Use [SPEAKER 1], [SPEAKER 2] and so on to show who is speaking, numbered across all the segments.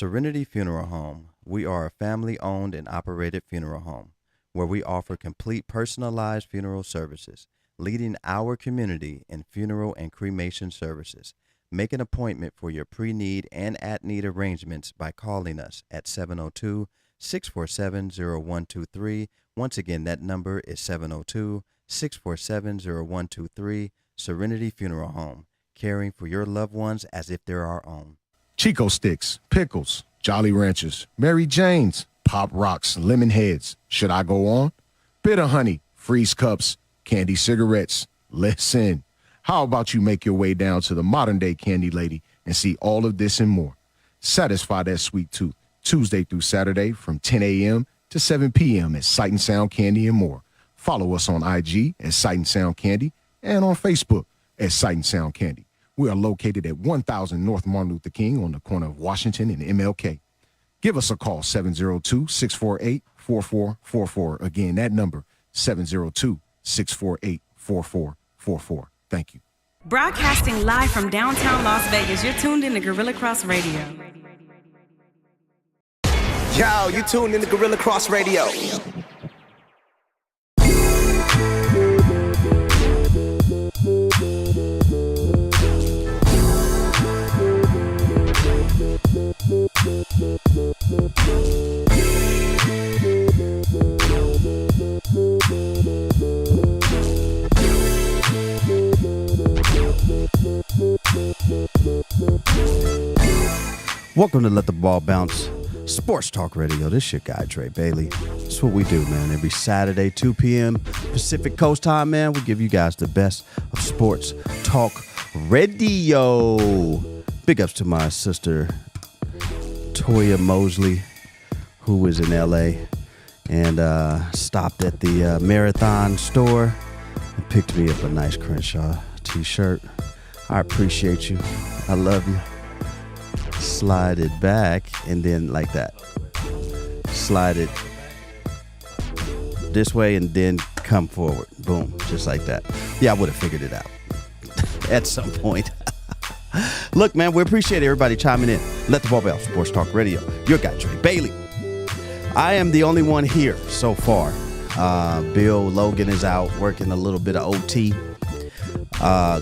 [SPEAKER 1] Serenity Funeral Home. We are a family-owned and operated funeral home where we offer complete personalized funeral services, leading our community in funeral and cremation services. Make an appointment for your pre-need and at-need arrangements by calling us at 702-647-0123. Once again, that number is 702-647-0123. Serenity Funeral Home, caring for your loved ones as if they're our own.
[SPEAKER 2] Chico Sticks, Pickles, Jolly Ranchers, Mary Jane's, Pop Rocks, Lemon Heads. Should I go on? Bitter Honey, Freeze Cups, Candy Cigarettes. Listen, how about you make your way down to the modern-day Candy Lady and see all of this and more? Satisfy that sweet tooth Tuesday through Saturday from 10 a.m. to 7 p.m. at Sight and Sound Candy and more. Follow us on IG at Sight and Sound Candy and on Facebook at Sight and Sound Candy. We are located at 1000 North Martin Luther King on the corner of Washington and MLK. Give us a call, 702-648-4444. Again, that number, 702-648-4444. Thank you.
[SPEAKER 3] Broadcasting live from downtown Las Vegas, you're tuned in to Gorilla Cross Radio.
[SPEAKER 4] Yo, you tuned in to Gorilla Cross Radio.
[SPEAKER 1] Welcome to Let the Ball Bounce Sports Talk Radio. This your guy, Dre Bailey. That's what we do, man. Every Saturday, 2 p.m. Pacific Coast time, man. We give you guys the best of sports talk radio. Big ups to my sister, Toya Mosley, who is in L.A. and stopped at the Marathon store and picked me up a nice Crenshaw t-shirt. I appreciate you. I love you. Slide it back and then like that. Slide it this way and then come forward. Boom, just like that. Yeah, I would have figured it out at some point. Look, man, we appreciate everybody chiming in. Let the Ball Bounce Sports Talk Radio. Your guy, Dre Bailey. I am the only one here so far. Bill Logan is out working a little bit of OT.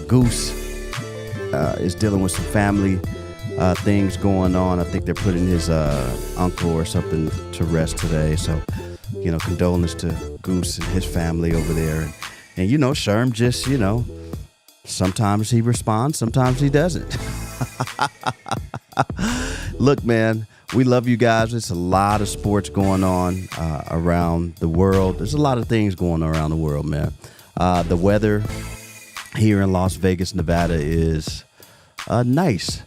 [SPEAKER 1] Goose is dealing with some family things going on. I think they're putting his uncle or something to rest today. So, you know, condolences to Goose and his family over there. And you know, Sherm just, you know, sometimes he responds, sometimes he doesn't. Look, man, we love you guys. There's a lot of sports going on around the world. There's a lot of things going on around the world, man. The weather here in Las Vegas, Nevada is nice.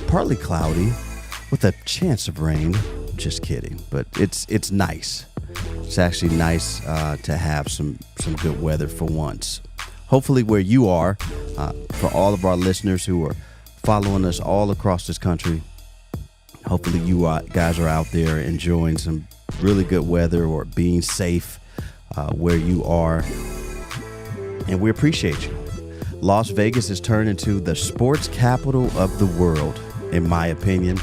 [SPEAKER 1] Partly cloudy with a chance of rain. Just kidding. But it's nice. It's actually nice to have some good weather for once. Hopefully where you are, for all of our listeners who are following us all across this country, hopefully you guys are out there enjoying some really good weather or being safe where you are. And we appreciate you. Las Vegas has turned into the sports capital of the world, in my opinion.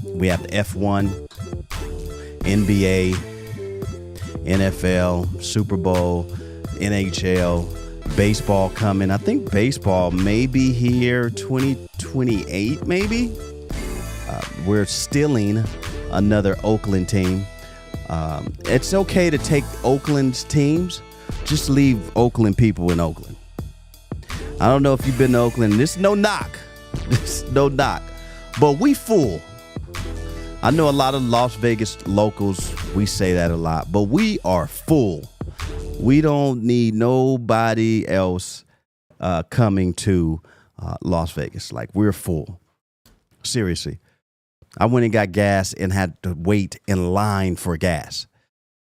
[SPEAKER 1] We have the F1, NBA, NFL, Super Bowl, NHL, baseball coming. I think baseball may be here 2028, maybe. We're stealing another Oakland team. It's okay to take Oakland's teams. Just leave Oakland people in Oakland. I don't know if you've been to Oakland. This is no knock. This is no knock. But we full. I know a lot of Las Vegas locals, we say that a lot. But we are full. We don't need nobody else coming to Las Vegas. Like, we're full. Seriously. I went and got gas and had to wait in line for gas.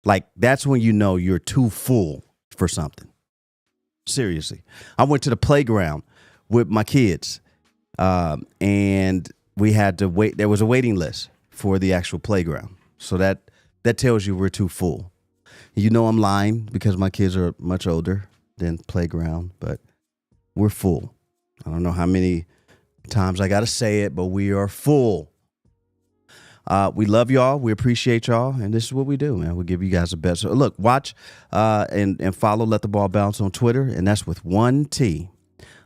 [SPEAKER 1] Like, that's when you know you're too full for something. Seriously. I went to the playground with my kids, and we had to wait. There was a waiting list for the actual playground. So that tells you we're too full. You know I'm lying because my kids are much older than playground, but we're full. I don't know how many times I got to say it, but we are full. We love y'all. We appreciate y'all. And this is what we do, man. We give you guys the best. So look, watch and follow Let the Ball Bounce on Twitter. And that's with 1 T.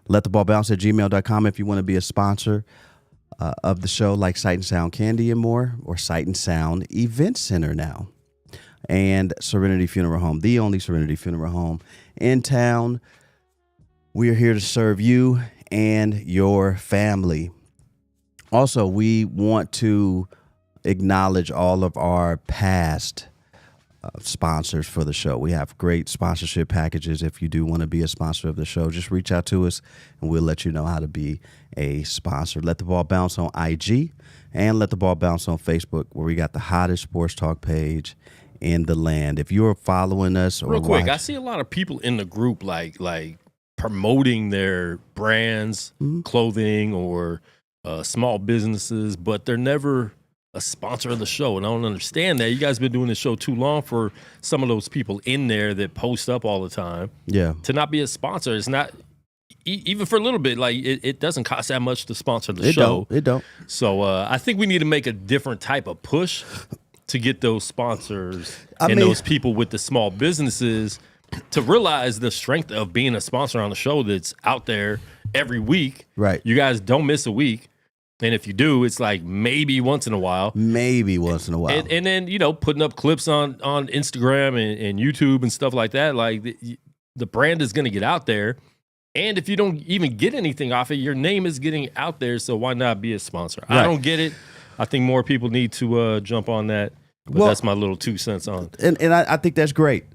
[SPEAKER 1] LetTheBallBounce@gmail.com if you want to be a sponsor of the show, like Sight and Sound Candy and more, or Sight and Sound Event Center now. And Serenity Funeral Home, the only Serenity Funeral Home in town. We are here to serve you and your family. Also, we want to acknowledge all of our past sponsors for the show. We have great sponsorship packages. If you do want to be a sponsor of the show, just reach out to us and we'll let you know how to be a sponsor. Let the Ball Bounce on IG and Let the Ball Bounce on Facebook, where we got the hottest sports talk page in the land. If you're following us or
[SPEAKER 5] real quick, I see a lot of people in the group like promoting their brands, clothing, or small businesses, but they're never a sponsor of the show. And I don't understand that. You guys been doing this show too long for some of those people in there that post up all the time.
[SPEAKER 1] Yeah.
[SPEAKER 5] To not be a sponsor, it's not even for a little bit. Like it doesn't cost that much to sponsor the show.
[SPEAKER 1] It don't.
[SPEAKER 5] So I think we need to make a different type of push to get those sponsors those people with the small businesses to realize the strength of being a sponsor on a show that's out there every week.
[SPEAKER 1] Right.
[SPEAKER 5] You guys don't miss a week. And if you do, it's like maybe once in a while.
[SPEAKER 1] Maybe once in a while.
[SPEAKER 5] And then, putting up clips on Instagram and YouTube and stuff like that. Like the brand is going to get out there. And if you don't even get anything off it, your name is getting out there. So why not be a sponsor? Right. I don't get it. I think more people need to jump on that. But that's my little 2 cents on it.
[SPEAKER 1] And I think that's great.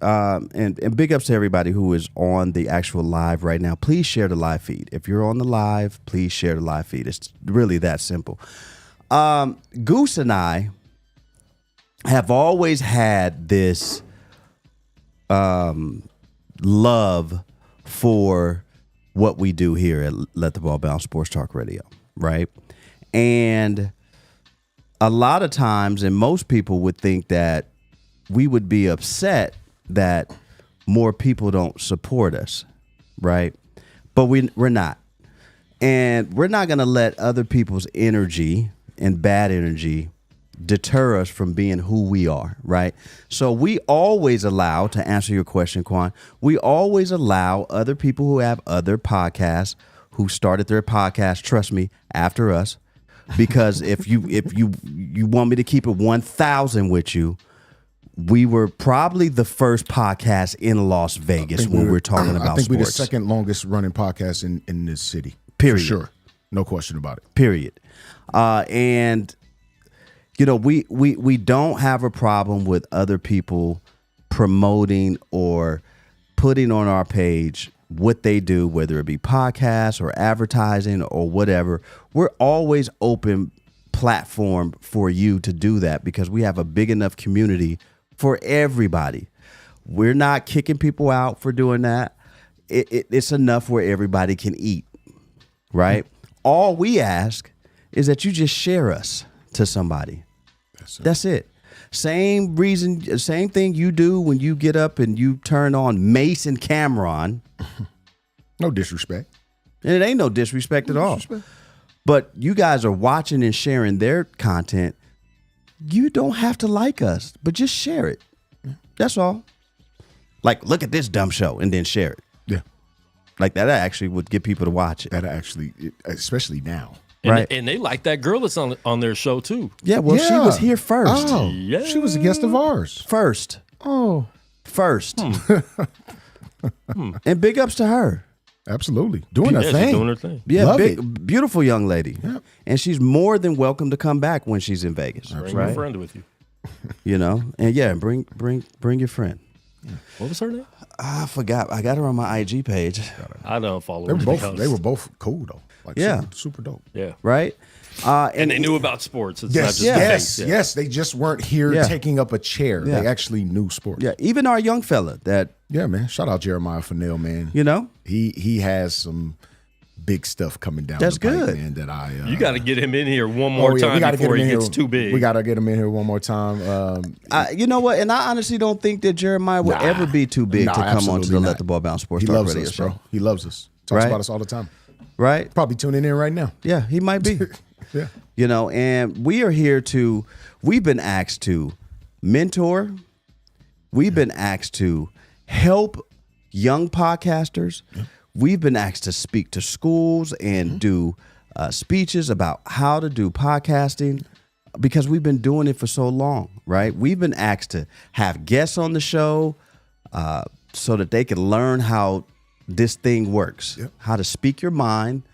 [SPEAKER 1] And big ups to everybody who is on the actual live right now. Please share the live feed. If you're on the live, please share the live feed. It's really that simple. Goose and I have always had this love for what we do here at Let the Ball Bounce Sports Talk Radio, right? And a lot of times, and most people would think that we would be upset that more people don't support us, right? But we're not. And we're not going to let other people's energy and bad energy deter us from being who we are, right? So we always allow, to answer your question, Quan, we always allow other people who have other podcasts, who started their podcast, trust me, after us. Because if you want me to keep it 1,000 with you, we were probably the first podcast in Las Vegas when we're talking about sports.
[SPEAKER 2] I think we're the second longest running podcast in this city.
[SPEAKER 1] Period.
[SPEAKER 2] For sure. No question about it.
[SPEAKER 1] Period. And we don't have a problem with other people promoting or putting on our page what they do, whether it be podcasts or advertising or whatever. We're always open platform for you to do that because we have a big enough community for everybody. We're not kicking people out for doing that. It's enough where everybody can eat, right? All we ask is that you just share us to somebody. That's it. Same reason, same thing you do when you get up and you turn on Mace and Cameron.
[SPEAKER 2] No disrespect.
[SPEAKER 1] And it ain't no disrespect at all. But you guys are watching and sharing their content. You don't have to like us, but just share it. That's all. Like, look at this dumb show and then share it.
[SPEAKER 2] Yeah.
[SPEAKER 1] Like that actually would get people to watch it.
[SPEAKER 2] That actually, especially now.
[SPEAKER 1] Right.
[SPEAKER 5] And they like that girl that's on their show too.
[SPEAKER 1] Yeah, well, she was here first.
[SPEAKER 2] Oh,
[SPEAKER 5] yeah.
[SPEAKER 2] She was a guest of ours.
[SPEAKER 1] First.
[SPEAKER 2] Oh.
[SPEAKER 1] First. And big ups to her.
[SPEAKER 2] Absolutely. Doing her
[SPEAKER 5] She's
[SPEAKER 2] thing.
[SPEAKER 5] doing her thing.
[SPEAKER 1] Yeah,
[SPEAKER 2] Love
[SPEAKER 1] beautiful young lady.
[SPEAKER 2] Yep.
[SPEAKER 1] And she's more than welcome to come back when she's in Vegas.
[SPEAKER 5] Bring
[SPEAKER 1] right?
[SPEAKER 5] your friend with you.
[SPEAKER 1] And bring your friend.
[SPEAKER 5] What was her name?
[SPEAKER 1] I forgot. I got her on my IG page.
[SPEAKER 5] I don't follow
[SPEAKER 2] They
[SPEAKER 5] her.
[SPEAKER 2] were both cool though. Like super dope.
[SPEAKER 5] Yeah.
[SPEAKER 1] Right?
[SPEAKER 5] And they knew about sports. It's not just
[SPEAKER 2] Yes. They just weren't here taking up a chair.
[SPEAKER 1] Yeah.
[SPEAKER 2] They actually knew sports.
[SPEAKER 1] Yeah, even our young fella that,
[SPEAKER 2] Yeah, man. Shout out Jeremiah Fennell, man. He has some big stuff coming down.
[SPEAKER 1] That's
[SPEAKER 2] the pipe,
[SPEAKER 1] good.
[SPEAKER 2] man. That I
[SPEAKER 5] You got to get him in here one more time before he gets too big.
[SPEAKER 2] We got to get him in here one more time.
[SPEAKER 1] you know what? And I honestly don't think that Jeremiah will ever be too big to come on to the Let the Ball Bounce Sports
[SPEAKER 2] He
[SPEAKER 1] Talk
[SPEAKER 2] loves
[SPEAKER 1] Radio
[SPEAKER 2] us,
[SPEAKER 1] show.
[SPEAKER 2] bro. He loves us. Talks about us all the time.
[SPEAKER 1] Right?
[SPEAKER 2] Probably tuning in right now.
[SPEAKER 1] Yeah, he might be.
[SPEAKER 2] Yeah.
[SPEAKER 1] You know, and we've been asked to mentor. We've been asked to help young podcasters. We've been asked to speak to schools and do speeches about how to do podcasting because we've been doing it for so long, right? We've been asked to have guests on the show so that they can learn how this thing works, how to speak your mind,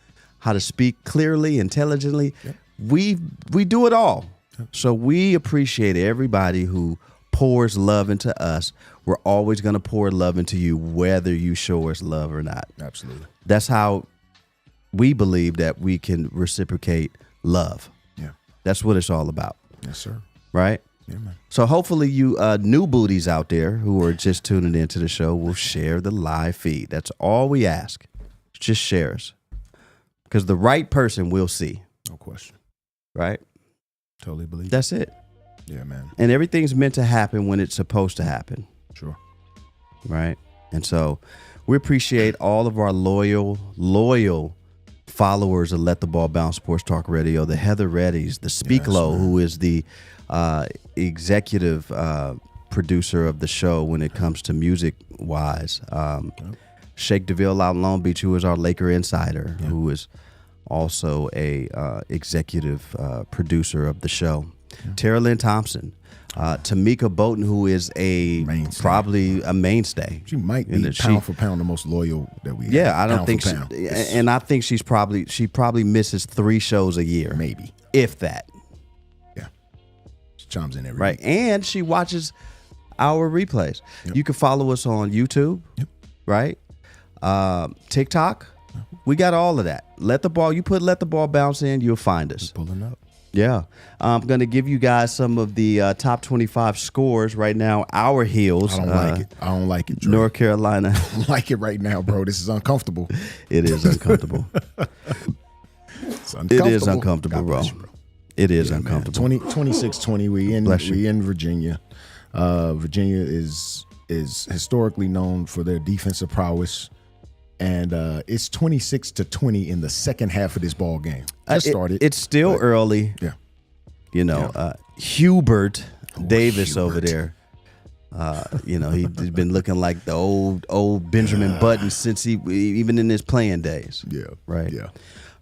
[SPEAKER 1] how to speak clearly, intelligently. We do it all. So we appreciate everybody who pours love into us. We're always going to pour love into you, whether you show us love or not.
[SPEAKER 2] Absolutely.
[SPEAKER 1] That's how we believe that we can reciprocate love.
[SPEAKER 2] Yeah.
[SPEAKER 1] That's what it's all about.
[SPEAKER 2] Yes, sir.
[SPEAKER 1] Right?
[SPEAKER 2] Yeah, man.
[SPEAKER 1] So hopefully you new booties out there who are just tuning into the show will share the live feed. That's all we ask. Just share us. Because the right person will see.
[SPEAKER 2] No question.
[SPEAKER 1] Right?
[SPEAKER 2] Totally believe.
[SPEAKER 1] That's it.
[SPEAKER 2] Yeah, man.
[SPEAKER 1] And everything's meant to happen when it's supposed to happen.
[SPEAKER 2] Sure.
[SPEAKER 1] Right? And so we appreciate all of our loyal followers of Let the Ball Bounce Sports Talk Radio, the Heather Reddys, the Speak Low, who is the executive producer of the show when it comes to music wise. Shake DeVille out in Long Beach, who is our Laker insider, who is also a executive producer of the show. Tara Lynn Thompson, Tamika Bowden, who is probably a mainstay.
[SPEAKER 2] She might be pound for pound the most loyal that we have.
[SPEAKER 1] Yeah, I don't think she, and I think she probably misses 3 shows a year,
[SPEAKER 2] maybe,
[SPEAKER 1] if that.
[SPEAKER 2] Yeah, she chimes in every
[SPEAKER 1] right,
[SPEAKER 2] week.
[SPEAKER 1] and she watches our replays. You can follow us on YouTube, right? TikTok, we got all of that. Let the ball bounce in, you'll find us.
[SPEAKER 2] Pulling up.
[SPEAKER 1] Yeah. I'm going to give you guys some of the top 25 scores right now. Our Heels.
[SPEAKER 2] I don't like it. Dre.
[SPEAKER 1] North Carolina.
[SPEAKER 2] I don't like it right now, bro. This is uncomfortable.
[SPEAKER 1] It is uncomfortable.
[SPEAKER 2] It's uncomfortable.
[SPEAKER 1] It is uncomfortable, bro. It is uncomfortable.
[SPEAKER 2] 26-20. We in Virginia. Virginia is historically known for their defensive prowess. And it's 26-20 in the second half of this ball game. Just started.
[SPEAKER 1] It's still early.
[SPEAKER 2] Yeah.
[SPEAKER 1] You know, Hubert Davis over there. You know, he's been looking like the old Benjamin Button since even in his playing days.
[SPEAKER 2] Yeah.
[SPEAKER 1] Right.
[SPEAKER 2] Yeah.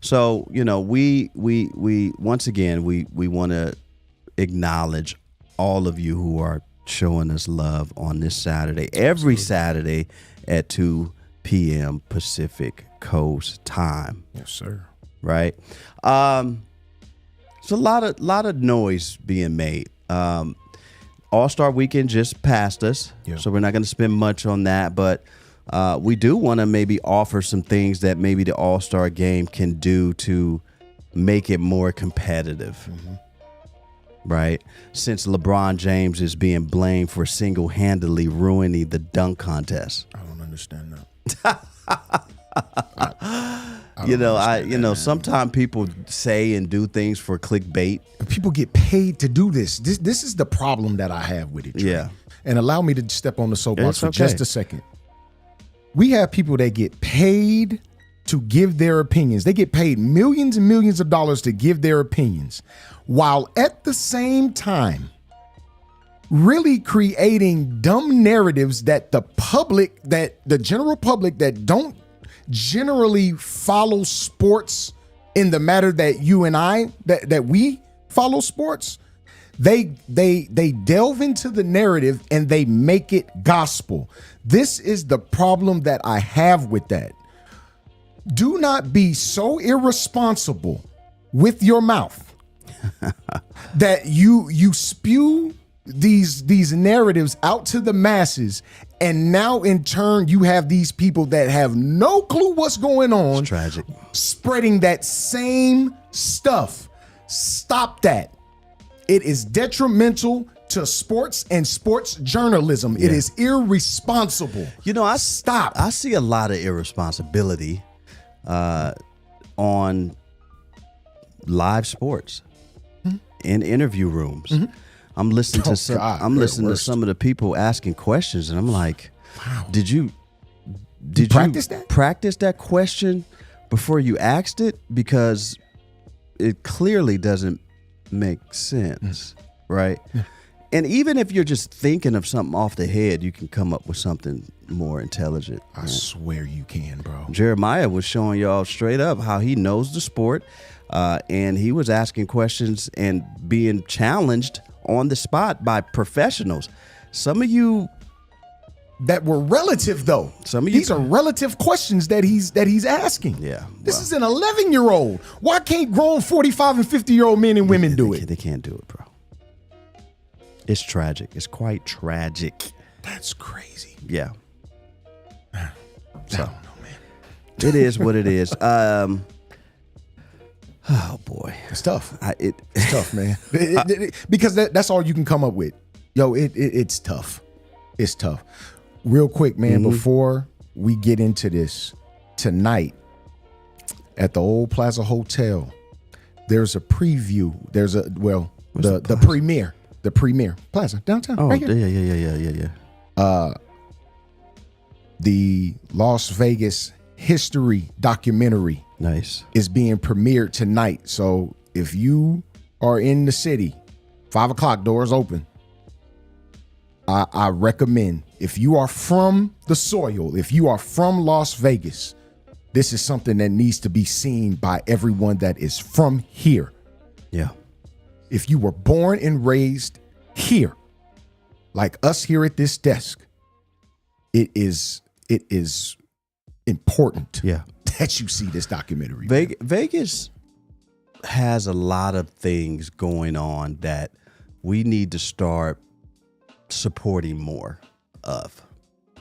[SPEAKER 1] So, you know, we once again we want to acknowledge all of you who are showing us love on this Saturday. Every Saturday at 2 p.m. Pacific Coast time.
[SPEAKER 2] Yes, sir.
[SPEAKER 1] Right. It's a lot of noise being made. All-Star Weekend just passed us, so we're not going to spend much on that. But we do want to maybe offer some things that maybe the All-Star Game can do to make it more competitive. Right? Since LeBron James is being blamed for single-handedly ruining the dunk contest.
[SPEAKER 2] I don't understand that.
[SPEAKER 1] Sometimes people say and do things for clickbait.
[SPEAKER 2] But people get paid to do this. This is the problem that I have with it. Trey.
[SPEAKER 1] Yeah.
[SPEAKER 2] And allow me to step on the soapbox for just a second. We have people that get paid to give their opinions. They get paid millions and millions of dollars to give their opinions, while at the same time really creating dumb narratives that the general public that don't generally follow sports in the matter that you and I that we follow sports, they delve into the narrative and they make it gospel. This is the problem that I have with that. Do not be so irresponsible with your mouth that you spew these narratives out to the masses, and now in turn you have these people that have no clue what's going on.
[SPEAKER 1] It's tragic.
[SPEAKER 2] Spreading that same stuff. Stop that. It is detrimental to sports and sports journalism. It is irresponsible.
[SPEAKER 1] You know, I
[SPEAKER 2] stop.
[SPEAKER 1] see a lot of irresponsibility on live sports in interview rooms. I'm listening to some of the people asking questions, and I'm like, wow. Did you
[SPEAKER 2] practice that?
[SPEAKER 1] Practice that question before you asked it? Because it clearly doesn't make sense, right? And even if you're just thinking of something off the head, you can come up with something more intelligent.
[SPEAKER 2] I swear you can, bro.
[SPEAKER 1] Jeremiah was showing y'all straight up how he knows the sport, and he was asking questions and being challenged on the spot by professionals. Some of you
[SPEAKER 2] That were relative, though.
[SPEAKER 1] Some of you-
[SPEAKER 2] These are relative questions that he's asking.
[SPEAKER 1] Yeah,
[SPEAKER 2] This
[SPEAKER 1] well.
[SPEAKER 2] is an 11-year-old. Why can't grown 45 and 50-year-old men and women do it?
[SPEAKER 1] They can't do it, bro. It's tragic. It's quite tragic.
[SPEAKER 2] That's crazy.
[SPEAKER 1] Yeah.
[SPEAKER 2] I don't know, man.
[SPEAKER 1] It is what it is. Oh boy.
[SPEAKER 2] It's tough.
[SPEAKER 1] It's
[SPEAKER 2] It's tough, man. Because that's all you can come up with. Yo, it's tough. It's tough. Real quick, man, before we get into this, tonight at the Old Plaza Hotel, there's a preview. There's a the premiere. The premiere. Plaza, downtown.
[SPEAKER 1] Oh,
[SPEAKER 2] right here.
[SPEAKER 1] yeah.
[SPEAKER 2] The Las Vegas history documentary
[SPEAKER 1] Nice.
[SPEAKER 2] is being premiered tonight. So if you are in the city, 5:00 doors open. I recommend, if you are from the soil, if you are from Las Vegas, this is something that needs to be seen by everyone that is from here.
[SPEAKER 1] Yeah.
[SPEAKER 2] If you were born and raised here, like us here at this desk, it is important
[SPEAKER 1] Yeah.
[SPEAKER 2] that you see this documentary.
[SPEAKER 1] Vegas has a lot of things going on that we need to start supporting more of.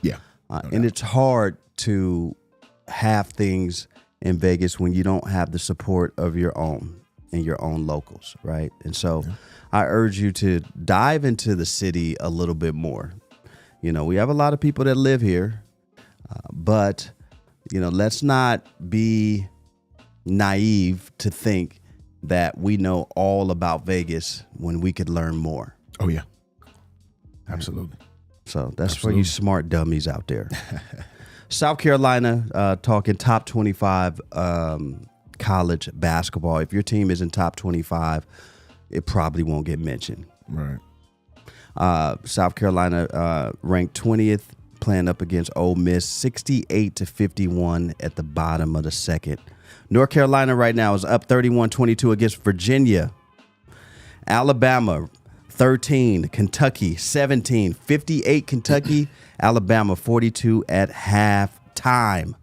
[SPEAKER 2] Yeah.
[SPEAKER 1] And it's hard to have things in Vegas when you don't have the support of your own and your own locals, right? And so I urge you to dive into the city a little bit more. You know, we have a lot of people that live here, but, you know, let's not be naive to think that we know all about Vegas when we could learn more.
[SPEAKER 2] Oh, yeah. Absolutely.
[SPEAKER 1] So that's for you smart dummies out there. South Carolina, talking top 25 college basketball. If your team isn't top 25, it probably won't get mentioned.
[SPEAKER 2] Right.
[SPEAKER 1] South Carolina ranked 20th, playing up against Ole Miss, 68-51 at the bottom of the second. North Carolina right now is up 31-22 against Virginia. Alabama 13, Kentucky 17, 58 Kentucky, Alabama 42 at halftime.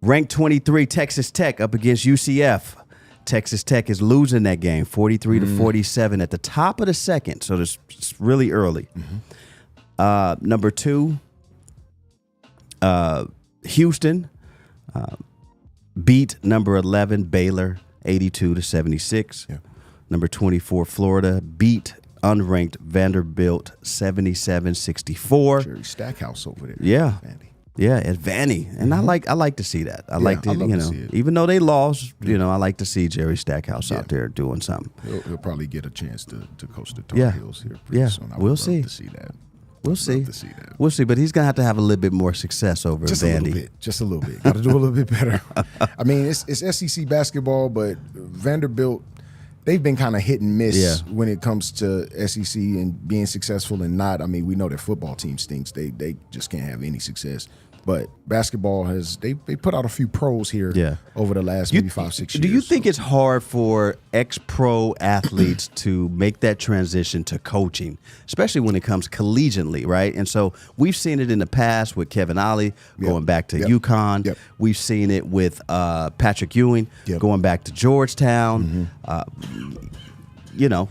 [SPEAKER 1] Ranked 23, Texas Tech up against UCF. Texas Tech is losing that game 43-47 at the top of the second, so it's really early. Number 2, Houston beat number 11 Baylor 82-76.
[SPEAKER 2] Yeah.
[SPEAKER 1] Number 24 Florida beat unranked Vanderbilt 77-64.
[SPEAKER 2] Jerry Stackhouse over there.
[SPEAKER 1] Yeah.
[SPEAKER 2] Vandy.
[SPEAKER 1] Yeah, at Vanny. And I like to see that. I like to,
[SPEAKER 2] I love
[SPEAKER 1] you
[SPEAKER 2] to
[SPEAKER 1] know,
[SPEAKER 2] see it.
[SPEAKER 1] even though they lost, you know, I like to see Jerry Stackhouse out there doing something.
[SPEAKER 2] He'll probably get a chance to coach the Tar
[SPEAKER 1] Yeah.
[SPEAKER 2] Heels here pretty soon. I would
[SPEAKER 1] We'll
[SPEAKER 2] love
[SPEAKER 1] see.
[SPEAKER 2] to see that.
[SPEAKER 1] We'll see.
[SPEAKER 2] Love to see that.
[SPEAKER 1] We'll see, but he's gonna have a little bit more success over
[SPEAKER 2] Just
[SPEAKER 1] Vandy.
[SPEAKER 2] a little bit. Just a little bit. Got to do a little bit better. I mean, it's SEC basketball, but Vanderbilt, they've been kind of hit and miss when it comes to SEC and being successful and not. I mean, we know their football team stinks. They just can't have any success. But basketball they put out a few pros here over the last maybe 5-6 years.
[SPEAKER 1] Do you think it's hard for ex-pro athletes to make that transition to coaching, especially when it comes collegiately, right? And so we've seen it in the past with Kevin Ollie going back to UConn.
[SPEAKER 2] Yep.
[SPEAKER 1] We've seen it with Patrick Ewing going back to Georgetown. You know,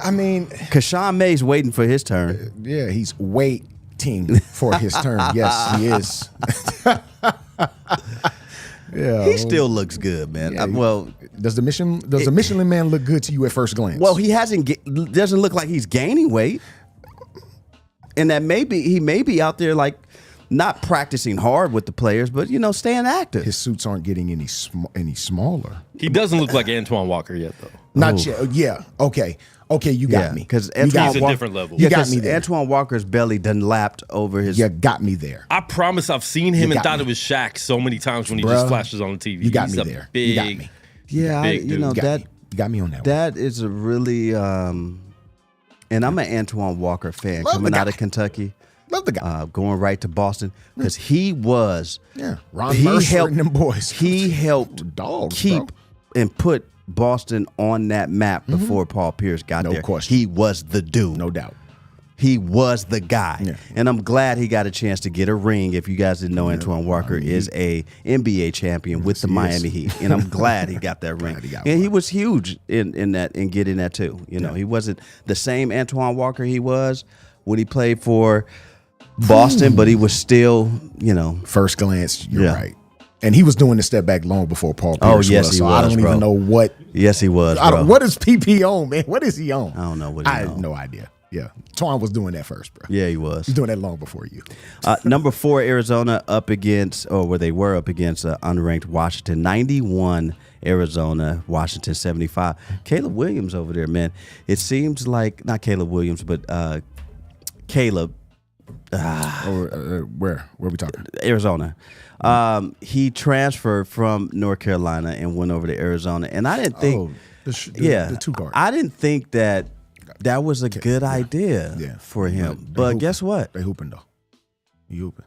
[SPEAKER 2] I mean,
[SPEAKER 1] Kashawn May's waiting for his turn.
[SPEAKER 2] yeah, he's waiting for his turn. Yes, he is. Yeah,
[SPEAKER 1] He still looks good, man.
[SPEAKER 2] does the Michelin Man look good to you at first glance?
[SPEAKER 1] Well, he doesn't look like he's gaining weight, and that he may be out there like not practicing hard with the players, but you know, staying active.
[SPEAKER 2] his suits aren't getting any smaller.
[SPEAKER 5] He doesn't look like Antoine Walker yet, though.
[SPEAKER 2] Not yet. Yeah. Okay. You got me.
[SPEAKER 1] because
[SPEAKER 5] He's a different level.
[SPEAKER 2] You got me there.
[SPEAKER 1] Antoine Walker's belly done lapped over his.
[SPEAKER 2] You got me there.
[SPEAKER 5] I promise I've seen him
[SPEAKER 2] You
[SPEAKER 5] and
[SPEAKER 2] got
[SPEAKER 5] thought
[SPEAKER 2] me.
[SPEAKER 5] it was Shaq so many times when he
[SPEAKER 2] Bruh,
[SPEAKER 5] just flashes on the TV.
[SPEAKER 2] You got
[SPEAKER 5] He's
[SPEAKER 2] me
[SPEAKER 5] a
[SPEAKER 2] there.
[SPEAKER 5] Big,
[SPEAKER 2] You got me.
[SPEAKER 1] Yeah,
[SPEAKER 5] Big dude.
[SPEAKER 1] that
[SPEAKER 2] You got me on that one.
[SPEAKER 1] that is a really and I'm an Antoine Walker fan
[SPEAKER 2] Love the
[SPEAKER 1] coming out
[SPEAKER 2] guy.
[SPEAKER 1] of Kentucky.
[SPEAKER 2] Love the guy.
[SPEAKER 1] Going right to Boston because he was
[SPEAKER 2] Yeah. Ron
[SPEAKER 1] he
[SPEAKER 2] Mercer
[SPEAKER 1] helped
[SPEAKER 2] and them boys.
[SPEAKER 1] He helped
[SPEAKER 2] Dogs,
[SPEAKER 1] keep
[SPEAKER 2] bro.
[SPEAKER 1] and put Boston on that map before Paul Pierce got
[SPEAKER 2] No
[SPEAKER 1] there.
[SPEAKER 2] question.
[SPEAKER 1] He was the dude.
[SPEAKER 2] No doubt.
[SPEAKER 1] He was the guy.
[SPEAKER 2] Yeah.
[SPEAKER 1] And I'm glad he got a chance to get a ring. If you guys didn't know, Antoine Walker is a NBA champion with the
[SPEAKER 2] he is.
[SPEAKER 1] Miami Heat. And I'm glad he got that ring.
[SPEAKER 2] Glad he got
[SPEAKER 1] And he
[SPEAKER 2] one.
[SPEAKER 1] was huge in getting that too. You know, he wasn't the same Antoine Walker he was when he played for Boston, but he was still,
[SPEAKER 2] First glance, you're
[SPEAKER 1] Yeah.
[SPEAKER 2] right. And he was doing the step back long before Paul
[SPEAKER 1] Oh,
[SPEAKER 2] Pierce
[SPEAKER 1] yes,
[SPEAKER 2] was.
[SPEAKER 1] he
[SPEAKER 2] So I
[SPEAKER 1] was,
[SPEAKER 2] don't
[SPEAKER 1] bro.
[SPEAKER 2] even know what.
[SPEAKER 1] yes, he was, bro.
[SPEAKER 2] What is PP on, man? What is he on?
[SPEAKER 1] I don't know what he
[SPEAKER 2] I have
[SPEAKER 1] on.
[SPEAKER 2] no idea. Yeah. Twan was doing that first, bro.
[SPEAKER 1] Yeah, he was.
[SPEAKER 2] He's doing that long before you.
[SPEAKER 1] Number 4, Arizona up against, where they were up against unranked Washington. 91 Arizona, Washington 75. Caleb Williams over there, man. It seems like, not Caleb Williams, but Caleb,
[SPEAKER 2] Where are we talking?
[SPEAKER 1] Arizona. He transferred from North Carolina and went over to Arizona. And I didn't think,
[SPEAKER 2] the two part.
[SPEAKER 1] I didn't think that was a good idea for him. But guess what?
[SPEAKER 2] They hooping though. You hooping.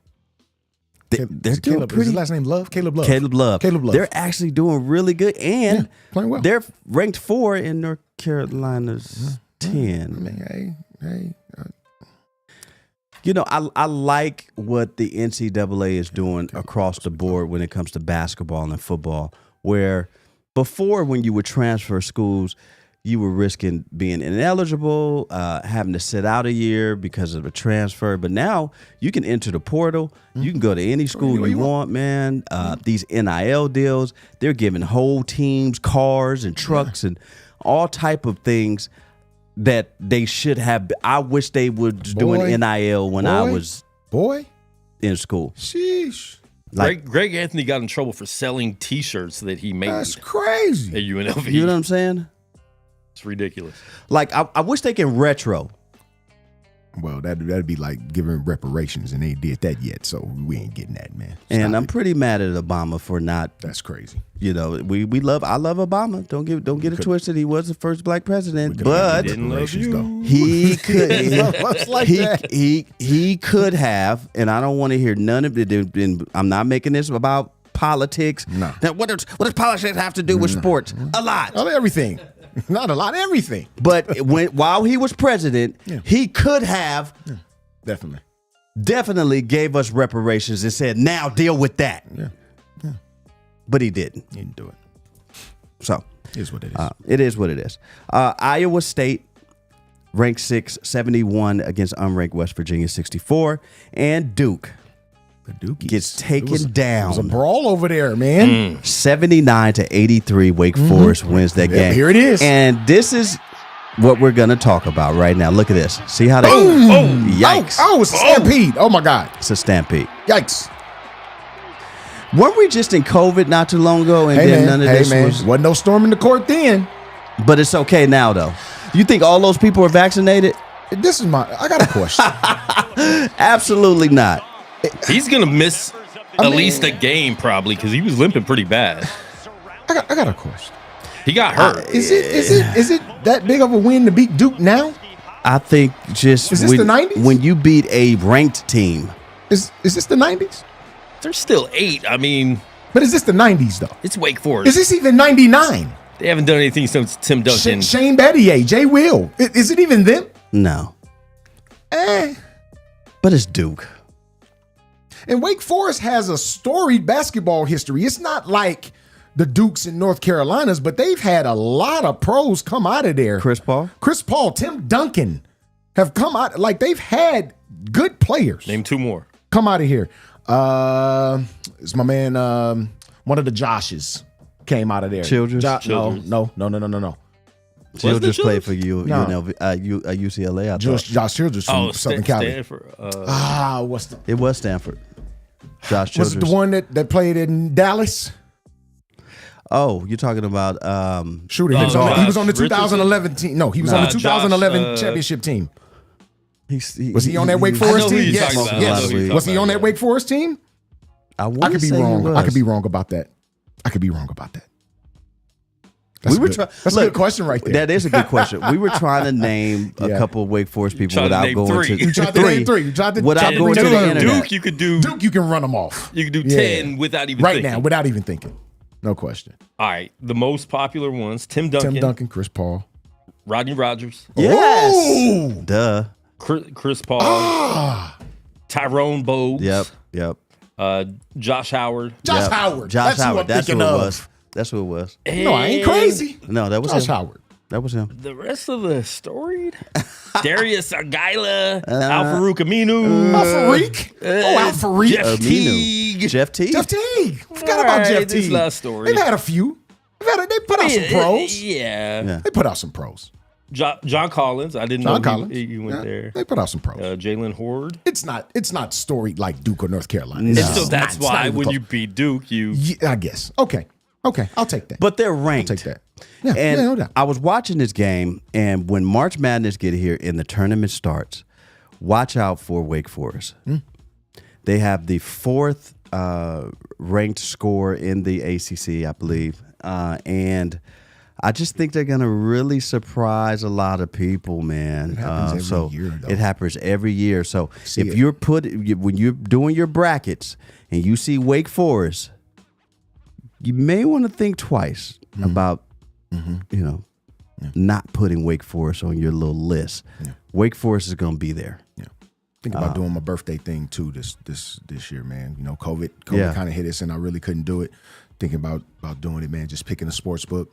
[SPEAKER 1] They're
[SPEAKER 2] Is it
[SPEAKER 1] doing
[SPEAKER 2] Caleb, is
[SPEAKER 1] pretty.
[SPEAKER 2] his last name Love? Caleb Love.
[SPEAKER 1] Caleb Love.
[SPEAKER 2] Caleb Love.
[SPEAKER 1] They're actually doing really good, and
[SPEAKER 2] Yeah, playing well.
[SPEAKER 1] they're ranked 4 in North Carolina's 10.
[SPEAKER 2] Hey.
[SPEAKER 1] I like what the NCAA is doing across the board when it comes to basketball and football. Where before, when you would transfer schools, you were risking being ineligible, having to sit out a year because of a transfer. But now you can enter the portal. You can go to any school
[SPEAKER 2] anywhere
[SPEAKER 1] you
[SPEAKER 2] you
[SPEAKER 1] want, man. These NIL deals, they're giving whole teams cars and trucks and all type of things that they should have. I wish they were doing NIL when I was in school.
[SPEAKER 2] Sheesh.
[SPEAKER 5] Greg Anthony got in trouble for selling T-shirts that he made
[SPEAKER 2] That's
[SPEAKER 5] at
[SPEAKER 2] crazy.
[SPEAKER 5] UNLV.
[SPEAKER 1] You know what I'm saying?
[SPEAKER 5] It's ridiculous.
[SPEAKER 1] Like, I wish they can retro.
[SPEAKER 2] Well, that'd be like giving reparations, and they ain't did that yet, so we ain't getting that, man.
[SPEAKER 1] And
[SPEAKER 2] Stop
[SPEAKER 1] I'm
[SPEAKER 2] it.
[SPEAKER 1] pretty mad at Obama for not.
[SPEAKER 2] That's crazy.
[SPEAKER 1] I love Obama. Don't get it twisted. He was the first black president, but
[SPEAKER 5] didn't love
[SPEAKER 2] Reparations,
[SPEAKER 5] you.
[SPEAKER 2] though.
[SPEAKER 1] he could.
[SPEAKER 2] Looks like
[SPEAKER 1] he,
[SPEAKER 2] that.
[SPEAKER 1] he could have, and I don't want to hear none of it. And I'm not making this about politics.
[SPEAKER 2] No.
[SPEAKER 1] Now, what does politics have to do with sports? A lot.
[SPEAKER 2] Oh, everything. Not a lot, everything.
[SPEAKER 1] But while he was president, he could have
[SPEAKER 2] Definitely.
[SPEAKER 1] gave us reparations and said, "Now deal with that."
[SPEAKER 2] Yeah.
[SPEAKER 1] But he didn't.
[SPEAKER 2] You didn't do it.
[SPEAKER 1] So
[SPEAKER 2] Here's what it is.
[SPEAKER 1] it is what it is. Iowa State ranked 6, 71 against unranked West Virginia 64, and Duke
[SPEAKER 2] the Dukies.
[SPEAKER 1] gets taken
[SPEAKER 2] It was
[SPEAKER 1] down
[SPEAKER 2] a brawl over there, man.
[SPEAKER 1] 79 to 83. Wake Forest wins that
[SPEAKER 2] Yeah,
[SPEAKER 1] game.
[SPEAKER 2] here it is.
[SPEAKER 1] And this is what we're gonna talk about right now. Look at this. See how they? Yikes!
[SPEAKER 2] Oh, it's a stampede. Oh, my God.
[SPEAKER 1] It's a stampede.
[SPEAKER 2] Yikes.
[SPEAKER 1] Weren't we just in COVID not too long ago, and
[SPEAKER 2] Hey,
[SPEAKER 1] then
[SPEAKER 2] man.
[SPEAKER 1] none of
[SPEAKER 2] Hey,
[SPEAKER 1] this
[SPEAKER 2] man.
[SPEAKER 1] was?
[SPEAKER 2] Wasn't no storming the court then.
[SPEAKER 1] But it's okay now, though. You think all those people are vaccinated?
[SPEAKER 2] I got a question.
[SPEAKER 1] Absolutely not.
[SPEAKER 5] He's gonna miss at least a game probably because he was limping pretty bad.
[SPEAKER 2] I got a question.
[SPEAKER 5] He got hurt.
[SPEAKER 2] Is it that big of a win to beat Duke now?
[SPEAKER 1] I think just
[SPEAKER 2] Is this the 90s?
[SPEAKER 1] when you beat a ranked team,
[SPEAKER 2] Is this the 90s?
[SPEAKER 5] They're still 8. I mean,
[SPEAKER 2] But is this the 90s, though?
[SPEAKER 5] it's Wake Forest.
[SPEAKER 2] Is this even 99?
[SPEAKER 5] They haven't done anything since Tim Duncan.
[SPEAKER 2] Shane Battier, Jay Will. Is it even them?
[SPEAKER 1] no. But it's Duke.
[SPEAKER 2] And Wake Forest has a storied basketball history. It's not like the Dukes in North Carolinas, but they've had a lot of pros come out of there.
[SPEAKER 1] Chris Paul?
[SPEAKER 2] Tim Duncan have come out. Like, they've had good players
[SPEAKER 5] Name 2 more.
[SPEAKER 2] come out of here. It's my man, one of the Joshes came out of there.
[SPEAKER 1] Childress?
[SPEAKER 5] Childress.
[SPEAKER 2] No.
[SPEAKER 1] Childress
[SPEAKER 5] the
[SPEAKER 1] played for
[SPEAKER 2] No.
[SPEAKER 1] UCLA. I thought
[SPEAKER 2] Josh Childress from Southern Cali.
[SPEAKER 5] Stanford.
[SPEAKER 2] What's the
[SPEAKER 1] it was Stanford. Josh
[SPEAKER 2] was
[SPEAKER 1] Childress.
[SPEAKER 2] it the one that played in Dallas?
[SPEAKER 1] Oh, you're talking about
[SPEAKER 2] Shooting.
[SPEAKER 5] Oh,
[SPEAKER 2] He was on the
[SPEAKER 5] Josh
[SPEAKER 2] 2011 team. No, he was on the
[SPEAKER 5] Josh,
[SPEAKER 2] 2011 championship team. Was he on that Wake
[SPEAKER 5] I
[SPEAKER 2] Forest
[SPEAKER 5] know who
[SPEAKER 2] team?
[SPEAKER 5] you're
[SPEAKER 2] Yes.
[SPEAKER 5] talking about.
[SPEAKER 2] Yes.
[SPEAKER 5] I know who you're
[SPEAKER 2] Was he
[SPEAKER 5] talking
[SPEAKER 2] on
[SPEAKER 5] about,
[SPEAKER 2] that Wake Forest team?
[SPEAKER 1] I
[SPEAKER 2] I could be wrong. I could be wrong about that. That's
[SPEAKER 1] we were
[SPEAKER 2] good. That's a good question right there.
[SPEAKER 1] That is a good question. We were trying to name a
[SPEAKER 2] Yeah.
[SPEAKER 1] couple of Wake Forest people
[SPEAKER 5] Trying to
[SPEAKER 1] without
[SPEAKER 5] name
[SPEAKER 1] going
[SPEAKER 5] three.
[SPEAKER 1] to
[SPEAKER 2] You tried to name three. You tried to
[SPEAKER 1] without
[SPEAKER 2] bring
[SPEAKER 1] going to
[SPEAKER 2] it
[SPEAKER 1] the
[SPEAKER 2] up.
[SPEAKER 1] internet.
[SPEAKER 5] Duke, you could do
[SPEAKER 2] Duke, you can run them off.
[SPEAKER 5] you could do
[SPEAKER 2] Yeah.
[SPEAKER 5] 10 without even
[SPEAKER 2] right
[SPEAKER 5] thinking.
[SPEAKER 2] now without even thinking. No question.
[SPEAKER 5] All right, the most popular ones: Tim Duncan,
[SPEAKER 2] Tim Duncan, Chris Paul.
[SPEAKER 5] Rodney Rogers,
[SPEAKER 1] Yes.
[SPEAKER 2] Ooh.
[SPEAKER 1] Duh.
[SPEAKER 5] Chris Paul, Tyrone Bogues,
[SPEAKER 1] Yep.
[SPEAKER 5] Josh Howard.
[SPEAKER 2] Josh
[SPEAKER 1] Yep.
[SPEAKER 2] Howard.
[SPEAKER 1] Josh
[SPEAKER 2] That's
[SPEAKER 1] Howard.
[SPEAKER 2] who I'm
[SPEAKER 1] That's who
[SPEAKER 2] thinking
[SPEAKER 1] it
[SPEAKER 2] of.
[SPEAKER 1] was. That's who it was.
[SPEAKER 2] No, I ain't
[SPEAKER 5] And
[SPEAKER 2] crazy.
[SPEAKER 1] No, that was
[SPEAKER 2] Josh
[SPEAKER 1] him.
[SPEAKER 2] Howard.
[SPEAKER 1] That was him.
[SPEAKER 5] The rest of the storied: Darius Argila, Al-Farouq Aminu,
[SPEAKER 2] Al-Farouq. Al-Farouq.
[SPEAKER 5] Jeff
[SPEAKER 1] Aminu.
[SPEAKER 5] Teague.
[SPEAKER 1] Jeff Teague.
[SPEAKER 2] Jeff Teague. Forgot
[SPEAKER 5] All
[SPEAKER 2] about
[SPEAKER 5] right,
[SPEAKER 2] Jeff
[SPEAKER 5] there's
[SPEAKER 2] Teague.
[SPEAKER 5] a lot of stories.
[SPEAKER 2] They've had a few. They put out some pros.
[SPEAKER 5] Yeah.
[SPEAKER 2] They put out some pros.
[SPEAKER 5] John Collins. I didn't
[SPEAKER 2] John
[SPEAKER 5] know
[SPEAKER 2] Collins.
[SPEAKER 5] he went
[SPEAKER 2] Yeah,
[SPEAKER 5] there.
[SPEAKER 2] They put out some pros.
[SPEAKER 5] Jalen Horde.
[SPEAKER 2] It's not storied like Duke or North Carolina.
[SPEAKER 1] No.
[SPEAKER 2] It's
[SPEAKER 5] And
[SPEAKER 2] just
[SPEAKER 5] so that's
[SPEAKER 2] not- it's not
[SPEAKER 5] why
[SPEAKER 2] even
[SPEAKER 5] when
[SPEAKER 2] close.
[SPEAKER 5] you beat Duke, you
[SPEAKER 2] Yeah, I guess. Okay, I'll take that.
[SPEAKER 1] But they're ranked.
[SPEAKER 2] Take that. Yeah,
[SPEAKER 1] And
[SPEAKER 2] no doubt.
[SPEAKER 1] I was watching this game, and when March Madness get here and the tournament starts, watch out for Wake Forest. They have the fourth ranked score in the ACC, I believe, and I just think they're gonna really surprise a lot of people, man.
[SPEAKER 2] It happens every year, though.
[SPEAKER 1] It happens every year. So
[SPEAKER 2] See
[SPEAKER 1] if
[SPEAKER 2] it.
[SPEAKER 1] you're when you're doing your brackets and you see Wake Forest, you may want to think twice about not putting Wake Forest on your little list. Wake Forest is going to be there.
[SPEAKER 2] Yeah. Think about doing my birthday thing too this year, man. You know, COVID
[SPEAKER 1] Yeah.
[SPEAKER 2] kind of hit us, and I really couldn't do it. Thinking about doing it, man. Just picking a sports book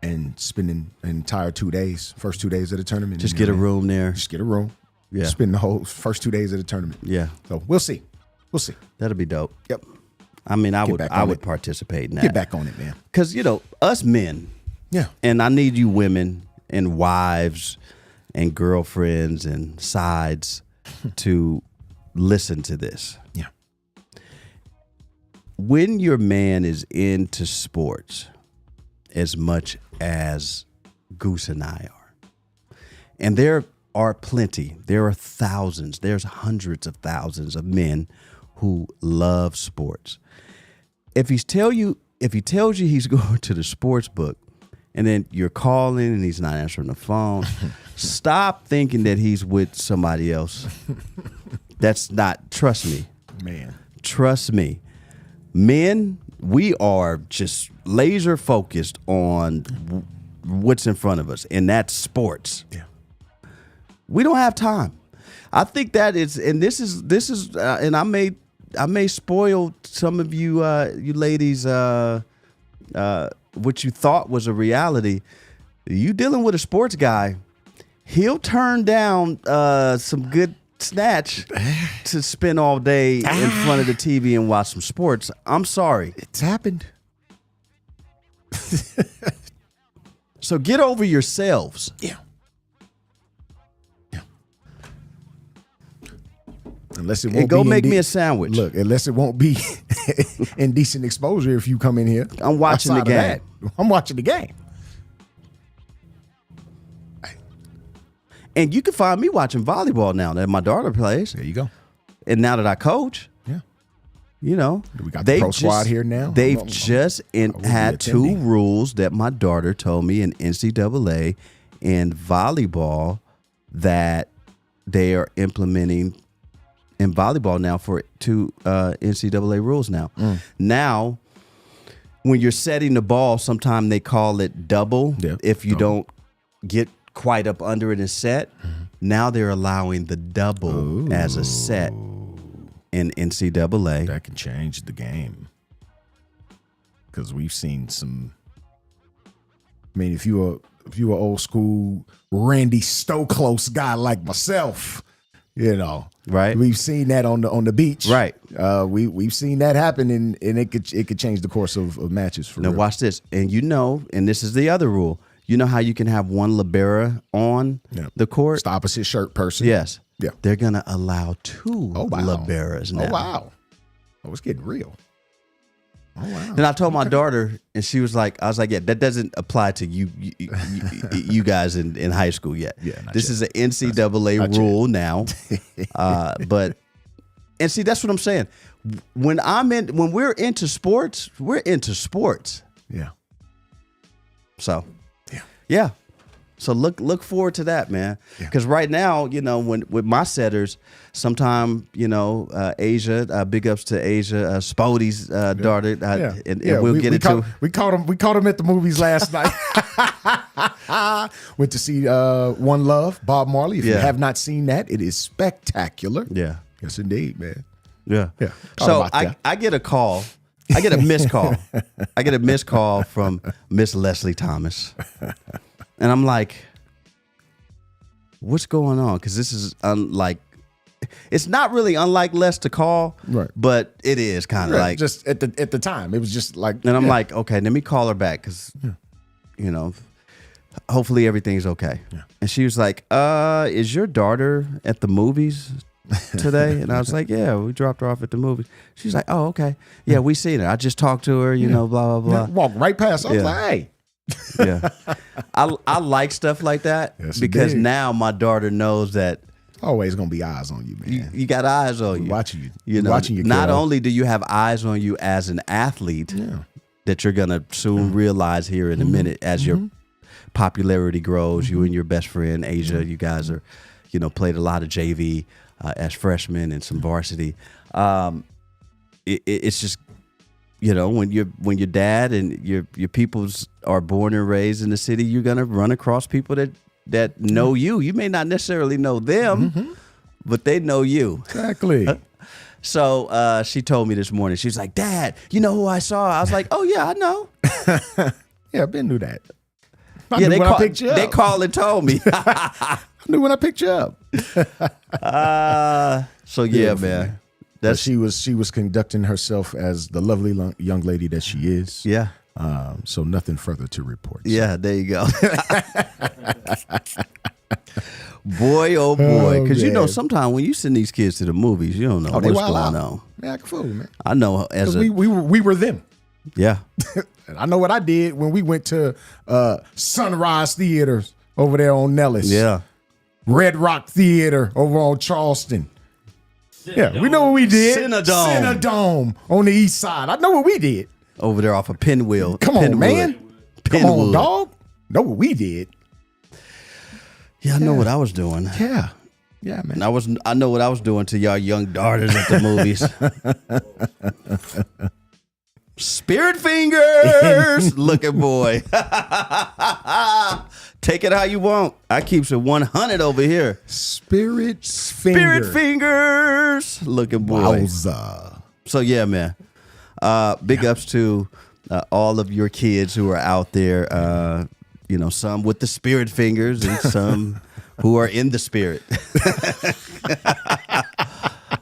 [SPEAKER 2] and spending an entire 2 days, first 2 days of the tournament.
[SPEAKER 1] Just
[SPEAKER 2] in
[SPEAKER 1] get a
[SPEAKER 2] there, man.
[SPEAKER 1] room there.
[SPEAKER 2] Just get a room.
[SPEAKER 1] Yeah.
[SPEAKER 2] Spend the whole first 2 days of the tournament.
[SPEAKER 1] Yeah,
[SPEAKER 2] So we'll see. We'll see.
[SPEAKER 1] that'll be dope.
[SPEAKER 2] Yep.
[SPEAKER 1] I mean, I
[SPEAKER 2] back on
[SPEAKER 1] would
[SPEAKER 2] it.
[SPEAKER 1] participate in that.
[SPEAKER 2] Get back on it, man.
[SPEAKER 1] Because, us men,
[SPEAKER 2] Yeah.
[SPEAKER 1] and I need you women and wives and girlfriends and sides to listen to this.
[SPEAKER 2] Yeah.
[SPEAKER 1] When your man is into sports as much as Goose and I are, and there are plenty, there are thousands, there's hundreds of thousands of men who love sports. If he tells you he's going to the sports book, and then you're calling and he's not answering the phone, stop thinking that he's with somebody else. That's not, trust me.
[SPEAKER 2] Man.
[SPEAKER 1] Trust me. Men, we are just laser focused on what's in front of us, and that's sports.
[SPEAKER 2] Yeah.
[SPEAKER 1] We don't have time. I think that is, and this is, and I may spoil some of you, you ladies, what you thought was a reality. You dealing with a sports guy, he'll turn down some good snatch to spend all day in front of the TV and watch some sports. I'm sorry.
[SPEAKER 2] It's happened.
[SPEAKER 1] So get over yourselves.
[SPEAKER 2] Yeah. Yeah. Unless it won't
[SPEAKER 1] And go
[SPEAKER 2] be
[SPEAKER 1] make me
[SPEAKER 2] inde-
[SPEAKER 1] a sandwich.
[SPEAKER 2] Look, unless it won't be indecent exposure if you come in here.
[SPEAKER 1] I'm watching the
[SPEAKER 2] Outside of that, I'm watching the game.
[SPEAKER 1] And you can find me watching volleyball now that my daughter plays.
[SPEAKER 2] There you go.
[SPEAKER 1] And now that I coach,
[SPEAKER 2] Yeah.
[SPEAKER 1] we
[SPEAKER 2] got the pro squad here now.
[SPEAKER 1] They've
[SPEAKER 2] I'm-
[SPEAKER 1] just
[SPEAKER 2] will be
[SPEAKER 1] had two
[SPEAKER 2] attending.
[SPEAKER 1] rules that my daughter told me in NCAA and volleyball that they are implementing in volleyball now for two NCAA rules now. Now, when you're setting the ball, sometimes they call it double.
[SPEAKER 2] Yeah,
[SPEAKER 1] If you
[SPEAKER 2] double.
[SPEAKER 1] don't get quite up under it and set, now they're allowing the double as a set in NCAA.
[SPEAKER 2] That can change the game. Because we've seen some. I mean, if you're old school Randy Stoklos guy like myself,
[SPEAKER 1] Right.
[SPEAKER 2] We've seen that on the beach,
[SPEAKER 1] Right.
[SPEAKER 2] We've seen that happen, and it could change the course of matches for
[SPEAKER 1] Now
[SPEAKER 2] real.
[SPEAKER 1] watch this, and and this is the other rule. You know how you can have one libera on
[SPEAKER 2] Yeah.
[SPEAKER 1] the court?
[SPEAKER 2] It's the opposite shirt person.
[SPEAKER 1] Yes.
[SPEAKER 2] Yeah.
[SPEAKER 1] They're gonna allow two
[SPEAKER 2] Oh wow.
[SPEAKER 1] liberas now.
[SPEAKER 2] Oh wow. Oh, it's getting real. Oh wow.
[SPEAKER 1] And I told my daughter, and she was like, I was like, yeah, that doesn't apply to you guys in high school yet.
[SPEAKER 2] Yeah, not
[SPEAKER 1] This
[SPEAKER 2] yet.
[SPEAKER 1] is an NCAA
[SPEAKER 2] Not yet.
[SPEAKER 1] rule now. And see, that's what I'm saying. When we're into sports, we're into sports.
[SPEAKER 2] Yeah.
[SPEAKER 1] So,
[SPEAKER 2] Yeah.
[SPEAKER 1] yeah. So look forward to that, man. Because right now, you know, when with my setters, sometime, you know, Asia, big ups to Asia, Spody's daughter, and we'll get into.
[SPEAKER 2] We caught him at the movies last night. Went to see One Love, Bob Marley. If you have not seen that, it is spectacular.
[SPEAKER 1] Yeah.
[SPEAKER 2] Yes, indeed, man.
[SPEAKER 1] Yeah.
[SPEAKER 2] Yeah.
[SPEAKER 1] So I get a call. I get a missed call. I get a missed call from Miss Leslie Thomas. And I'm like, what's going on? Because this is unlike, it's not really unlike Les to call,
[SPEAKER 2] right?
[SPEAKER 1] But it is kind of like,
[SPEAKER 2] just at the time, it was just like.
[SPEAKER 1] And I'm like, okay, let me call her back because, you know, hopefully everything's okay. Yeah. And she was like, is your daughter at the movies today? And I was like, yeah, we dropped her off at the movies. She's like, oh, okay. Yeah, we seen her. I just talked to her, you know, blah, blah, blah.
[SPEAKER 2] Yeah, walked right past. I was like, hey.
[SPEAKER 1] Yeah. I like stuff like that because now my daughter knows that
[SPEAKER 2] always gonna be eyes on you, man.
[SPEAKER 1] You got eyes on you.
[SPEAKER 2] Watching you.
[SPEAKER 1] You know,
[SPEAKER 2] watching you.
[SPEAKER 1] Not only do you have eyes on you as an athlete that you're gonna soon realize here in a minute as your popularity grows, you and your best friend Asia, you guys are, you know, played a lot of JV as freshmen and some varsity. It's just, you know, when your dad and your peoples are born and raised in the city, you're gonna run across people that know you. You may not necessarily know them, but they know you.
[SPEAKER 2] Exactly.
[SPEAKER 1] So she told me this morning. She's like, "Dad, you know who I saw?" I was like, "Oh yeah, I know."
[SPEAKER 2] Yeah, Ben knew that. I
[SPEAKER 1] Yeah,
[SPEAKER 2] knew when I picked you up.
[SPEAKER 1] they called and told me.
[SPEAKER 2] I knew when I picked you up.
[SPEAKER 1] So yeah, man.
[SPEAKER 2] But she was conducting herself as the lovely young lady that she is.
[SPEAKER 1] Yeah.
[SPEAKER 2] So nothing further to report. So.
[SPEAKER 1] Yeah, there you go. Boy, oh boy. Because you know, sometimes when you send these kids to the movies, you don't know what's going on.
[SPEAKER 2] Man, I can fool, man.
[SPEAKER 1] I know
[SPEAKER 2] we were them.
[SPEAKER 1] Yeah.
[SPEAKER 2] And I know what I did when we went to Sunrise Theaters over there on Nellis.
[SPEAKER 1] Yeah.
[SPEAKER 2] Red Rock Theater over on Charleston. Yeah, we know what we did. Cinedome on the east side. I know what we did.
[SPEAKER 1] Over there off of Pinwheel.
[SPEAKER 2] Come on, man. Come on, dog. Know what we did.
[SPEAKER 1] Yeah, I know what I was doing.
[SPEAKER 2] Yeah. Yeah, man.
[SPEAKER 1] I know what I was doing to y'all young daughters at the movies. Spirit fingers. Looking boy. Take it how you want. I keeps it 100 over here.
[SPEAKER 2] Spirit
[SPEAKER 1] fingers. Looking boy.
[SPEAKER 2] Wowza.
[SPEAKER 1] So yeah, man. Big ups to all of your kids who are out there. You know, some with the spirit fingers and some who are in the spirit.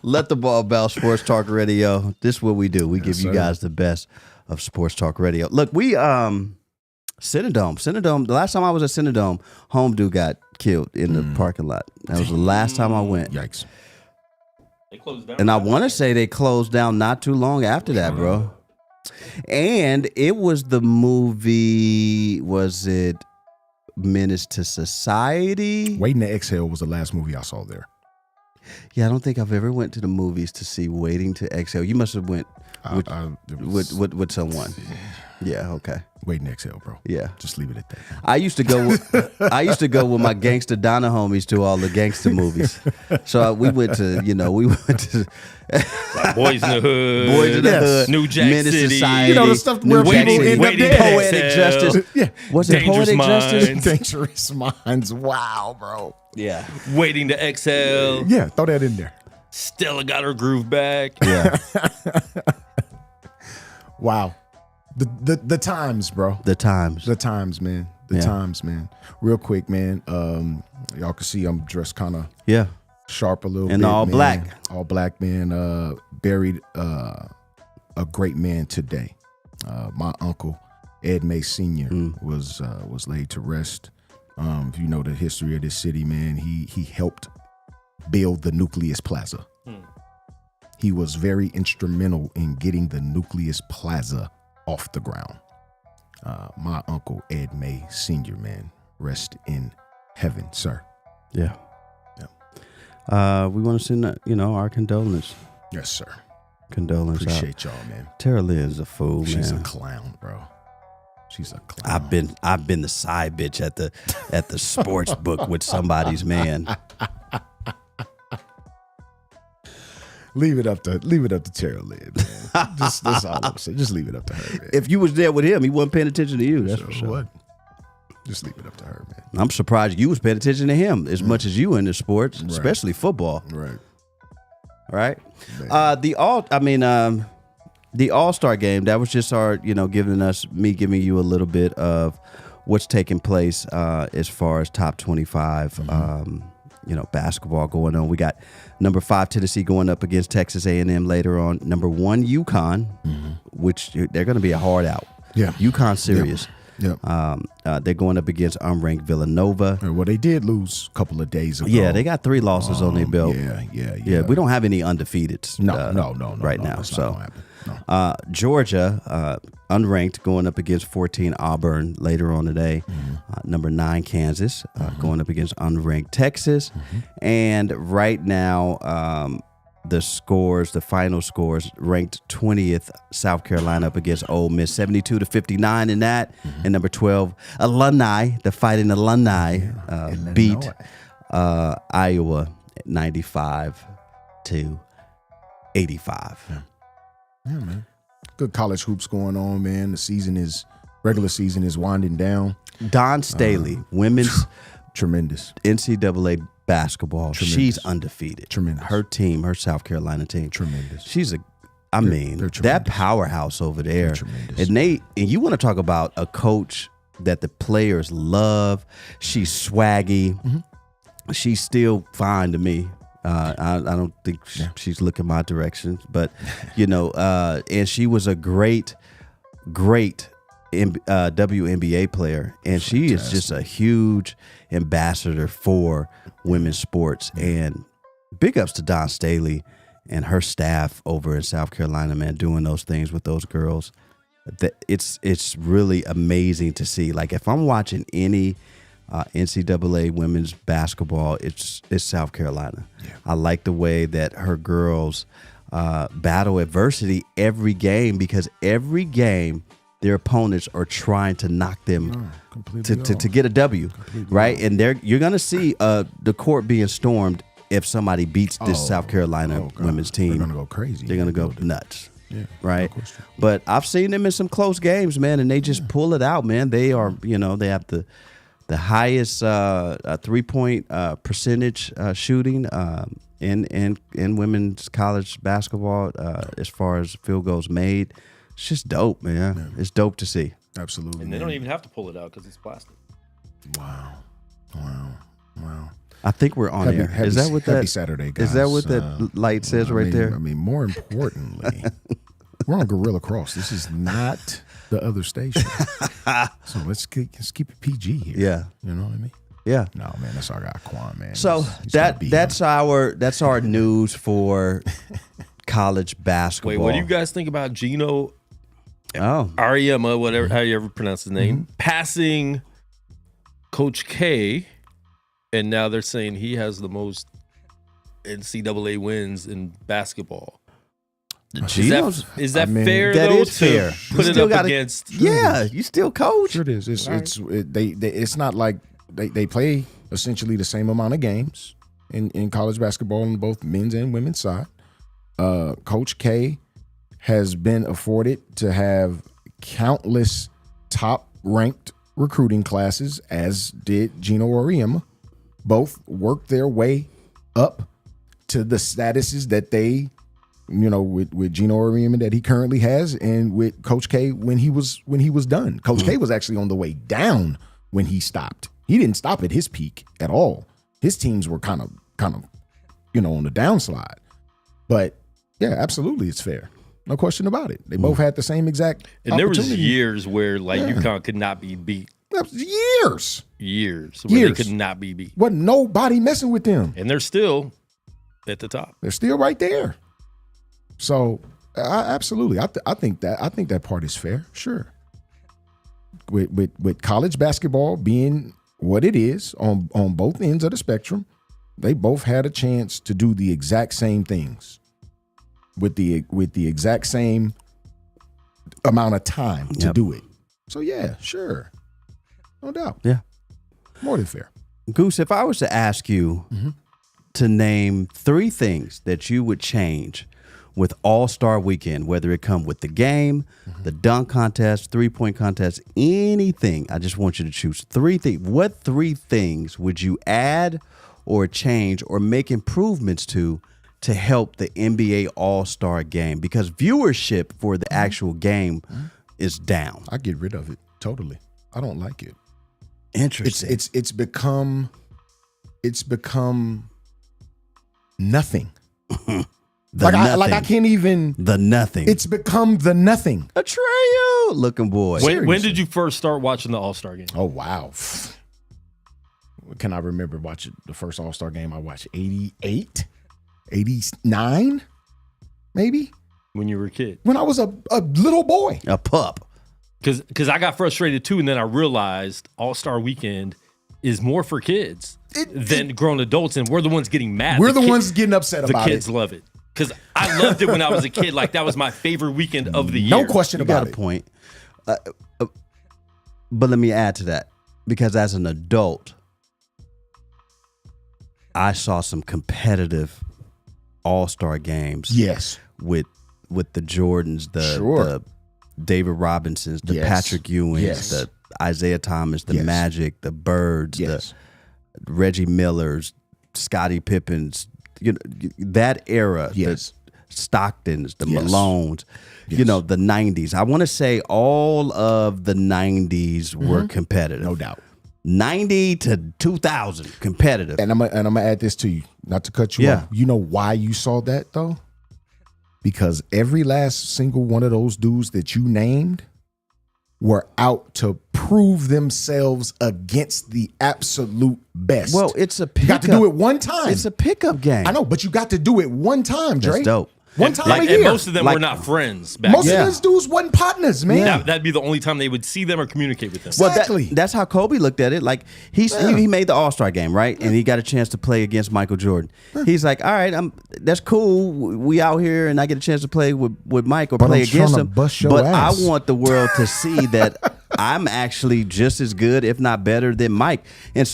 [SPEAKER 1] Let the ball bounce. Sports Talk Radio. This is what we do. We give you guys the best of Sports Talk Radio. Look, we Cinedome. The last time I was at Cinedome, home dude got killed in the parking lot. That was the last time I went.
[SPEAKER 2] Yikes.
[SPEAKER 5] They closed down.
[SPEAKER 1] And I want to say they closed down not too long after that, bro. And it was the movie, was it Menace to Society?
[SPEAKER 2] Waiting to Exhale was the last movie I saw there.
[SPEAKER 1] Yeah, I don't think I've ever went to the movies to see Waiting to Exhale. You must have went with someone. Yeah, okay.
[SPEAKER 2] Waiting to Exhale, bro.
[SPEAKER 1] Yeah.
[SPEAKER 2] Just leave it at that.
[SPEAKER 1] I used to go with my gangster Donna homies to all the gangster movies. So we went to
[SPEAKER 5] Like Boys in the Hood.
[SPEAKER 1] Boys in the Hood.
[SPEAKER 5] New Jack
[SPEAKER 1] Menace
[SPEAKER 5] City.
[SPEAKER 1] Society.
[SPEAKER 2] You know, the stuff where people end up dead.
[SPEAKER 1] Poetic Justice.
[SPEAKER 2] Yeah.
[SPEAKER 1] Was it
[SPEAKER 5] Dangerous
[SPEAKER 1] Poetic Justice?
[SPEAKER 5] Minds.
[SPEAKER 2] Dangerous Minds. Wow, bro.
[SPEAKER 1] Yeah.
[SPEAKER 5] Waiting to Exhale.
[SPEAKER 2] Yeah, throw that in there.
[SPEAKER 5] Stella got her groove back.
[SPEAKER 1] Yeah.
[SPEAKER 2] Wow. The times, bro.
[SPEAKER 1] The times.
[SPEAKER 2] The times, man. The times, man. Real quick, man. Y'all can see I'm dressed kind of sharp a little bit.
[SPEAKER 1] And all
[SPEAKER 2] man.
[SPEAKER 1] black.
[SPEAKER 2] All black, man. Buried a great man today. My uncle, Ed May Sr., was laid to rest. If you know the history of this city, man, he helped build the Nucleus Plaza. He was very instrumental in getting the Nucleus Plaza off the ground. My uncle, Ed May Sr., man, rest in heaven, sir.
[SPEAKER 1] Yeah. We want to send our condolence.
[SPEAKER 2] Yes, sir.
[SPEAKER 1] Condolence.
[SPEAKER 2] Appreciate y'all, man.
[SPEAKER 1] Tara Lynn's a fool,
[SPEAKER 2] She's
[SPEAKER 1] man.
[SPEAKER 2] a clown, bro. She's a clown.
[SPEAKER 1] I've been the side bitch at the sports book with somebody's man.
[SPEAKER 2] Leave it up to Cheryl Lynn, man. That's all I'm saying. Just leave it up to her, man.
[SPEAKER 1] If you was there with him, he wasn't paying attention to you. That's for sure.
[SPEAKER 2] What? Just leave it up to her, man.
[SPEAKER 1] I'm surprised you was paying attention to him as much as you in the sports, especially football.
[SPEAKER 2] Right.
[SPEAKER 1] Right. The All-Star game, that was just our, giving you a little bit of what's taking place as far as top 25, basketball going on. We got number 5 Tennessee going up against Texas A&M later on. Number 1 UConn, which they're going to be a hard out.
[SPEAKER 2] Yeah.
[SPEAKER 1] UConn serious.
[SPEAKER 2] Yep.
[SPEAKER 1] They're going up against unranked Villanova.
[SPEAKER 2] Well, they did lose a couple of days ago.
[SPEAKER 1] Yeah, they got 3 losses on their belt.
[SPEAKER 2] Yeah.
[SPEAKER 1] We don't have any undefeateds.
[SPEAKER 2] No.
[SPEAKER 1] Right now.
[SPEAKER 2] That's not
[SPEAKER 1] So,
[SPEAKER 2] gonna happen. No.
[SPEAKER 1] Georgia, unranked, going up against 14 Auburn later on today. Number 9 Kansas, going up against unranked Texas. And right now, the final scores, ranked 20th South Carolina up against Ole Miss, 72-59 in that. And number 12 Alumni, the Fighting Alumni, beat Iowa 95-85.
[SPEAKER 2] Yeah, man. Good college hoops going on, man. The regular season is winding down.
[SPEAKER 1] Dawn Staley, women's
[SPEAKER 2] Tremendous.
[SPEAKER 1] NCAA basketball.
[SPEAKER 2] Tremendous.
[SPEAKER 1] She's undefeated.
[SPEAKER 2] Tremendous.
[SPEAKER 1] Her team, her South Carolina team.
[SPEAKER 2] Tremendous.
[SPEAKER 1] She's
[SPEAKER 2] they're
[SPEAKER 1] that
[SPEAKER 2] tremendous.
[SPEAKER 1] powerhouse over there.
[SPEAKER 2] They're tremendous.
[SPEAKER 1] And you want to talk about a coach that the players love. She's swaggy. She's still fine to me. I don't think she's looking my direction, but and she was a great WNBA player, and she is just a huge ambassador for women's sports. And big ups to Dawn Staley and her staff over in South Carolina, man, doing those things with those girls. It's really amazing to see. Like, if I'm watching any NCAA women's basketball, it's South Carolina. I like the way that her girls battle adversity every game, because every game their opponents are trying to knock them to get a W, right? And you're going to see the court being stormed if somebody beats this South Carolina women's team.
[SPEAKER 2] They're going to go crazy.
[SPEAKER 1] They're going to go nuts.
[SPEAKER 2] Yeah,
[SPEAKER 1] right.
[SPEAKER 2] no question.
[SPEAKER 1] But I've seen them in some close games, man, and they just pull it out, man. They are, they have the highest 3-point percentage shooting in women's college basketball as far as field goals made. It's just dope, man. Yeah. It's dope to see.
[SPEAKER 2] Absolutely.
[SPEAKER 5] And they don't even have to pull it out because it's plastic.
[SPEAKER 2] Wow.
[SPEAKER 1] I think we're on air. Is that what
[SPEAKER 2] happy Saturday, guys.
[SPEAKER 1] Is that what that light says there?
[SPEAKER 2] I mean, more importantly, we're on Gorilla Cross. This is not the other station. So let's keep it PG here.
[SPEAKER 1] Yeah.
[SPEAKER 2] You know what I mean?
[SPEAKER 1] Yeah.
[SPEAKER 2] No, man, that's our guy Quan, man.
[SPEAKER 1] So that's our news for college basketball.
[SPEAKER 5] Wait, what do you guys think about Gino Auriemma, whatever, how you ever pronounce his name, passing Coach K, and now they're saying he has the most NCAA wins in basketball. Is that fair?
[SPEAKER 1] That
[SPEAKER 5] though,
[SPEAKER 1] is fair.
[SPEAKER 5] Put it up against.
[SPEAKER 1] Yeah, you still coach.
[SPEAKER 2] Sure it is. It's not like they play essentially the same amount of games in college basketball on both men's and women's side. Coach K has been afforded to have countless top-ranked recruiting classes, as did Gino Auriemma. Both worked their way up to the statuses that they, with Gino Auriemma that he currently has, and with Coach K when he was done. Coach K was actually on the way down when he stopped. He didn't stop at his peak at all. His teams were kind of on the downslide. But yeah, absolutely, it's fair. No question about it. They both had the same exact
[SPEAKER 5] And there was
[SPEAKER 2] opportunity.
[SPEAKER 5] years where UConn could not be beat.
[SPEAKER 2] That was years.
[SPEAKER 5] Where they could not be beat.
[SPEAKER 2] Wasn't nobody messing with them.
[SPEAKER 5] And they're still at the top.
[SPEAKER 2] They're still right there. So absolutely, I think that part is fair. Sure. With college basketball being what it is on both ends of the spectrum, they both had a chance to do the exact same things with the exact same amount of time to do it. So yeah, sure. No doubt.
[SPEAKER 1] Yeah.
[SPEAKER 2] More than fair.
[SPEAKER 1] Goose, if I was to ask you to name 3 things that you would change with All-Star Weekend, whether it come with the game, the dunk contest, 3-point contest, anything, I just want you to choose 3 things. What 3 things would you add or change or make improvements to help the NBA All-Star game? Because viewership for the actual game is down.
[SPEAKER 2] I get rid of it totally. I don't like it.
[SPEAKER 1] Interesting.
[SPEAKER 2] It's become nothing. I can't even.
[SPEAKER 1] The nothing.
[SPEAKER 2] It's become the nothing.
[SPEAKER 1] Atreyu looking boy.
[SPEAKER 5] When did you first start watching the All-Star game?
[SPEAKER 2] Oh wow. Can I remember watching the first All-Star game I watched? 88, 89, maybe.
[SPEAKER 5] When you were a kid?
[SPEAKER 2] When I was a little boy.
[SPEAKER 1] A pup.
[SPEAKER 5] Because I got frustrated too, and then I realized All-Star Weekend is more for kids than grown adults, and we're the ones getting mad.
[SPEAKER 2] We're the ones getting upset about it.
[SPEAKER 5] The kids love it. Because I loved it when I was a kid. Like, that was my favorite weekend of the year.
[SPEAKER 2] No question
[SPEAKER 1] You
[SPEAKER 2] about
[SPEAKER 1] got
[SPEAKER 2] it.
[SPEAKER 1] a point. But let me add to that. Because as an adult, I saw some competitive All-Star games.
[SPEAKER 2] Yes.
[SPEAKER 1] With the Jordans,
[SPEAKER 2] Sure.
[SPEAKER 1] the David Robinsons, the
[SPEAKER 2] Yes.
[SPEAKER 1] Patrick Ewings,
[SPEAKER 2] Yes.
[SPEAKER 1] the Isaiah Thomas, the
[SPEAKER 2] Yes.
[SPEAKER 1] Magic, the Birds,
[SPEAKER 2] Yes.
[SPEAKER 1] the Reggie Millers, Scottie Pippens, that era,
[SPEAKER 2] Yes.
[SPEAKER 1] the Stocktons, the
[SPEAKER 2] Yes.
[SPEAKER 1] Malones,
[SPEAKER 2] Yes.
[SPEAKER 1] the 90s. I want to say all of the 90s were competitive.
[SPEAKER 2] No doubt.
[SPEAKER 1] 90 to 2000 competitive.
[SPEAKER 2] And I'm gonna add this to you, not to cut you
[SPEAKER 1] Yeah.
[SPEAKER 2] off. You know why you saw that though? Because every last single one of those dudes that you named were out to prove themselves against the absolute best.
[SPEAKER 1] Well, it's a
[SPEAKER 2] you
[SPEAKER 1] pickup.
[SPEAKER 2] got to do it one time.
[SPEAKER 1] It's a pickup game.
[SPEAKER 2] I know, but you got to do it one time, Dre.
[SPEAKER 1] That's dope.
[SPEAKER 2] One time a
[SPEAKER 5] And
[SPEAKER 2] year.
[SPEAKER 5] most of them were not friends back
[SPEAKER 2] Most
[SPEAKER 5] then.
[SPEAKER 2] of those dudes wasn't partners, man.
[SPEAKER 5] That'd be the only time they would see them or communicate with them.
[SPEAKER 1] Well,
[SPEAKER 2] Exactly.
[SPEAKER 1] that's how Kobe looked at it. Like he made the All-Star game, right? And he got a chance to play against Michael Jordan. He's like, all right, that's cool. We out here, and I get a chance to play with Mike or
[SPEAKER 2] But
[SPEAKER 1] play
[SPEAKER 2] I'm
[SPEAKER 1] against
[SPEAKER 2] tryna
[SPEAKER 1] him.
[SPEAKER 2] bust your
[SPEAKER 1] But
[SPEAKER 2] ass.
[SPEAKER 1] I want the world to see that I'm actually just as good, if not better, than Mike. And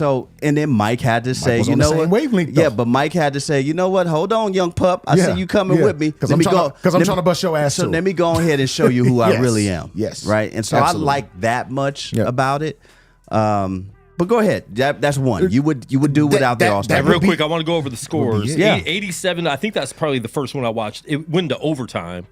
[SPEAKER 1] then Mike had to say,
[SPEAKER 2] was
[SPEAKER 1] you
[SPEAKER 2] on the
[SPEAKER 1] know
[SPEAKER 2] same
[SPEAKER 1] what?
[SPEAKER 2] wavelength,
[SPEAKER 1] Yeah,
[SPEAKER 2] though.
[SPEAKER 1] but Mike had to say, you know what? Hold on, young pup. I see you coming with me.
[SPEAKER 2] Because
[SPEAKER 1] Let
[SPEAKER 2] I'm
[SPEAKER 1] me
[SPEAKER 2] trying
[SPEAKER 1] go-
[SPEAKER 2] to
[SPEAKER 1] let me-
[SPEAKER 2] bust your ass
[SPEAKER 1] So
[SPEAKER 2] too.
[SPEAKER 1] let me go ahead and show you who I
[SPEAKER 2] Yes.
[SPEAKER 1] really am.
[SPEAKER 2] Yes.
[SPEAKER 1] Right. And so
[SPEAKER 2] Absolutely.
[SPEAKER 1] I like that much
[SPEAKER 2] Yep.
[SPEAKER 1] about it. But go ahead. That's one. You would do without the
[SPEAKER 2] that-
[SPEAKER 1] All-Star.
[SPEAKER 2] that
[SPEAKER 5] And real
[SPEAKER 2] would be-
[SPEAKER 5] quick, I want to go over the scores.
[SPEAKER 2] it.
[SPEAKER 1] Yeah.
[SPEAKER 5] 87, I think that's probably the first one I watched. It went to overtime.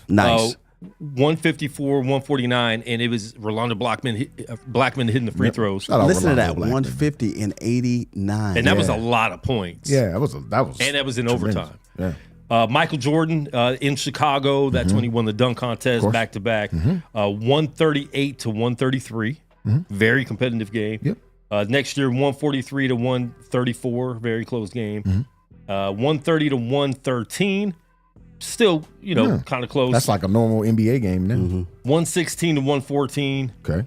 [SPEAKER 1] Nice.
[SPEAKER 5] 154, 149, and it was Rolando Blackman hitting the free throws.
[SPEAKER 2] Shout out
[SPEAKER 1] Listen to
[SPEAKER 2] Rolando
[SPEAKER 1] that.
[SPEAKER 2] Blackman.
[SPEAKER 1] 150 and 89.
[SPEAKER 5] And that was
[SPEAKER 2] Yeah.
[SPEAKER 5] a lot of points.
[SPEAKER 2] Yeah, that was
[SPEAKER 5] And that was in
[SPEAKER 2] tremendous.
[SPEAKER 5] overtime.
[SPEAKER 2] Yeah.
[SPEAKER 5] Michael Jordan in Chicago, that's when he won the dunk contest back to back. 138 to 133. Very competitive game.
[SPEAKER 2] Yep.
[SPEAKER 5] Next year, 143 to 134. Very close game. 130 to 113. Still, kind of close.
[SPEAKER 2] That's like a normal NBA game now.
[SPEAKER 5] 116 to 114.
[SPEAKER 2] Okay.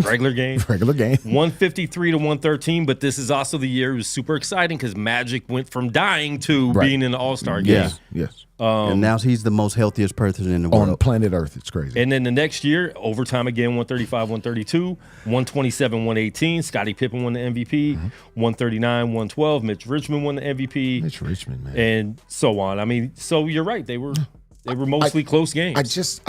[SPEAKER 5] Regular game.
[SPEAKER 2] Regular game.
[SPEAKER 5] 153 to 113, but this is also the year it was super exciting because Magic went from dying to
[SPEAKER 2] Right.
[SPEAKER 5] being in the All-Star game.
[SPEAKER 1] Yeah.
[SPEAKER 2] Yes.
[SPEAKER 1] And now he's the most healthiest person in the
[SPEAKER 2] On
[SPEAKER 1] world.
[SPEAKER 2] planet Earth, it's crazy.
[SPEAKER 5] And then the next year, overtime again, 135, 132, 127, 118. Scottie Pippen won the MVP, 139, 112. Mitch Richmond won the MVP,
[SPEAKER 2] Mitch Richmond, man.
[SPEAKER 5] and so on. I mean, so you're right. They were mostly close games.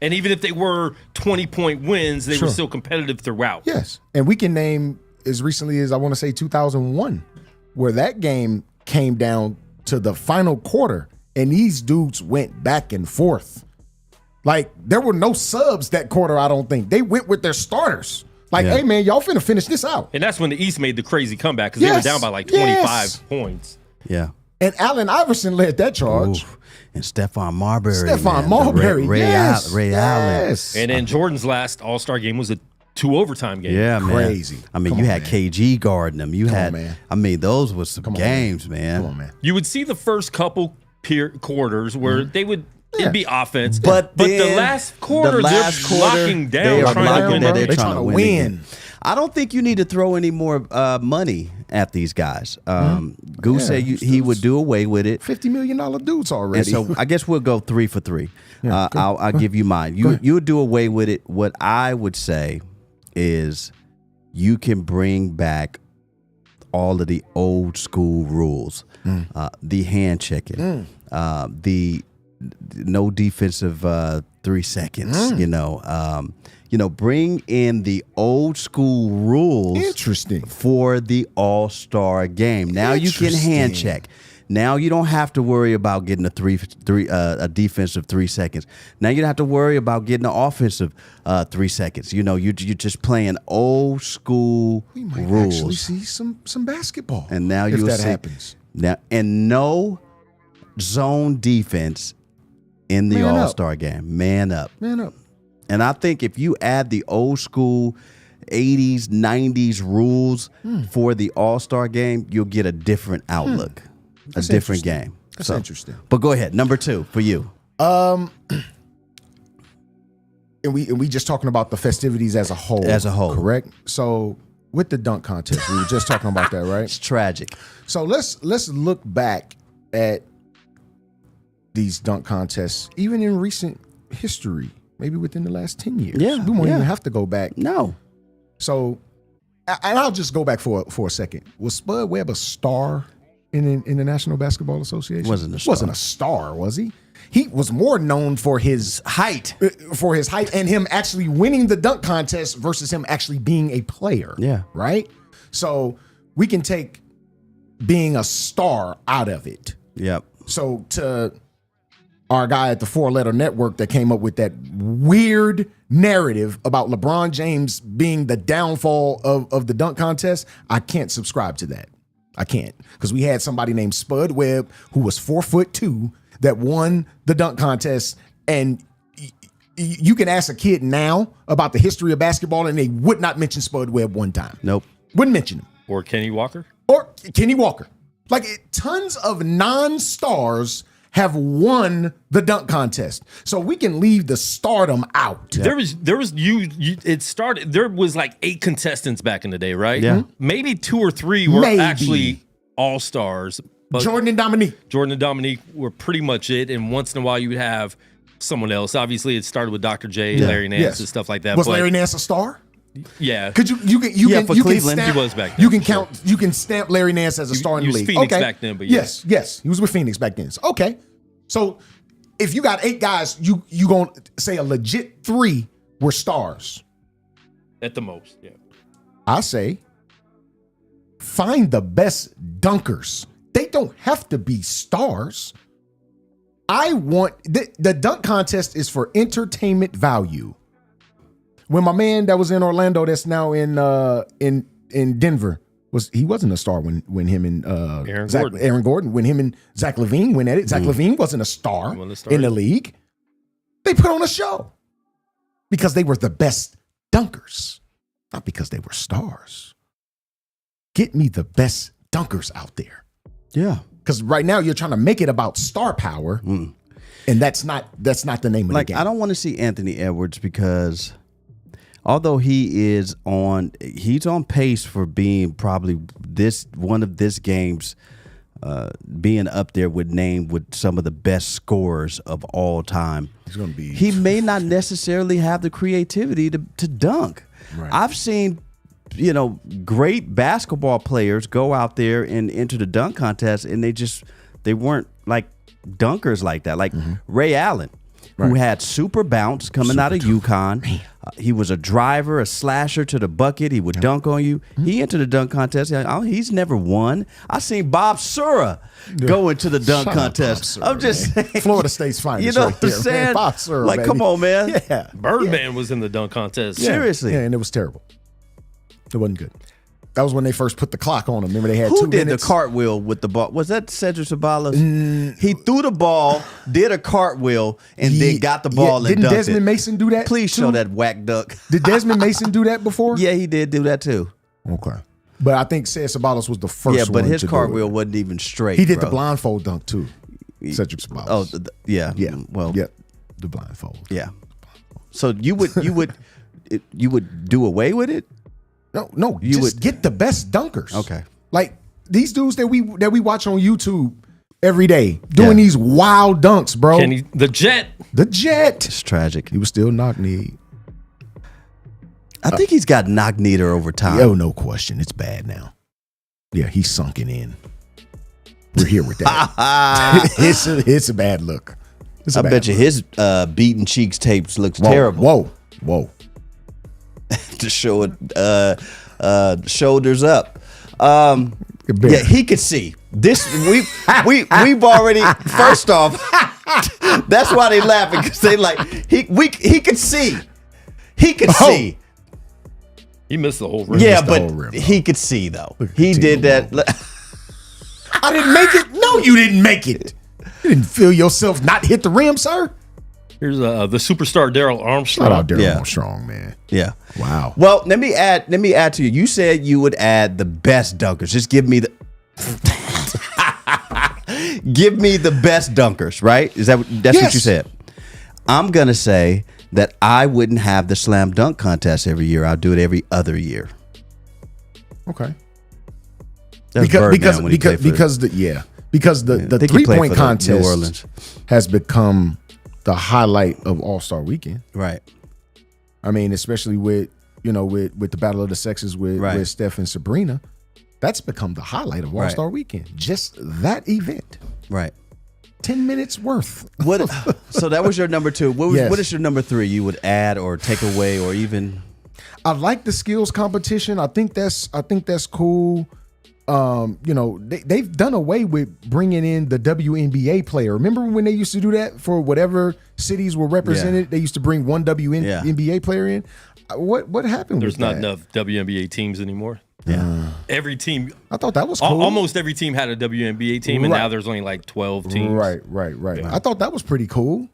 [SPEAKER 2] And
[SPEAKER 5] even if they were 20-point wins, they were still competitive throughout.
[SPEAKER 2] yes. And we can name as recently as I want to say 2001, where that game came down to the final quarter and these dudes went back and forth. Like, there were no subs that quarter, I don't think. They went with their starters. Like, hey, man, y'all finna finish this out.
[SPEAKER 5] And that's when the East made the crazy comeback because they were down by like 25 points.
[SPEAKER 1] Yeah.
[SPEAKER 2] And Allen Iverson led that charge.
[SPEAKER 1] Oof. And Stephon Marbury.
[SPEAKER 2] Stephon
[SPEAKER 1] man.
[SPEAKER 2] Marbury,
[SPEAKER 1] Ray
[SPEAKER 2] yes.
[SPEAKER 1] Ray Allen.
[SPEAKER 2] Yes.
[SPEAKER 5] And then Jordan's last All-Star game was a 2 overtime game.
[SPEAKER 1] Yeah, man.
[SPEAKER 2] Crazy.
[SPEAKER 1] I mean,
[SPEAKER 2] Come
[SPEAKER 1] you
[SPEAKER 2] on,
[SPEAKER 1] had
[SPEAKER 2] man.
[SPEAKER 1] KG guarding them. You had,
[SPEAKER 2] man.
[SPEAKER 1] I mean, those was some
[SPEAKER 2] on,
[SPEAKER 1] games, man.
[SPEAKER 2] Come on, man.
[SPEAKER 5] You would see the first couple quarters where they would it'd be offense,
[SPEAKER 1] But
[SPEAKER 5] the
[SPEAKER 1] then
[SPEAKER 5] last quarter
[SPEAKER 1] the last
[SPEAKER 5] they're
[SPEAKER 1] quarter,
[SPEAKER 5] locking down,
[SPEAKER 1] they are
[SPEAKER 5] trying
[SPEAKER 1] locking
[SPEAKER 5] to win.
[SPEAKER 1] down.
[SPEAKER 2] They're
[SPEAKER 1] They're
[SPEAKER 2] trying to win.
[SPEAKER 1] again. I don't think you need to throw any more money at these guys. Goose said he would do away with it.
[SPEAKER 2] $50 million dudes already.
[SPEAKER 1] And so I guess we'll go 3 for 3. I'll give you mine. You would do away with it. What I would say is you can bring back all of the old school rules, the hand checking, the no defensive 3 seconds. Bring in the old school rules.
[SPEAKER 2] Interesting.
[SPEAKER 1] For the All-Star game. Now you can hand check. Now you don't have to worry about getting a defensive 3 seconds. Now you don't have to worry about getting an offensive 3 seconds. You're just playing old school
[SPEAKER 2] We might
[SPEAKER 1] rules.
[SPEAKER 2] actually see some basketball.
[SPEAKER 1] And now
[SPEAKER 2] if
[SPEAKER 1] you'll
[SPEAKER 2] that
[SPEAKER 1] see
[SPEAKER 2] happens.
[SPEAKER 1] now and no zone defense in the
[SPEAKER 2] Man up.
[SPEAKER 1] All-Star game. Man up.
[SPEAKER 2] Man up.
[SPEAKER 1] And I think if you add the old school 80s, 90s rules for the All-Star game, you'll get a different outlook, a different game.
[SPEAKER 2] That's interesting.
[SPEAKER 1] But go ahead. Number 2 for you.
[SPEAKER 2] And we just talking about the festivities as a whole.
[SPEAKER 1] As a whole.
[SPEAKER 2] Correct? So with the dunk contest, we were just talking about that, right?
[SPEAKER 1] It's tragic.
[SPEAKER 2] So let's look back at these dunk contests, even in recent history, maybe within the last 10 years.
[SPEAKER 1] Yeah,
[SPEAKER 2] We won't
[SPEAKER 1] yeah.
[SPEAKER 2] even have to go back.
[SPEAKER 1] No.
[SPEAKER 2] So, and I'll just go back for a second. Was Spud Webb a star in the National Basketball Association?
[SPEAKER 1] Wasn't a star.
[SPEAKER 2] Wasn't a star, was he? He was more known for his
[SPEAKER 1] Height.
[SPEAKER 2] and him actually winning the dunk contest versus him actually being a player.
[SPEAKER 1] Yeah.
[SPEAKER 2] Right? So we can take being a star out of it.
[SPEAKER 1] Yep.
[SPEAKER 2] So to our guy at the 4-letter network that came up with that weird narrative about LeBron James being the downfall of the dunk contest, I can't subscribe to that. I can't. Because we had somebody named Spud Webb who was 4'2" that won the dunk contest, and you can ask a kid now about the history of basketball and they would not mention Spud Webb one time.
[SPEAKER 1] Nope.
[SPEAKER 2] Wouldn't mention him.
[SPEAKER 5] Or Kenny Walker.
[SPEAKER 2] Or Kenny Walker. Tons of non-stars have won the dunk contest. So we can leave the stardom out.
[SPEAKER 5] There was it started, there was like 8 contestants back in the day, right?
[SPEAKER 1] Yeah.
[SPEAKER 5] Maybe 2 or 3 were
[SPEAKER 2] Maybe.
[SPEAKER 5] actually all-stars. But
[SPEAKER 2] Jordan and Dominique.
[SPEAKER 5] Jordan and Dominique were pretty much it. And once in a while you would have someone else. Obviously it started with Dr. J, Larry Nance
[SPEAKER 2] Yes.
[SPEAKER 5] and stuff like that.
[SPEAKER 2] Was
[SPEAKER 5] but
[SPEAKER 2] Larry Nance a star?
[SPEAKER 5] yeah.
[SPEAKER 2] Could you can
[SPEAKER 1] for
[SPEAKER 2] you
[SPEAKER 1] Cleveland,
[SPEAKER 2] can stamp,
[SPEAKER 5] he was back then,
[SPEAKER 2] You can
[SPEAKER 5] for sure.
[SPEAKER 2] count. You can stamp Larry Nance as a star in
[SPEAKER 5] he
[SPEAKER 2] the
[SPEAKER 5] was
[SPEAKER 2] league.
[SPEAKER 5] Phoenix
[SPEAKER 2] okay.
[SPEAKER 5] back then, but
[SPEAKER 2] yes, he was with Phoenix back then. So, okay, so if you got 8 guys, you gonna say a legit 3 were stars.
[SPEAKER 5] At the most, yeah.
[SPEAKER 2] I say find the best dunkers. They don't have to be stars. I want the dunk contest is for entertainment value. When my man that was in Orlando, that's now in Denver, wasn't a star when him and Aaron Gordon, when him and Zach LaVine went at it. Zach LaVine wasn't a star in the league. They put on a show because they were the best dunkers, not because they were stars. Get me the best dunkers out there.
[SPEAKER 1] Yeah.
[SPEAKER 2] Because right now you're trying to make it about star power, and that's not the name of the game.
[SPEAKER 1] I don't want to see Anthony Edwards because although he's on pace for being probably one of this game's being up there with some of the best scorers of all time.
[SPEAKER 2] He's going to be.
[SPEAKER 1] He may not necessarily have the creativity to dunk.
[SPEAKER 2] Right.
[SPEAKER 1] I've seen great basketball players go out there and enter the dunk contest, and they weren't like dunkers like that. Like Ray Allen, who had super bounce coming out of UConn. He was a driver, a slasher to the bucket. He would dunk on you. He entered the dunk contest. He's never won. I seen Bob Sura go into the dunk contest.
[SPEAKER 2] Bob Sura,
[SPEAKER 1] I'm just saying.
[SPEAKER 2] Florida State's finest.
[SPEAKER 1] You know
[SPEAKER 2] right
[SPEAKER 1] what I'm
[SPEAKER 2] there,
[SPEAKER 1] saying?
[SPEAKER 2] Man. Bob Sura,
[SPEAKER 1] like,
[SPEAKER 2] baby.
[SPEAKER 1] come on, man.
[SPEAKER 2] Yeah.
[SPEAKER 5] Birdman was in the dunk contest.
[SPEAKER 1] Seriously.
[SPEAKER 2] Yeah, and it was terrible. It wasn't good. That was when they first put the clock on him. Remember, they had
[SPEAKER 1] Who
[SPEAKER 2] 2
[SPEAKER 1] did
[SPEAKER 2] minutes.
[SPEAKER 1] the cartwheel with the ball? Was that Cedric Sabalas? He threw the ball, did a cartwheel, and then got the ball and
[SPEAKER 2] Didn't
[SPEAKER 1] dunked
[SPEAKER 2] Desmond
[SPEAKER 1] it.
[SPEAKER 2] Mason do that?
[SPEAKER 1] Please
[SPEAKER 2] too?
[SPEAKER 1] show that whack duck.
[SPEAKER 2] Did Desmond Mason do that before?
[SPEAKER 1] Yeah, he did do that too.
[SPEAKER 2] Okay. But I think Ced Sabalas was the first
[SPEAKER 1] Yeah, but
[SPEAKER 2] one
[SPEAKER 1] his
[SPEAKER 2] to do
[SPEAKER 1] cartwheel
[SPEAKER 2] it.
[SPEAKER 1] wasn't even straight.
[SPEAKER 2] He did
[SPEAKER 1] bro.
[SPEAKER 2] the blindfold dunk too. Cedric Sabalas.
[SPEAKER 1] Oh, yeah.
[SPEAKER 2] yeah.
[SPEAKER 1] Well,
[SPEAKER 2] yeah, the blindfold.
[SPEAKER 1] yeah. So you would do away with it?
[SPEAKER 2] No.
[SPEAKER 1] You
[SPEAKER 2] Just
[SPEAKER 1] would-
[SPEAKER 2] get the best dunkers.
[SPEAKER 1] Okay.
[SPEAKER 2] Like these dudes that we watch on YouTube every day doing
[SPEAKER 1] Yeah.
[SPEAKER 2] these wild dunks, bro.
[SPEAKER 5] Kenny, the Jet.
[SPEAKER 2] The Jet.
[SPEAKER 1] It's tragic.
[SPEAKER 2] He was still knock-kneed.
[SPEAKER 1] I think he's got knock-kneeder over time.
[SPEAKER 2] Oh, no question. It's bad now. Yeah, he's sunken in. We're here with that. it's a bad look. It's a
[SPEAKER 1] I
[SPEAKER 2] bad
[SPEAKER 1] bet you
[SPEAKER 2] look.
[SPEAKER 1] his beaten cheeks tapes looks
[SPEAKER 2] Whoa,
[SPEAKER 1] terrible.
[SPEAKER 2] Whoa.
[SPEAKER 1] To show it shoulders up.
[SPEAKER 2] Bear.
[SPEAKER 1] Yeah, he could see. This we've already first off. That's why they laughing, because they like he could see. He could
[SPEAKER 2] Oh.
[SPEAKER 1] see.
[SPEAKER 5] He missed the whole rim.
[SPEAKER 1] Yeah,
[SPEAKER 2] the
[SPEAKER 1] but
[SPEAKER 2] whole rim, though.
[SPEAKER 1] he could see though.
[SPEAKER 2] Look at
[SPEAKER 1] He
[SPEAKER 2] Timo
[SPEAKER 1] did that.
[SPEAKER 2] I didn't make it. No, you didn't make it. You didn't feel yourself not hit the rim, sir.
[SPEAKER 5] Here's the superstar Daryl Armstrong.
[SPEAKER 2] Shout out Daryl
[SPEAKER 1] Yeah.
[SPEAKER 2] Armstrong, man.
[SPEAKER 1] Yeah.
[SPEAKER 2] Wow.
[SPEAKER 1] Well, let me add to you. You said you would add the best dunkers. Just give me the give me the best dunkers, right? That's what
[SPEAKER 2] Yes.
[SPEAKER 1] you said? I'm gonna say that I wouldn't have the slam dunk contest every year. I'll do it every other year.
[SPEAKER 2] Okay.
[SPEAKER 1] That's Birdman when he played for
[SPEAKER 2] because the
[SPEAKER 1] I think he played
[SPEAKER 2] 3-point
[SPEAKER 1] for the New
[SPEAKER 2] contest
[SPEAKER 1] Orleans.
[SPEAKER 2] has become the highlight of All-Star Weekend.
[SPEAKER 1] Right.
[SPEAKER 2] I mean, especially with the Battle of the Sexes with Steph and Sabrina, that's become the highlight of All-Star Weekend. Just that event.
[SPEAKER 1] Right.
[SPEAKER 2] 10 minutes worth.
[SPEAKER 1] What? So that was your number 2.
[SPEAKER 2] Yes.
[SPEAKER 1] What is your number 3? You would add or take away or even?
[SPEAKER 2] I like the skills competition. I think that's cool. They've done away with bringing in the WNBA player. Remember when they used to do that for whatever cities were represented?
[SPEAKER 1] Yeah.
[SPEAKER 2] They used to bring one WNBA player in. What happened?
[SPEAKER 5] There's
[SPEAKER 2] with
[SPEAKER 5] not
[SPEAKER 2] that?
[SPEAKER 5] enough WNBA teams anymore.
[SPEAKER 1] Yeah.
[SPEAKER 5] Every team,
[SPEAKER 2] I thought that was cool.
[SPEAKER 5] almost every team had a WNBA team, and
[SPEAKER 2] Right.
[SPEAKER 5] now there's only like 12 teams.
[SPEAKER 2] Right. I thought that was pretty cool.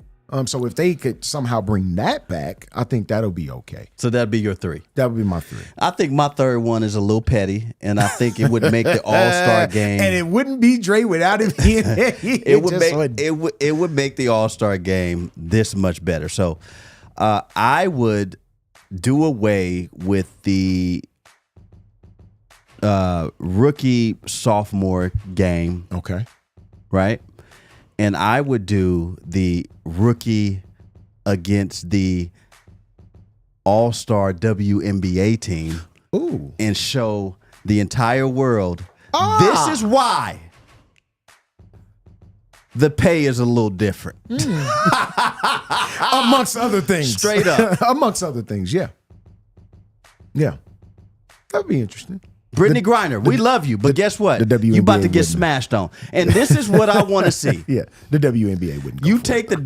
[SPEAKER 2] So if they could somehow bring that back, I think that'll be okay.
[SPEAKER 1] So that'd be your 3.
[SPEAKER 2] That would be my 3.
[SPEAKER 1] I think my third one is a little petty, and I think it would make the All-Star game.
[SPEAKER 2] And it wouldn't be Dre without him being there.
[SPEAKER 1] it would make the All-Star game this much better. So I would do away with the rookie sophomore game,
[SPEAKER 2] Okay.
[SPEAKER 1] right? And I would do the rookie against the All-Star WNBA team
[SPEAKER 2] Ooh.
[SPEAKER 1] and show the entire world this is why the pay is a little different.
[SPEAKER 2] Amongst other things.
[SPEAKER 1] Straight up.
[SPEAKER 2] Amongst other things, yeah. Yeah. That'd be interesting.
[SPEAKER 1] Brittany Griner, we love you, but guess what?
[SPEAKER 2] the WNBA
[SPEAKER 1] You about to get
[SPEAKER 2] wouldn't.
[SPEAKER 1] smashed on. And this is what I want to see.
[SPEAKER 2] Yeah. The WNBA wouldn't go
[SPEAKER 1] You
[SPEAKER 2] for
[SPEAKER 1] take the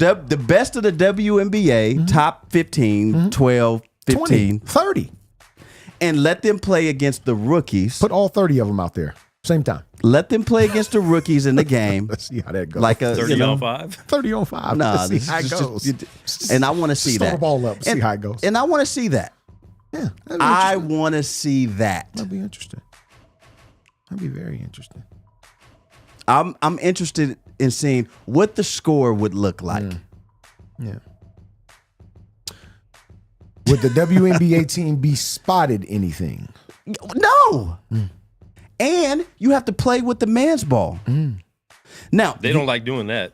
[SPEAKER 1] best of the WNBA, top 15, 12,
[SPEAKER 2] 20,
[SPEAKER 1] 15,
[SPEAKER 2] 30.
[SPEAKER 1] and let them play against the rookies.
[SPEAKER 2] Put all 30 of them out there. Same time.
[SPEAKER 1] Let them play against the rookies in the game.
[SPEAKER 2] Let's see how that goes.
[SPEAKER 1] Like a
[SPEAKER 5] 30 on 5.
[SPEAKER 2] 30 on 5.
[SPEAKER 1] Nah,
[SPEAKER 2] Let's see
[SPEAKER 1] this
[SPEAKER 2] how
[SPEAKER 1] is
[SPEAKER 2] it
[SPEAKER 1] just-
[SPEAKER 2] goes.
[SPEAKER 1] and I want to see
[SPEAKER 2] Start
[SPEAKER 1] that.
[SPEAKER 2] the ball up, see
[SPEAKER 1] And-
[SPEAKER 2] how it goes.
[SPEAKER 1] And I want to see that.
[SPEAKER 2] Yeah. That'd be
[SPEAKER 1] I
[SPEAKER 2] interesting.
[SPEAKER 1] want to see that.
[SPEAKER 2] That'd be interesting. That'd be very interesting.
[SPEAKER 1] I'm interested in seeing what the score would look like.
[SPEAKER 2] Yeah. Would the WNBA team be spotted anything?
[SPEAKER 1] No. And you have to play with the man's ball. Now,
[SPEAKER 5] They don't like doing that.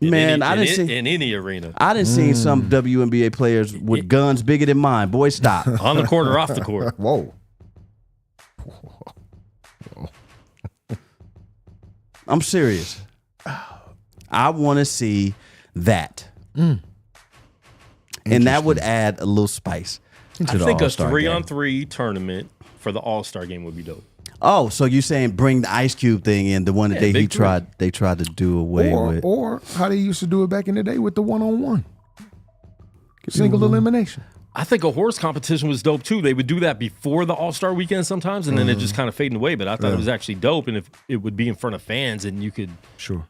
[SPEAKER 1] man, I didn't see.
[SPEAKER 5] in any arena.
[SPEAKER 1] I didn't see some WNBA players with guns bigger than mine. Boy, stop.
[SPEAKER 5] On the court or off the court.
[SPEAKER 2] Whoa.
[SPEAKER 1] I'm serious. I want to see that. And that would add a little spice to
[SPEAKER 5] I
[SPEAKER 1] the
[SPEAKER 5] think a
[SPEAKER 1] All-Star game.
[SPEAKER 5] 3-on-3 tournament for the All-Star game would be dope.
[SPEAKER 1] Oh, so you saying bring the Ice Cube thing in, the one that
[SPEAKER 5] Yeah,
[SPEAKER 1] they
[SPEAKER 5] big three.
[SPEAKER 1] they tried to do away with.
[SPEAKER 2] Or how they used to do it back in the day with the one-on-one. Single elimination.
[SPEAKER 5] I think a horse competition was dope too. They would do that before the All-Star weekend sometimes, and then it just kind of fading away. But I thought it was actually dope, and if it would be in front of fans, and you could,
[SPEAKER 2] Sure.